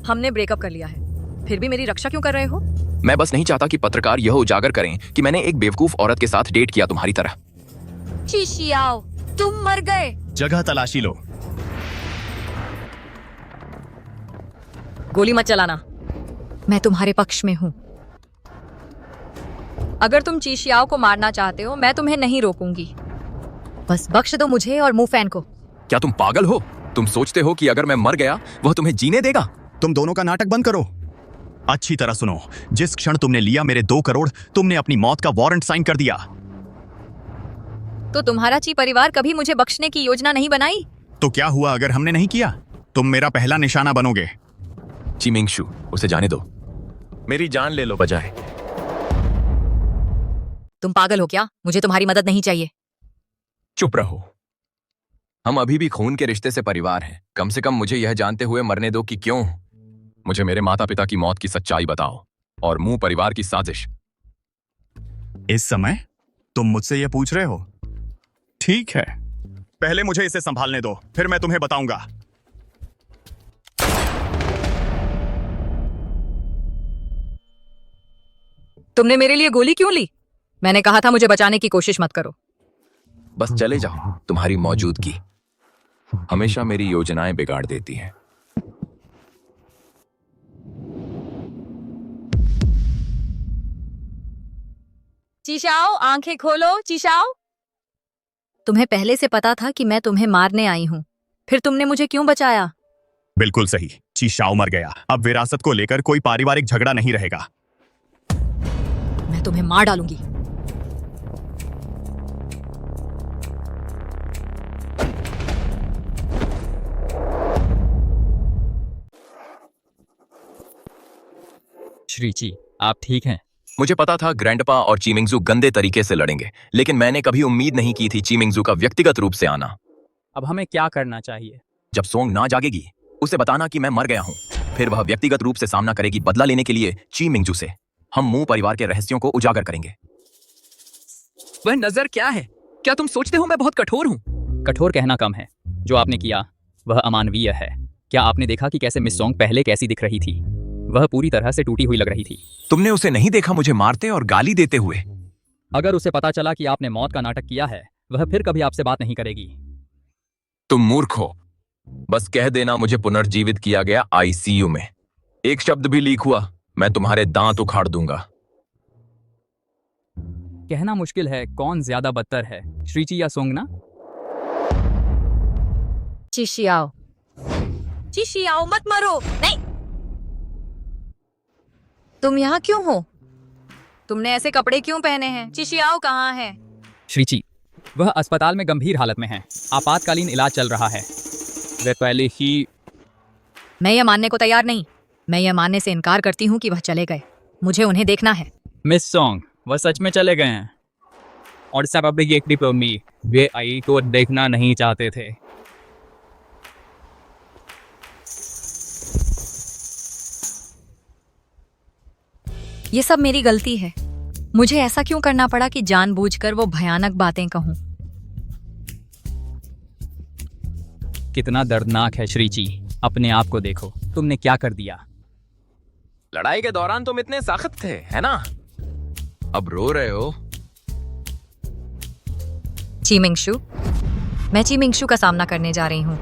हमने ब्रेकअप कर लिया है, फिर भी मेरी रक्षा क्यों कर रहे हो? मैं बस नहीं चाहता कि पत्रकार यह उजागर करें कि मैंने एक बेवकूफ औरत के साथ डेट किया तुम्हारी तरह। चीशियाओ, तुम मर गए। जगह तलाशी लो। गोली मत चलाना, मैं तुम्हारे पक्ष में हूं। अगर तुम चीशियाओ को मारना चाहते हो, मैं तुम्हें नहीं रोकूंगी। बस बख्श दो मुझे और मुफैन को। क्या तुम पागल हो? तुम सोचते हो कि अगर मैं मर गया वह तुम्हें जीने देगा? तुम दोनों का नाटक बंद करो। अच्छी तरह सुनो, जिस क्षण तुमने लिया मेरे 2 करोड़, तुमने अपनी मौत का वारंट साइन कर दिया। तो तुम्हारा ची परिवार कभी मुझे बख्शने की योजना नहीं बनाई? तो क्या हुआ अगर हमने नहीं किया? तुम मेरा पहला निशाना बनोगे। चीमिंगशू, उसे जाने दो। मेरी जान ले लो बजाय। तुम पागल हो क्या? मुझे तुम्हारी मदद नहीं चाहिए। चुप रहो। हम अभी भी खून के रिश्ते से परिवार हैं। कम से कम मुझे यह जानते हुए मरने दो कि क्यों। मुझे मेरे माता पिता की मौत की सच्चाई बताओ और मुंह परिवार की साजिश। इस समय तुम मुझसे यह पूछ रहे हो? ठीक है, पहले मुझे इसे संभालने दो, फिर मैं तुम्हें बताऊंगा। तुमने मेरे लिए गोली क्यों ली? मैंने कहा था मुझे बचाने की कोशिश मत करो। बस चले जाओ, तुम्हारी मौजूदगी हमेशा मेरी योजनाएं बिगाड़ देती है। चीशाओ, आंखें खोलो चीशाओ। तुम्हें पहले से पता था कि मैं तुम्हें मारने आई हूं, फिर तुमने मुझे क्यों बचाया? बिल्कुल सही, चीशाओ मर गया। अब विरासत को लेकर कोई पारिवारिक झगड़ा नहीं रहेगा। मैं तुम्हें मार डालूंगी। श्रीची, आप ठीक हैं? मुझे पता था ग्रैंडपा और चीमिंगजू गंदे तरीके से लड़ेंगे, लेकिन मैंने कभी उम्मीद नहीं की थी चीमिंगजू का व्यक्तिगत रूप से आना। अब हमें क्या करना चाहिए? जब सोंग ना जागेगी, उसे बताना कि मैं मर गया हूं। फिर वह व्यक्तिगत रूप से सामना करेगी बदला लेने के लिए चीमिंगजू से। हम मुंह परिवार के रहस्यों को उजागर करेंगे। वह नजर क्या है? क्या तुम सोचते हो मैं बहुत कठोर हूँ? कठोर कहना कम है। जो आपने किया वह अमानवीय है। क्या आपने देखा कि कैसे मिस सोंग पहले कैसी दिख रही थी? वह पूरी तरह से टूटी हुई लग रही थी। तुमने उसे नहीं देखा मुझे मारते और गाली देते हुए? अगर उसे पता चला कि आपने मौत का नाटक किया है, वह फिर कभी आपसे बात नहीं करेगी। तुम मूर्ख हो। बस कह देना मुझे पुनर्जीवित किया गया आईसीयू में। एक शब्द भी लीक हुआ, मैं तुम्हारे दांत उखाड़ दूंगा। कहना मुश्किल है कौन ज्यादा बदतर है, श्रीची या सोंगना? चीशियाओ, चीशियाओ मत मरो। नहीं, तुम यहाँ क्यों हो? तुमने ऐसे कपड़े क्यों पहने हैं? चीशियाओ कहाँ है? श्रीची, वह अस्पताल में गंभीर हालत में है। आपातकालीन इलाज चल रहा है। वे पहले ही। मैं यह मानने को तैयार नहीं। मैं यह मानने से इनकार करती हूँ कि वह चले गए। मुझे उन्हें देखना है। मिस सोंग, वह सच में चले गए हैं और सब अपनी एक डिप्लोमी वे आई को देखना नहीं चाहते थे। ये सब मेरी गलती है। मुझे ऐसा क्यों करना पड़ा कि जानबूझकर वो भयानक बातें कहूं? कितना दर्दनाक है श्रीची। अपने आप को देखो, तुमने क्या कर दिया। लड़ाई के दौरान तुम इतने सख्त थे, है ना? अब रो रहे हो। चीमिंगशू, मैं चीमिंगशू का सामना करने जा रही हूँ।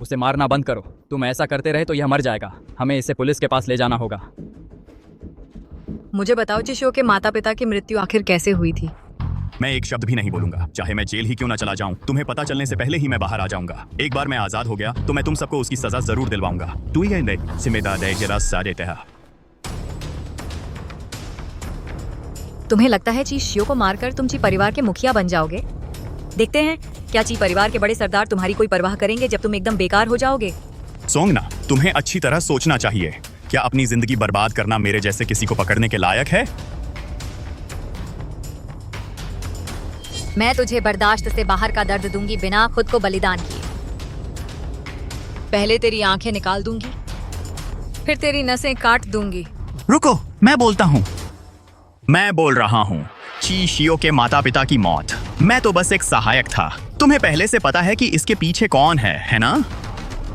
उसे मारना बंद करो। तुम ऐसा करते रहे तो यह मर जाएगा। हमें इसे पुलिस के पास ले जाना होगा। मुझे बताओ चिशो के माता पिता की मृत्यु आखिर कैसे हुई थी? मैं एक शब्द भी नहीं बोलूंगा, चाहे मैं जेल ही क्यों ना चला जाऊं। तुम्हें पता चलने से पहले ही मैं बाहर आ जाऊंगा। एक बार मैं आजाद हो गया तो मैं तुम सबको उसकी सजा जरूर दिलवाऊंगा। तू ही तुम्हें लगता है ची शियो को मारकर तुम ची परिवार के मुखिया बन जाओगे? देखते हैं क्या ची परिवार के बड़े सरदार तुम्हारी कोई परवाह करेंगे जब तुम एकदम बेकार हो जाओगे। सोंगना, तुम्हें अच्छी तरह सोचना चाहिए। क्या अपनी जिंदगी बर्बाद करना मेरे जैसे किसी को पकड़ने के लायक है? मैं तुझे बर्दाश्त से बाहर का दर्द दूंगी बिना खुद को बलिदान किए। पहले तेरी आंखें निकाल दूंगी, फिर तेरी नसें काट दूंगी। रुको, मैं बोलता हूँ। मैं बोल रहा हूँ ची शियो के माता पिता की मौत। मैं तो बस एक सहायक था। तुम्हें पहले से पता है कि इसके पीछे कौन है ना?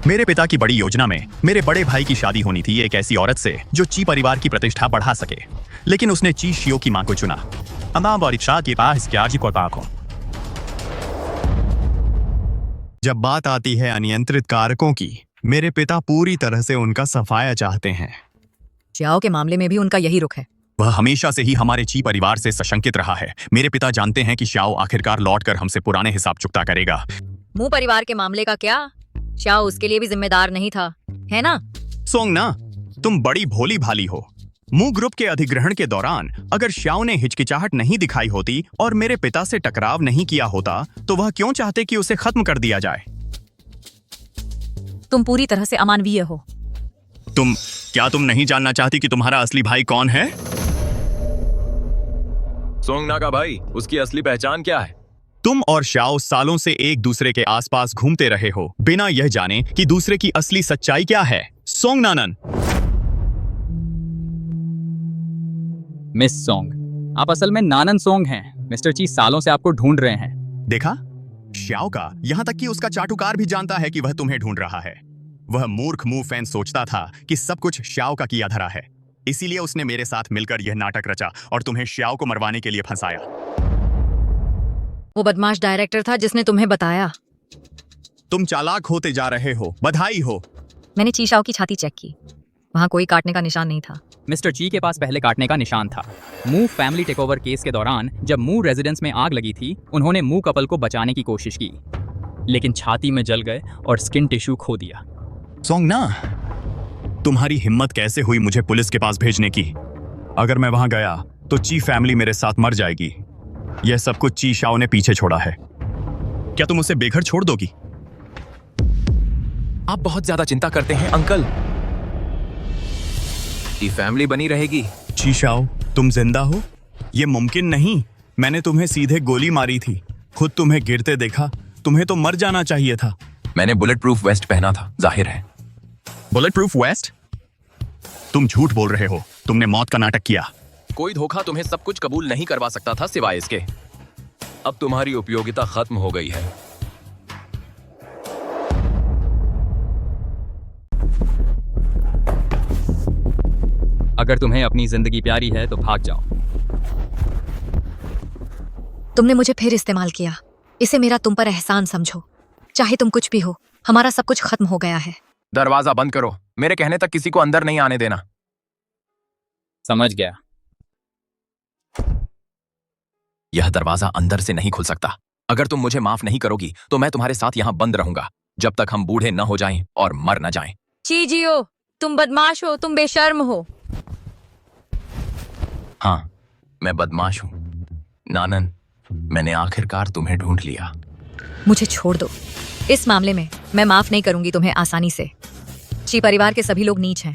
मेरे पिता की बड़ी योजना में मेरे बड़े भाई की शादी होनी थी एक ऐसी औरत से जो ची परिवार की प्रतिष्ठा बढ़ा सके, लेकिन उसने ची शियो की मां को चुना। जब बात आती है अनियंत्रित कारकों की, मेरे पिता पूरी तरह से उनका सफाया चाहते हैं। चियाओ के मामले में भी उनका यही रुख है। वह हमेशा से ही हमारे ची परिवार से सशंकित रहा है। मेरे पिता जानते हैं कि श्याओ आखिरकार लौटकर हमसे पुराने हिसाब चुकता करेगा। मुंह परिवार के मामले का क्या? श्याओ उसके लिए भी जिम्मेदार नहीं था, है ना? सोंगना, तुम बड़ी भोली भाली हो। मू ग्रुप के अधिग्रहण के दौरान अगर श्याओ ने हिचकिचाहट नहीं दिखाई होती और मेरे पिता से टकराव नहीं किया होता तो वह क्यों चाहते कि उसे खत्म कर दिया जाए? तुम पूरी तरह से अमानवीय हो। तुम नहीं जानना चाहती कि तुम्हारा असली भाई कौन है? सोंगना का भाई, उसकी असली पहचान क्या है? तुम और श्याओ सालों से एक दूसरे के आसपास घूमते रहे हो बिना यह जाने कि दूसरे की असली सच्चाई क्या है। सोंगनानन। मिस सोंग, आप असल में नानन सोंग हैं। मिस्टर ची सालों से आपको ढूंढ रहे हैं। देखा, श्याओ का यहां तक कि उसका चाटुकार भी जानता है कि वह तुम्हें ढूंढ रहा है। वह मूर्ख मू फैन सोचता था कि सब कुछ श्याओ का किया धरा है, इसीलिए उसने मेरे साथ मिलकर यह नाटक रचा और तुम्हें श्याओ को मरवाने के लिए फंसाया। वो बदमाश डायरेक्टर था जिसने तुम्हें बताया। तुम चालाक होते जा रहे हो। बधाई हो। मैंने चीशाओ की छाती चेक की, वहां कोई काटने का निशान नहीं था। मिस्टर ची के पास पहले काटने का निशान था। मू फैमिली टेकओवर केस के दौरान जब मू रेजिडेंस में आग लगी थी, उन्होंने मू कपल को बचाने की कोशिश की, लेकिन छाती में जल गए और स्किन टिश्यू खो दिया। सोंगना, तुम्हारी हिम्मत कैसे हुई मुझे पुलिस के पास भेजने की? अगर मैं वहां गया तो ची फैमिली मेरे साथ मर जाएगी। यह सब कुछ ची शाओ ने पीछे छोड़ा है। क्या तुम उसे बेघर छोड़ दोगी? आप बहुत ज्यादा चिंता करते हैं अंकल। ये फैमिली बनी रहेगी। ची शाओ, तुम जिंदा हो? यह मुमकिन नहीं। मैंने तुम्हें सीधे गोली मारी थी, खुद तुम्हें गिरते देखा। तुम्हें तो मर जाना चाहिए था। मैंने बुलेट प्रूफ वेस्ट पहना था, जाहिर है। Bullet proof waste? तुम झूठ बोल रहे हो। तुमने मौत का नाटक किया। कोई धोखा तुम्हें सब कुछ कबूल नहीं करवा सकता था सिवाय इसके। अब तुम्हारी उपयोगिता खत्म हो गई है। अगर तुम्हें अपनी जिंदगी प्यारी है तो भाग जाओ। तुमने मुझे फिर इस्तेमाल किया। इसे मेरा तुम पर एहसान समझो। चाहे तुम कुछ भी हो, हमारा सब कुछ खत्म हो गया है। दरवाजा बंद करो। मेरे कहने तक किसी को अंदर नहीं आने देना। समझ गया। यह दरवाजा अंदर से नहीं खुल सकता। अगर तुम मुझे माफ नहीं करोगी तो मैं तुम्हारे साथ यहाँ बंद रहूंगा जब तक हम बूढ़े न हो जाएं और मर न जाएं। चीजियो, तुम बदमाश हो, तुम बेशर्म हो। हाँ, मैं बदमाश हूँ। नानन, मैंने आखिरकार तुम्हें ढूंढ लिया। मुझे छोड़ दो। इस मामले में मैं माफ नहीं करूंगी तुम्हें आसानी से। ची परिवार के सभी लोग नीच हैं।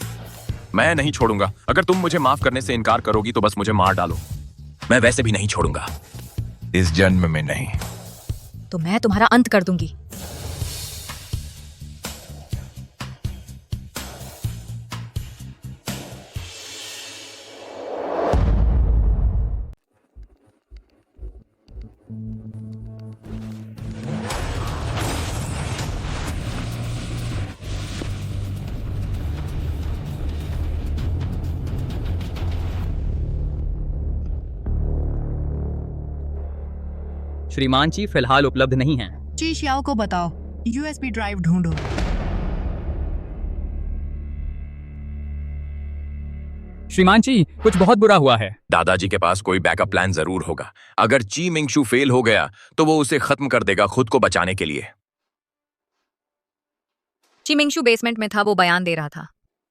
मैं नहीं छोड़ूंगा। अगर तुम मुझे माफ करने से इनकार करोगी तो बस मुझे मार डालो। मैं वैसे भी नहीं छोड़ूंगा, इस जन्म में नहीं। तो मैं तुम्हारा अंत कर दूंगी। श्रीमान जी फिलहाल उपलब्ध नहीं हैं। ची शियाओ को बताओ, यूएसबी ड्राइव ढूंढो। श्रीमान जी, कुछ बहुत बुरा हुआ है। दादाजी के पास कोई बैकअप प्लान जरूर होगा। अगर ची मिंगशू फेल हो गया तो वो उसे खत्म कर देगा खुद को बचाने के लिए। ची मिंगशू बेसमेंट में था, वो बयान दे रहा था।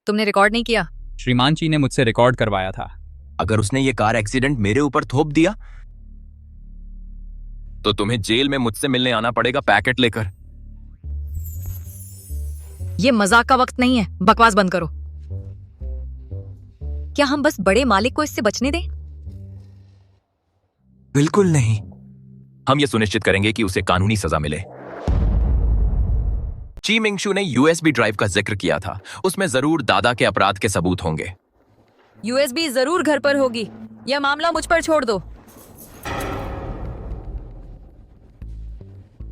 तुमने रिकॉर्ड नहीं किया? श्रीमान जी ने मुझसे रिकॉर्ड करवाया था। अगर उसने ये कार एक्सीडेंट मेरे ऊपर थोप दिया तो तुम्हें जेल में मुझसे मिलने आना पड़ेगा पैकेट लेकर। ये मजाक का वक्त नहीं है, बकवास बंद करो। क्या हम बस बड़े मालिक को इससे बचने दें? बिल्कुल नहीं। हम ये सुनिश्चित करेंगे कि उसे कानूनी सजा मिले। ची मिंगशू ने यूएसबी ड्राइव का जिक्र किया था। उसमें जरूर दादा के अपराध के सबूत होंगे। यूएसबी जरूर घर पर होगी। यह मामला मुझ पर छोड़ दो।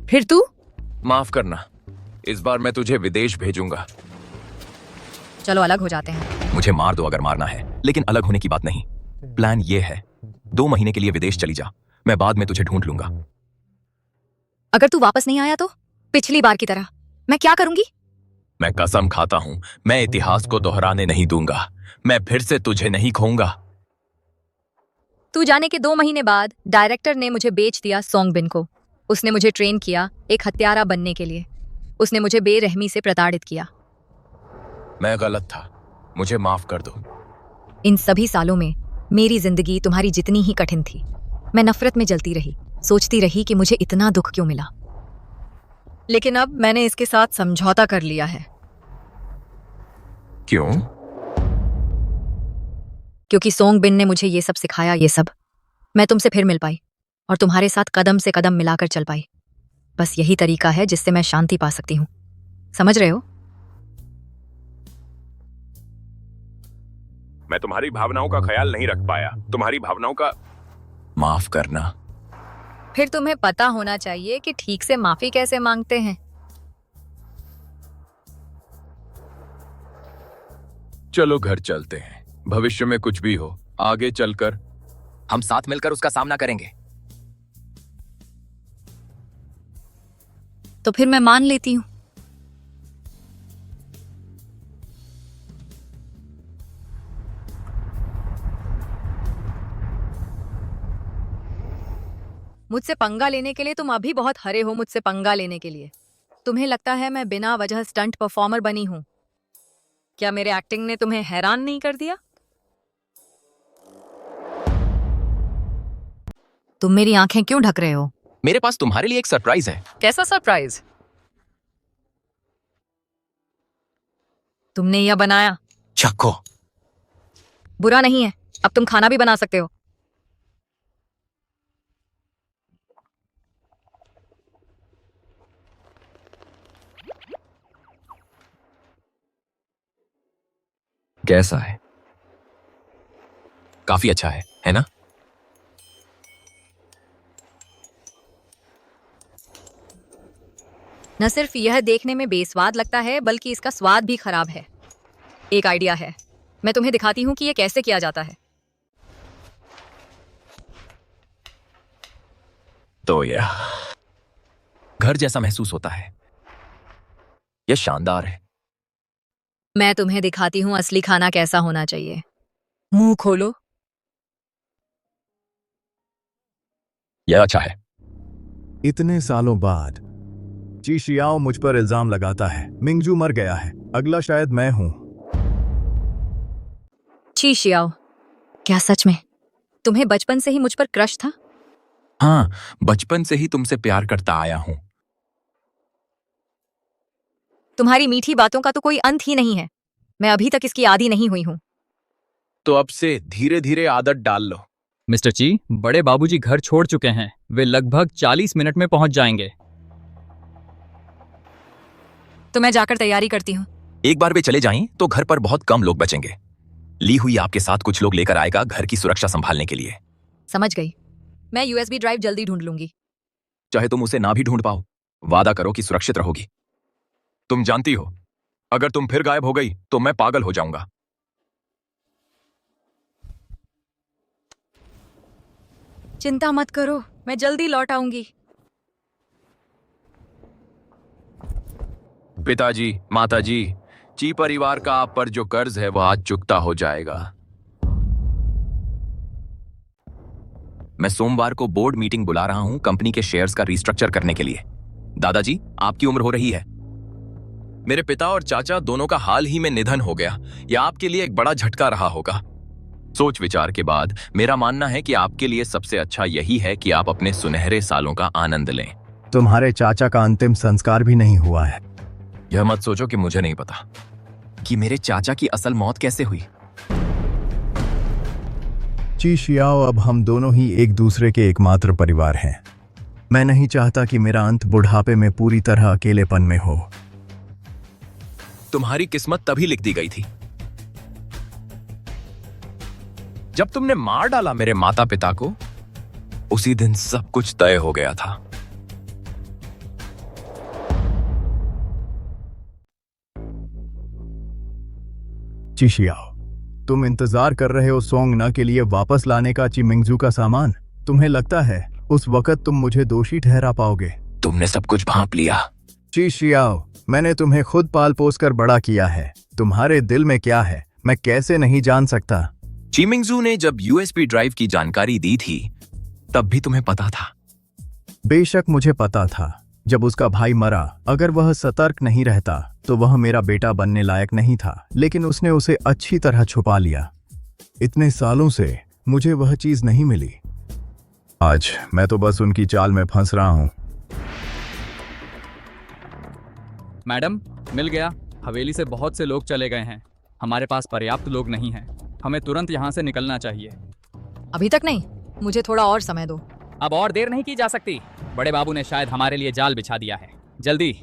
फिर तू? माफ करना, इस बार मैं तुझे विदेश भेजूंगा। चलो अलग हो जाते हैं। मुझे मार दो अगर मारना है, लेकिन अलग होने की बात नहीं। प्लान ये है, 2 महीने के लिए विदेश चली जा। मैं बाद में तुझे ढूंढ लूंगा। अगर तू वापस नहीं आया तो पिछली बार की तरह मैं क्या करूंगी? मैं कसम खाता हूं, मैं इतिहास को दोहराने नहीं दूंगा। मैं फिर से तुझे नहीं खोऊंगा। तू जाने के 2 महीने बाद डायरेक्टर ने मुझे बेच दिया सोंगबिन को। उसने मुझे ट्रेन किया एक हत्यारा बनने के लिए। उसने मुझे बेरहमी से प्रताड़ित किया। मैं गलत था, मुझे माफ कर दो। इन सभी सालों में मेरी जिंदगी तुम्हारी जितनी ही कठिन थी। मैं नफरत में जलती रही, सोचती रही कि मुझे इतना दुख क्यों मिला। लेकिन अब मैंने इसके साथ समझौता कर लिया है। क्यों? क्योंकि सोंग बिन ने मुझे ये सब सिखाया। ये सब मैं तुमसे फिर मिल पाई और तुम्हारे साथ कदम से कदम मिलाकर चल पाई। बस यही तरीका है जिससे मैं शांति पा सकती हूँ। समझ रहे हो? मैं तुम्हारी भावनाओं का ख्याल नहीं रख पाया। तुम्हारी भावनाओं का माफ करना। फिर तुम्हें पता होना चाहिए कि ठीक से माफी कैसे मांगते हैं। चलो घर चलते हैं। भविष्य में कुछ भी हो, आगे चलकर हम साथ मिलकर उसका सामना करेंगे। तो फिर मैं मान लेती हूँ। मुझसे पंगा लेने के लिए तुम अभी बहुत हरे हो। मुझसे पंगा लेने के लिए तुम्हें लगता है मैं बिना वजह स्टंट परफॉर्मर बनी हूं। क्या मेरे एक्टिंग ने तुम्हें हैरान नहीं कर दिया? तुम मेरी आंखें क्यों ढक रहे हो? मेरे पास तुम्हारे लिए एक सरप्राइज है। कैसा सरप्राइज? तुमने यह बनाया? चखो। बुरा नहीं है, अब तुम खाना भी बना सकते हो। कैसा है? काफी अच्छा है ना? न सिर्फ यह देखने में बेस्वाद लगता है बल्कि इसका स्वाद भी खराब है। एक आइडिया है, मैं तुम्हें दिखाती हूं कि यह कैसे किया जाता है। तो यह घर जैसा महसूस होता है। यह शानदार है। मैं तुम्हें दिखाती हूं असली खाना कैसा होना चाहिए। मुंह खोलो। यह अच्छा है। इतने सालों बाद ची शियाओ मुझ पर इल्जाम लगाता है। मिंगजू मर गया है, अगला शायद मैं हूं। ची शियाओ, क्या सच में तुम्हें बचपन से ही मुझ पर क्रश था? हाँ, बचपन से ही तुमसे प्यार करता आया हूं। तुम्हारी मीठी बातों का तो कोई अंत ही नहीं है। मैं अभी तक इसकी आदी नहीं हुई हूं। तो अब से धीरे धीरे आदत डाल लो। मिस्टर ची, बड़े बाबूजी घर छोड़ चुके हैं। वे लगभग 40 मिनट में पहुंच जाएंगे। तो मैं जाकर तैयारी करती हूँ। एक बार वे चले जाएं तो घर पर बहुत कम लोग बचेंगे। ली हुई आपके साथ कुछ लोग लेकर आएगा घर की सुरक्षा संभालने के लिए। समझ गई। मैं यूएसबी ड्राइव जल्दी ढूंढ लूंगी। चाहे तुम उसे ना भी ढूंढ पाओ, वादा करो कि सुरक्षित रहोगी। तुम जानती हो, अगर तुम फिर गायब हो गई तो मैं पागल हो जाऊंगा। चिंता मत करो, मैं जल्दी लौट आऊंगी। पिताजी, माताजी, ची परिवार का आप पर जो कर्ज है वह आज चुकता हो जाएगा। मैं सोमवार को बोर्ड मीटिंग बुला रहा हूं कंपनी के शेयर्स का रिस्ट्रक्चर करने के लिए। दादाजी, आपकी उम्र हो रही है। मेरे पिता और चाचा दोनों का हाल ही में निधन हो गया। यह आपके लिए एक बड़ा झटका रहा होगा। सोच विचार के बाद मेरा मानना है कि आपके लिए सबसे अच्छा यही है कि आप अपने सुनहरे सालों का आनंद लें। तुम्हारे चाचा का अंतिम संस्कार भी नहीं हुआ है। यह मत सोचो कि मुझे नहीं पता कि मेरे चाचा की असल मौत कैसे हुई। ची शियाओ, अब हम दोनों ही एक दूसरे के एकमात्र परिवार हैं। मैं नहीं चाहता कि मेरा अंत बुढ़ापे में पूरी तरह अकेलेपन में हो। तुम्हारी किस्मत तभी लिख दी गई थी जब तुमने मार डाला मेरे माता पिता को। उसी दिन सब कुछ तय हो गया था। ची शियाओ, तुम इंतजार कर रहे हो सोंगना के लिए वापस लाने का ची मिंगजू का सामान। तुम्हें लगता है उस वक्त तुम मुझे दोषी ठहरा पाओगे? तुमने सब कुछ भांप लिया। ची शियाओ, मैंने तुम्हें खुद पाल पोस कर बड़ा किया है। तुम्हारे दिल में क्या है मैं कैसे नहीं जान सकता। ची मिंगजू ने जब यूएसबी ड्राइव की जानकारी दी थी तब भी तुम्हें पता था? बेशक मुझे पता था। जब उसका भाई मरा, अगर वह सतर्क नहीं रहता तो वह मेरा बेटा बनने लायक नहीं था, लेकिन उसने उसे अच्छी तरह छुपा लिया। इतने सालों से मुझे वह चीज नहीं मिली। आज मैं तो बस उनकी चाल में फंस रहा हूं। मैडम, मिल गया। हवेली से बहुत से लोग चले गए हैं। हमारे पास पर्याप्त लोग नहीं हैं। हमें तुरंत यहाँ से निकलना चाहिए। अभी तक नहीं, मुझे थोड़ा और समय दो। अब और देर नहीं की जा सकती। बड़े बाबू ने शायद हमारे लिए जाल बिछा दिया है। जल्दी।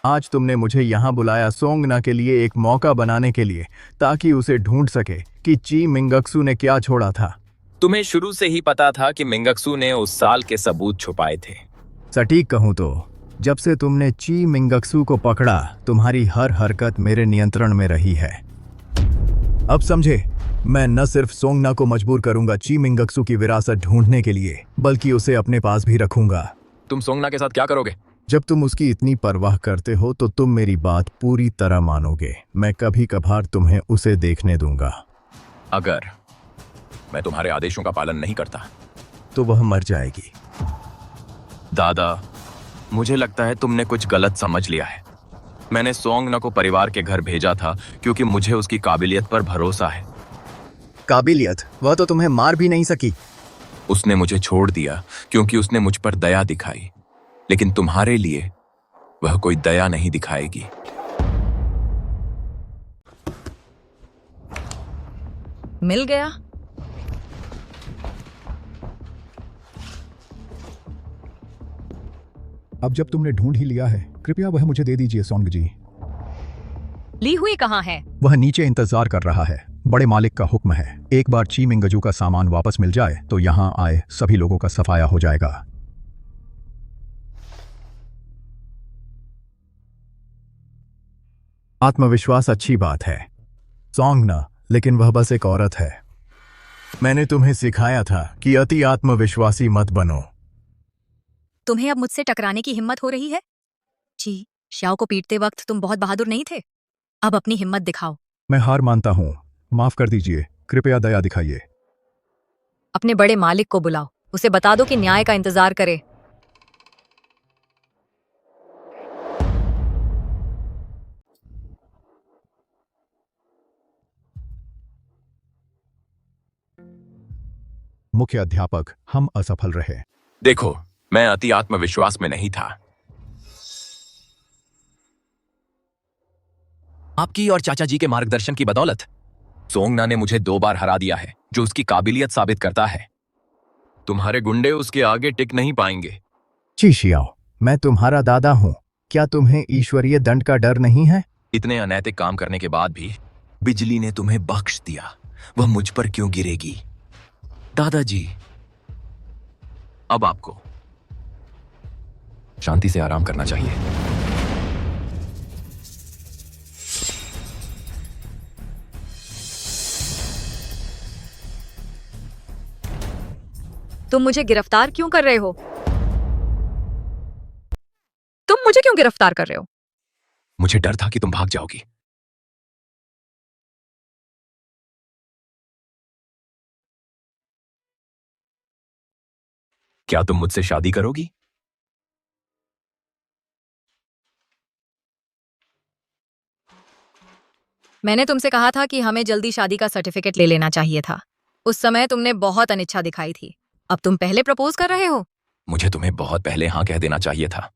आज तुमने मुझे यहाँ बुलाया सोंगना के लिए एक मौका बनाने के लिए, ताकि उसे ढूंढ सके कि ची मिंगक्सू ने क्या छोड़ा था। तुम्हें शुरू से ही पता था कि मिंगक्सू ने उस साल के सबूत छुपाए थे। सटीक कहूँ तो जब से तुमने ची मिंगक्सू को पकड़ा, तुम्हारी हर हरकत मेरे नियंत्रण में रही है। अब समझे, मैं न सिर्फ सोंगना को मजबूर करूंगा ची मिंगक्सू की विरासत ढूंढने के लिए, बल्कि उसे अपने पास भी रखूंगा। तुम सोंगना के साथ क्या करोगे? जब तुम उसकी इतनी परवाह करते हो तो तुम मेरी बात पूरी तरह मानोगे। मैं कभी कभार तुम्हें उसे देखने दूंगा। अगर मैं तुम्हारे आदेशों का पालन नहीं करता तो वह मर जाएगी। दादा, मुझे लगता है तुमने कुछ गलत समझ लिया है। मैंने सोंगना को परिवार के घर भेजा था क्योंकि मुझे उसकी काबिलियत पर भरोसा है। काबिलियत? वह तो तुम्हें मार भी नहीं सकी। उसने मुझे छोड़ दिया क्योंकि उसने मुझ पर दया दिखाई, लेकिन तुम्हारे लिए वह कोई दया नहीं दिखाएगी। मिल गया। अब जब तुमने ढूंढ ही लिया है, कृपया वह मुझे दे दीजिए सोंग जी। ली हुई कहाँ है? वह नीचे इंतजार कर रहा है। बड़े मालिक का हुक्म है। एक बार ची मिंगजू का सामान वापस मिल जाए तो यहाँ आए सभी लोगों का सफाया हो जाएगा। आत्मविश्वास अच्छी बात है सोंगना, लेकिन वह बस एक औरत है। मैंने तुम्हें सिखाया था कि अति आत्मविश्वासी मत बनो। तुम्हें अब मुझसे टकराने की हिम्मत हो रही है? जी, श्याओ को पीटते वक्त तुम बहुत बहादुर नहीं थे। अब अपनी हिम्मत दिखाओ। मैं हार मानता हूँ, माफ कर दीजिए। कृपया दया दिखाइए। अपने बड़े मालिक को बुलाओ, उसे बता दो कि न्याय का इंतजार करे। मुख्य अध्यापक, हम असफल रहे। देखो, मैं अति आत्मविश्वास में नहीं था। आपकी और चाचा जी के मार्गदर्शन की बदौलत सोंगना ने मुझे 2 बार हरा दिया है, जो उसकी काबिलियत साबित करता है। तुम्हारे गुंडे उसके आगे टिक नहीं पाएंगे। ची शियाओ, मैं तुम्हारा दादा हूँ। क्या तुम्हें ईश्वरीय दंड का डर नहीं है? इतने अनैतिक काम करने के बाद भी बिजली ने तुम्हें बख्श दिया। वह मुझ पर क्यों गिरेगी? दादाजी, अब आपको शांति से आराम करना चाहिए। तुम मुझे गिरफ्तार क्यों कर रहे हो? तुम मुझे क्यों गिरफ्तार कर रहे हो? मुझे डर था कि तुम भाग जाओगी। क्या तुम मुझसे शादी करोगी? मैंने तुमसे कहा था कि हमें जल्दी शादी का सर्टिफिकेट ले लेना चाहिए था। उस समय तुमने बहुत अनिच्छा दिखाई थी। अब तुम पहले प्रपोज कर रहे हो। मुझे तुम्हें बहुत पहले हाँ कह देना चाहिए था।